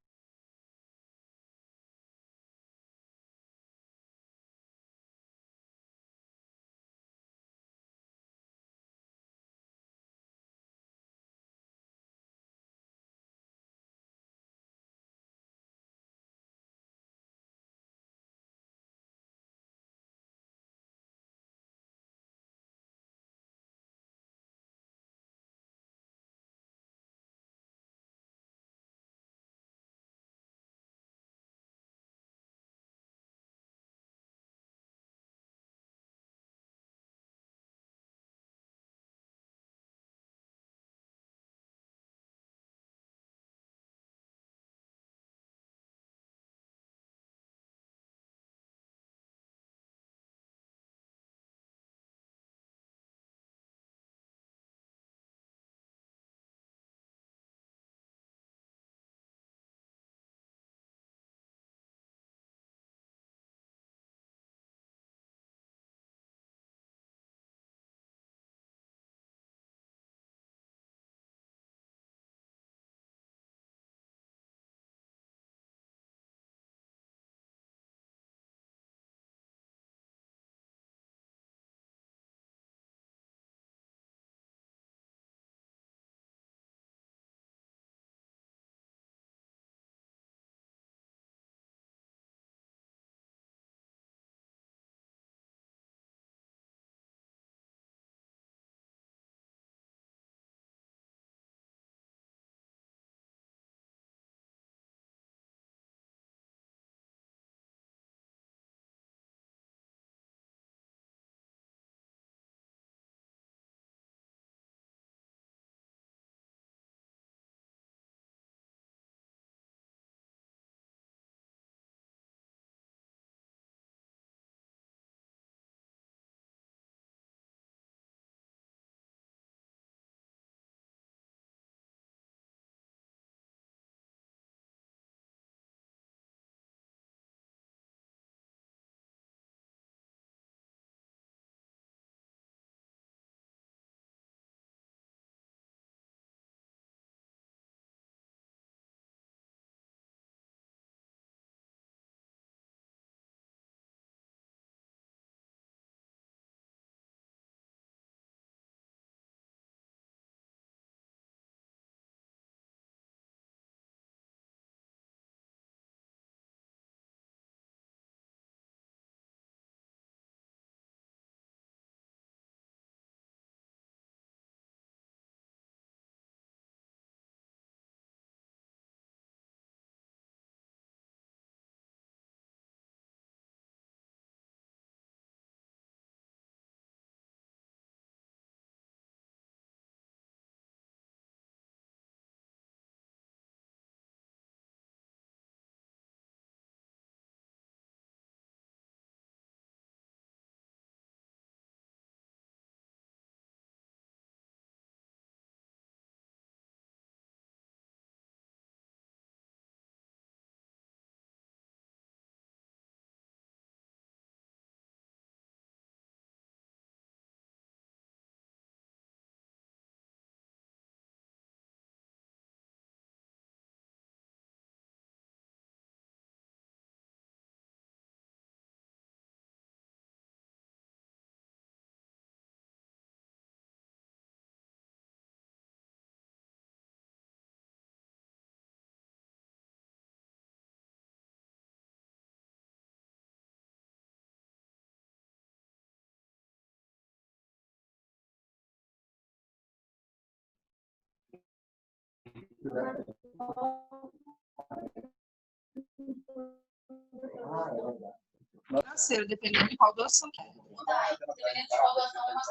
Financeiro, dependendo de qual doação que é. Dependendo de qual doação é uma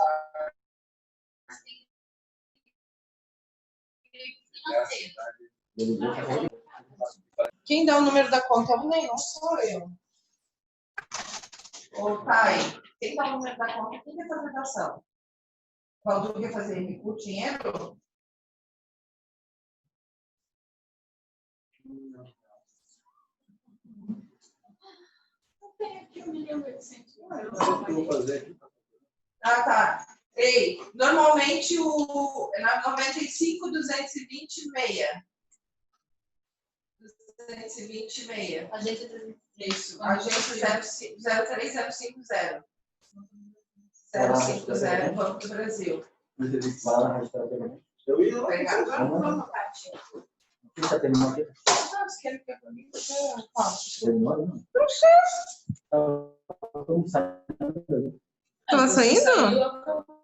financeira. Quem dá o número da conta é o Ney, não sou eu. Ô, Thay, quem dá o número da conta, quem quer fazer a doação? Qual tu quer fazer? O dinheiro? Não tem aqui 1.800.000. Vou fazer. Ah, tá. Ei, normalmente o 95.220,6. 220,6. Agência 350. Isso. Agência 03050. 050, Banco do Brasil. Eu ia lá. Obrigada. Vamos, Tati. Você tem uma aqui? Não, se quer que eu comigo, eu faço. Não sei. Tava saindo? Saiu, acabou.